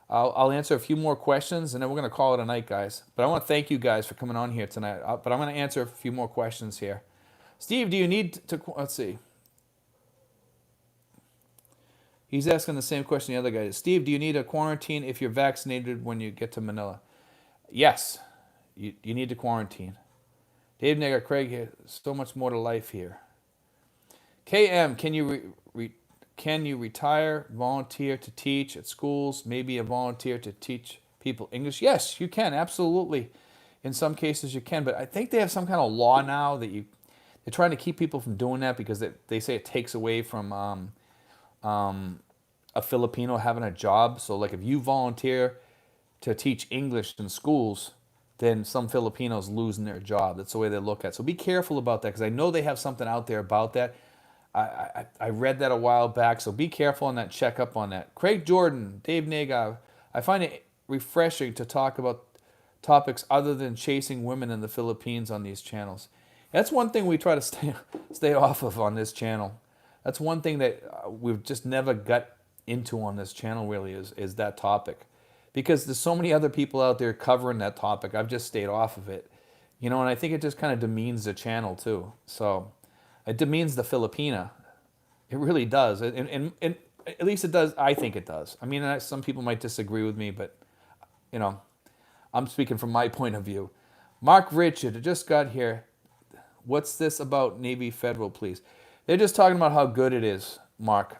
I'll answer a few more questions, and then we're going to call it a night, guys. But I want to thank you guys for coming on here tonight. But I'm going to answer a few more questions here. Steve, do you need to... Let's see. He's asking the same question the other guy is. Steve, do you need a quarantine if you're vaccinated when you get to Manila? Yes, you need to quarantine. Dave Nigger, Craig, so much more to life here. KM, can you retire, volunteer to teach at schools, maybe a volunteer to teach people English? Yes, you can, absolutely. In some cases you can, but I think they have some kind of law now that they're trying to keep people from doing that because they say it takes away from a Filipino having a job. So like if you volunteer to teach English in schools, then some Filipinos losing their job. That's the way they look at it. So be careful about that because I know they have something out there about that. I read that a while back, so be careful on that. Check up on that. Craig Jordan, Dave Naga, I find it refreshing to talk about topics other than chasing women in the Philippines on these channels. That's one thing we try to stay off of on this channel. That's one thing that we've just never got into on this channel really is that topic. Because there's so many other people out there covering that topic. I've just stayed off of it. And I think it just kind of demeans the channel too. So it demeans the Filipina. It really does. And at least it does. I think it does. I mean, some people might disagree with me, but, I'm speaking from my point of view. Mark Richard, I just got here. What's this about Navy Federal, please? They're just talking about how good it is, Mark.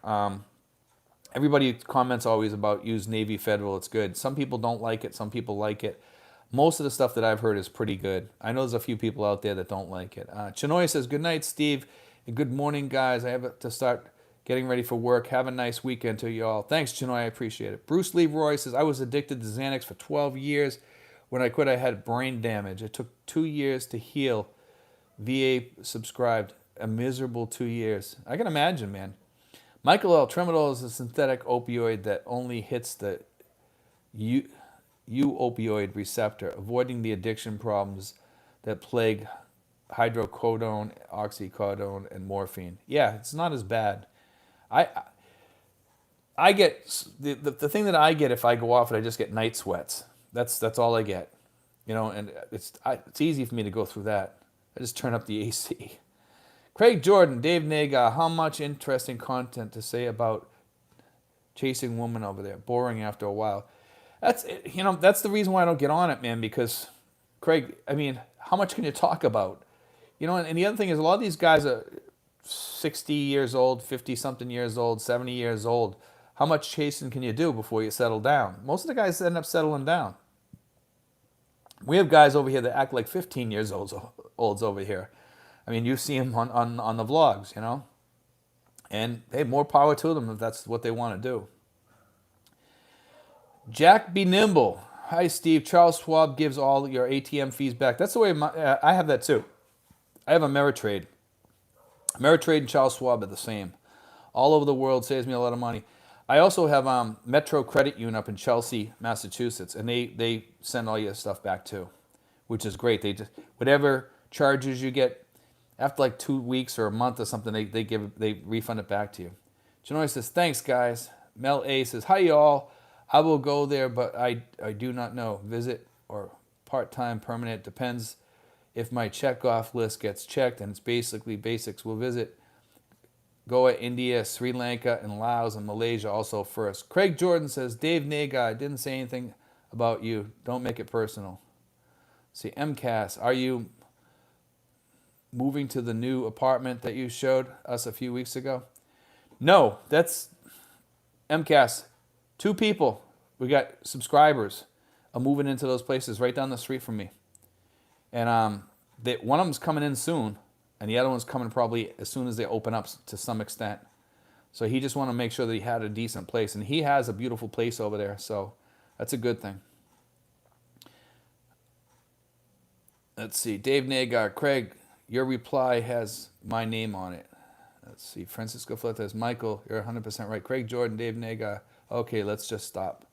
Everybody comments always about use Navy Federal. It's good. Some people don't like it. Some people like it. Most of the stuff that I've heard is pretty good. I know there's a few people out there that don't like it. Chinoy says, good night, Steve. And good morning, guys. I have to start getting ready for work. Have a nice weekend to you all. Thanks, Chinoy. I appreciate it. Bruce Leroy says, I was addicted to Xanax for 12 years. When I quit, I had brain damage. It took 2 years to heal. VA subscribed. A miserable 2 years. I can imagine, man. Michael L. Tramadol is a synthetic opioid that only hits the opioid receptor, avoiding the addiction problems that plague hydrocodone, oxycodone, and morphine. Yeah, it's not as bad. I get the thing that I get if I go off it, I just get night sweats. That's all I get, and it's easy for me to go through that. I just turn up the AC. Craig Jordan, Dave Naga, how much interesting content to say about chasing women over there. Boring after a while. That's the reason why I don't get on it, man, because Craig, I mean, how much can you talk about? And the other thing is a lot of these guys are 60 years old, 50-something years old, 70 years old. How much chasing can you do before you settle down? Most of the guys end up settling down. We have guys over here that act like 15 years olds over here. I mean, you see them on the vlogs, and hey, more power to them if that's what they want to do. Jack B. Nimble. Hi, Steve. Charles Schwab gives all your ATM fees back. That's the way I have that too. I have a Ameritrade. Ameritrade and Charles Schwab are the same. All over the world, saves me a lot of money. I also have Metro Credit Union up in Chelsea, Massachusetts, and they send all your stuff back too, which is great. They just whatever charges you get. After like 2 weeks or a month or something, they refund it back to you. Chinoy says, thanks, guys. Mel A says, hi, y'all. I will go there, but I do not know. Visit or part-time, permanent. Depends if my check-off list gets checked, and it's basically basics. We'll visit Goa, India, Sri Lanka, and Laos, and Malaysia also first. Craig Jordan says, Dave Naga, I didn't say anything about you. Don't make it personal. See, MCAS, are you moving to the new apartment that you showed us a few weeks ago? No, that's MCAS. 2 people, we got subscribers, are moving into those places right down the street from me. And one of them's coming in soon, and the other one's coming probably as soon as they open up to some extent. So he just wanted to make sure that he had a decent place. And he has a beautiful place over there, so that's a good thing. Let's see. Dave Nagar, Craig, your reply has my name on it. Let's see. Francisco Fletes, Michael, you're 100% right. Craig Jordan, Dave Nagar. Okay, let's just stop.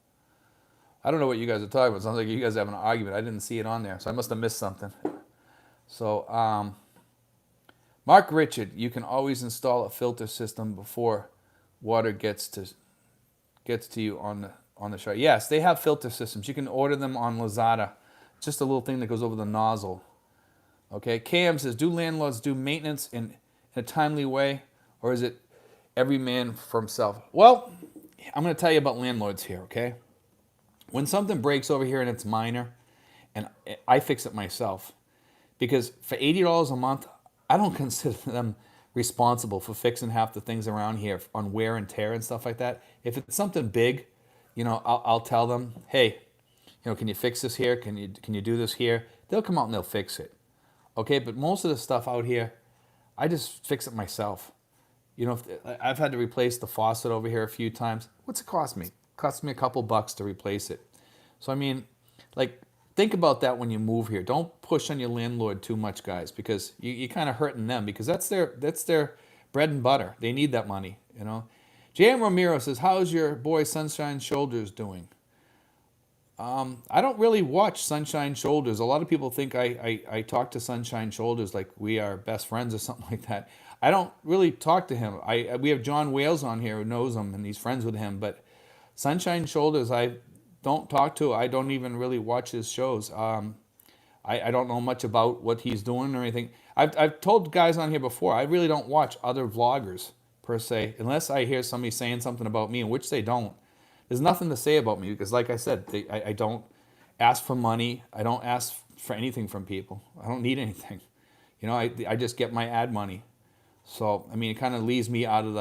I don't know what you guys are talking about. It sounds like you guys have an argument. I didn't see it on there, so I must have missed something. So, Mark Richard, you can always install a filter system before water gets to you on the show. Yes, they have filter systems. You can order them on Lazada. Just a little thing that goes over the nozzle. Okay. Cam says, do landlords do maintenance in a timely way, or is it every man for himself? Well, I'm going to tell you about landlords here. Okay. When something breaks over here and it's minor, and I fix it myself, because for $80 a month, I don't consider them responsible for fixing half the things around here on wear and tear and stuff like that. If it's something big, I'll tell them, hey, can you fix this here? Can you do this here? They'll come out and they'll fix it. Okay, but most of the stuff out here, I just fix it myself. If I've had to replace the faucet over here a few times. What's it cost me? It cost me a couple bucks to replace it. So think about that when you move here. Don't push on your landlord too much, guys, because you're kind of hurting them, because that's their bread and butter. They need that money, J.M. Romero says, how's your boy Sunshine Shoulders doing? I don't really watch Sunshine Shoulders. A lot of people think I talk to Sunshine Shoulders like we are best friends or something like that. I don't really talk to him. We have John Wales on here who knows him and he's friends with him, but Sunshine Shoulders I don't talk to. I don't even really watch his shows. I don't know much about what he's doing or anything. I've told guys on here before, I really don't watch other vloggers per se, unless I hear somebody saying something about me, which they don't. There's nothing to say about me because, like I said, I don't ask for money. I don't ask for anything from people. I don't need anything. I just get my ad money. So, it kind of leaves me out of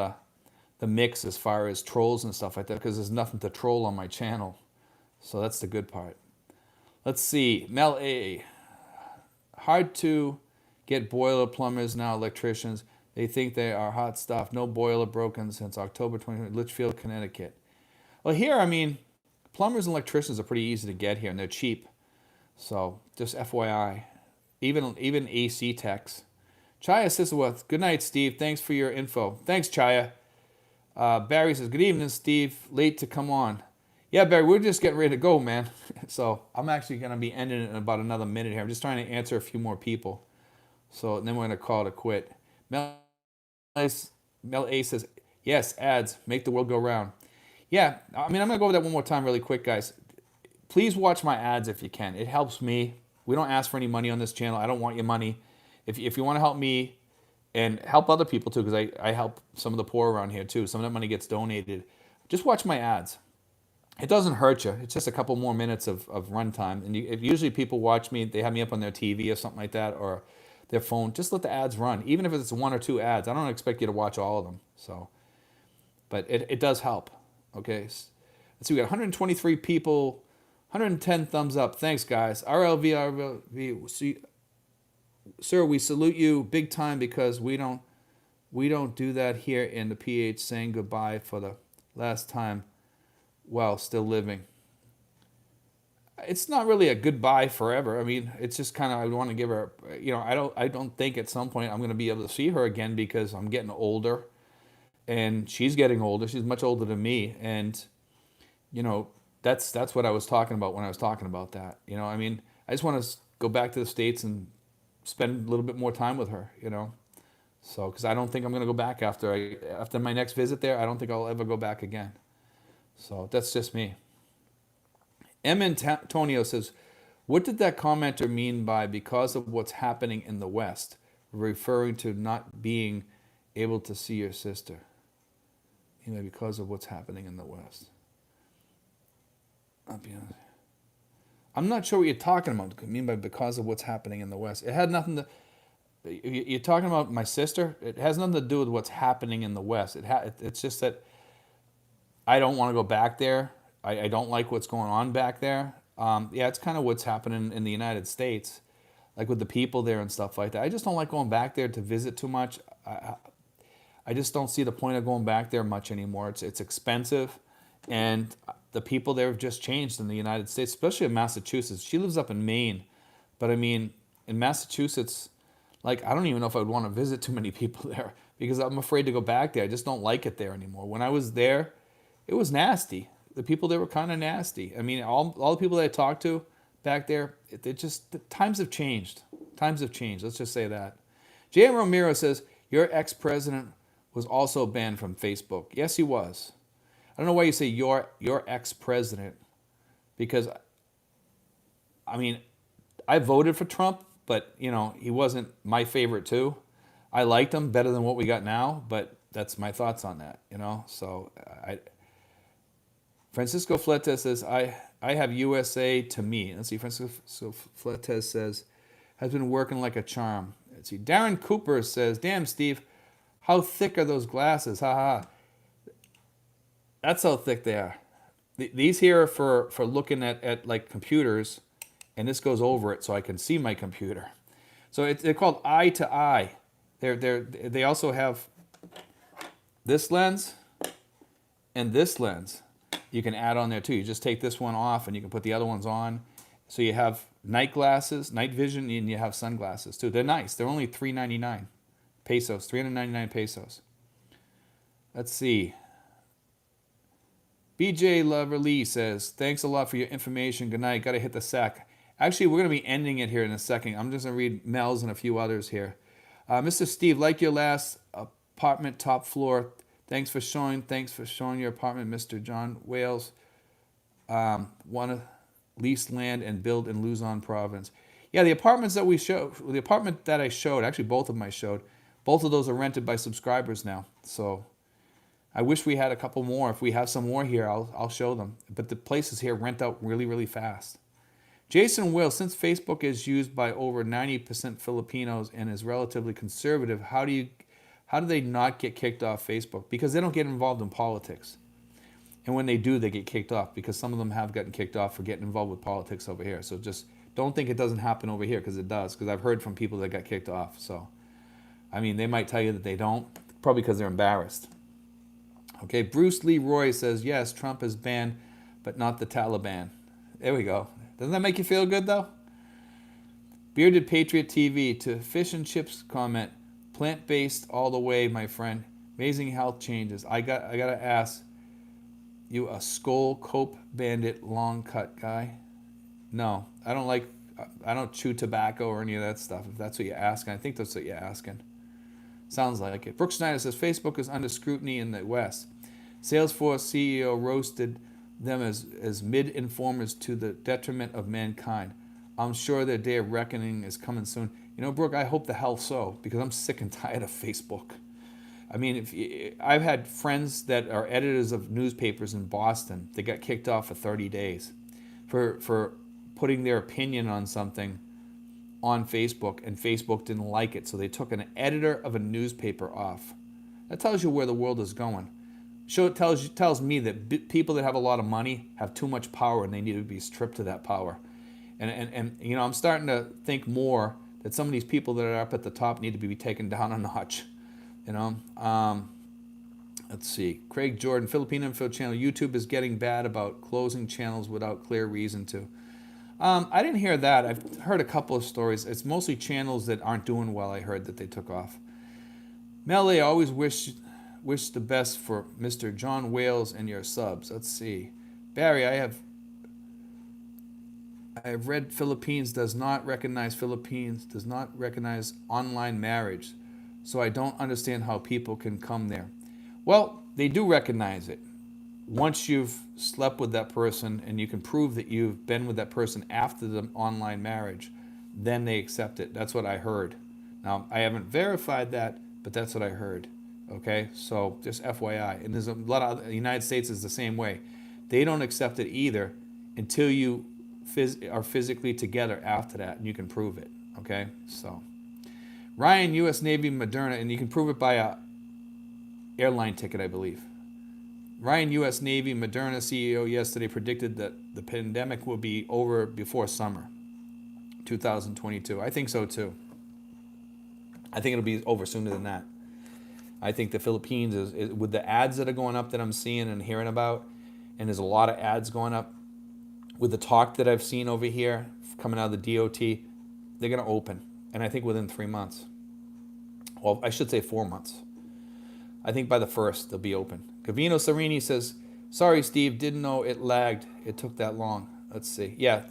the mix as far as trolls and stuff like that, because there's nothing to troll on my channel. So that's the good part. Let's see. Mel A. Hard to get boiler plumbers now, electricians. They think they are hot stuff. No boiler broken since October 2020, Litchfield, Connecticut. Well, here, plumbers and electricians are pretty easy to get here, and they're cheap. So, just FYI. Even AC techs. Chaya Sisworth, good night, Steve. Thanks for your info. Thanks, Chaya. Barry says, good evening, Steve. Late to come on. Yeah, Barry, we're just getting ready to go, man. So, I'm actually going to be ending it in about another minute here. I'm just trying to answer a few more people. So, and then we're going to call it a quit. Mel A says, yes, ads. Make the world go round. Yeah, I'm going to go over that one more time really quick, guys. Please watch my ads if you can. It helps me. We don't ask for any money on this channel. I don't want your money. If you want to help me and help other people too, because I help some of the poor around here too. Some of that money gets donated. Just watch my ads. It doesn't hurt you. It's just a couple more minutes of runtime. And usually people watch me, they have me up on their TV or something like that, or their phone. Just let the ads run. Even if it's one or two ads. I don't expect you to watch all of them. But it does help. Okay, let's see, we got 123 people, 110 thumbs up. Thanks, guys. RLV, sir, we salute you big time, because we don't do that here in the PH, saying goodbye for the last time while still living. It's not really a goodbye forever. It's just kind of, I want to give her, I don't think at some point I'm going to be able to see her again, because I'm getting older. And she's getting older. She's much older than me. And, that's what I was talking about when I was talking about that. I just want to go back to the States and spend a little bit more time with her, So, because I don't think I'm going to go back after my next visit there. I don't think I'll ever go back again. So, that's just me. M. Antonio says, what did that commenter mean by because of what's happening in the West, referring to not being able to see your sister? Because of what's happening in the West. I'll be honest. I'm not sure what you're talking about. I mean by because of what's happening in the West. It had nothing to. You're talking about my sister. It has nothing to do with what's happening in the West. It's just that I don't want to go back there. I don't like what's going on back there. Yeah, it's kind of what's happening in the United States, like with the people there and stuff like that. I just don't like going back there to visit too much. I just don't see the point of going back there much anymore. It's expensive, and the people there have just changed in the United States, especially in Massachusetts. She lives up in Maine, but in Massachusetts, like, I don't even know if I would want to visit too many people there because I'm afraid to go back there. I just don't like it there anymore. When I was there, it was nasty. The people there were kind of nasty. I mean, all the people that I talked to back there, the times have changed. Times have changed. Let's just say that. J.M. Romero says, your ex-president was also banned from Facebook. Yes, he was. I don't know why you say your ex-president, because, I mean, I voted for Trump, but, you know, he wasn't my favorite too. I liked him better than what we got now, but that's my thoughts on that, you know. So Francisco Fletes says, I have USA to me. Let's see, Francisco Fletes says, has been working like a charm. Let's see, Darren Cooper says, damn, Steve, how thick are those glasses? Ha ha. That's how thick they are. These here are for looking at like computers, and this goes over it so I can see my computer. So they're called eye to eye. They also have this lens and this lens. You can add on there too. You just take this one off and you can put the other ones on. So you have night glasses, night vision, and you have sunglasses too. They're nice. They're only $399 pesos, 399 pesos. Let's see. BJ Loverly says, thanks a lot for your information. Good night. Got to hit the sack. Actually, we're going to be ending it here in a second. I'm just going to read Mel's and a few others here. Mr. Steve, like your last apartment, top floor. Thanks for showing your apartment, Mr. John Wales. Want to lease land and build in Luzon province. Yeah, the apartments that we showed, the apartment that I showed, actually both of them I showed, both of those are rented by subscribers now. So I wish we had a couple more. If we have some more here, I'll show them. But the places here rent out really, really fast. Jason Will, since Facebook is used by over 90% Filipinos and is relatively conservative, how do they not get kicked off Facebook? Because they don't get involved in politics. And when they do, they get kicked off because some of them have gotten kicked off for getting involved with politics over here. So just don't think it doesn't happen over here, because it does. Because I've heard from people that got kicked off. So, I mean, they might tell you that they don't, probably because they're embarrassed. Okay, Bruce Lee Roy says, yes, Trump is banned, but not the Taliban. There we go. Doesn't that make you feel good, though? Bearded Patriot TV, to Fish and Chips comment, plant-based all the way, my friend. Amazing health changes. I gotta ask, you a Skull Cope Bandit long cut guy? No, I don't chew tobacco or any of that stuff, if that's what you're asking. I think that's what you're asking. Sounds like it. Brooke Schneider says, Facebook is under scrutiny in the West. Salesforce CEO roasted them as mid-informers to the detriment of mankind. I'm sure their day of reckoning is coming soon. You know, Brooke, I hope the hell so, because I'm sick and tired of Facebook. I mean, I've had friends that are editors of newspapers in Boston that got kicked off for 30 days for putting their opinion on something on Facebook, and Facebook didn't like it, so they took an editor of a newspaper off. That tells you where the world is going. It tells me that people that have a lot of money have too much power and they need to be stripped of that power. And you know, I'm starting to think more that some of these people that are up at the top need to be taken down a notch. You know, let's see. Craig Jordan, Philippine Info Channel. YouTube is getting bad about closing channels without clear reason to. I didn't hear that. I've heard a couple of stories. It's mostly channels that aren't doing well, I heard, that they took off. Melly, I always wish the best for Mr. John Wales and your subs. Let's see. Barry, I have read Philippines does not recognize online marriage. So I don't understand how people can come there. Well, they do recognize it. Once you've slept with that person and you can prove that you've been with that person after the online marriage, then they accept it. That's what I heard. Now, I haven't verified that, but that's what I heard. Okay, so just FYI. And there's a lot of the United States is the same way. They don't accept it either until you are physically together after that, and you can prove it. Okay, so Ryan, U.S. Navy, Moderna, and you can prove it by a airline ticket, I believe. Ryan, U.S. Navy, Moderna CEO yesterday predicted that the pandemic will be over before summer 2022. I think so too. I think it'll be over sooner than that. I think the Philippines is with the ads that are going up that I'm seeing and hearing about, and there's a lot of ads going up with the talk that I've seen over here coming out of the DOT. they're going to open. And I think within 3 months. Well, I should say 4 months. I think by the 1st, they'll be open. Cavino Serini says, sorry, Steve, didn't know it lagged. It took that long. Let's see. Yeah,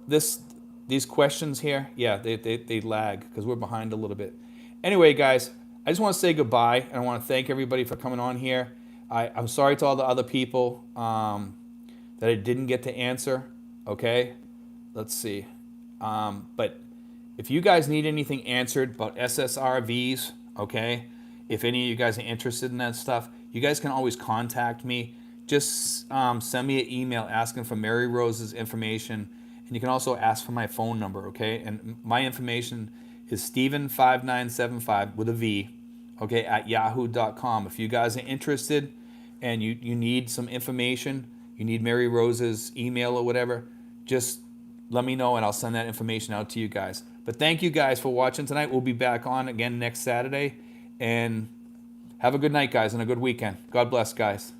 these questions here, yeah, they lag because we're behind a little bit. Anyway, guys, I just want to say goodbye, and I want to thank everybody for coming on here. I'm sorry to all the other people that I didn't get to answer, okay? Let's see. But if you guys need anything answered about SSRVs, okay, if any of you guys are interested in that stuff, you guys can always contact me. Just send me an email asking for Mary Rose's information, and you can also ask for my phone number, okay? And my information is Steven5975 with a V, okay, at yahoo.com. If you guys are interested and you need some information, you need Mary Rose's email or whatever, just let me know and I'll send that information out to you guys. But thank you guys for watching tonight. We'll be back on again next Saturday. And have a good night, guys, and a good weekend. God bless, guys.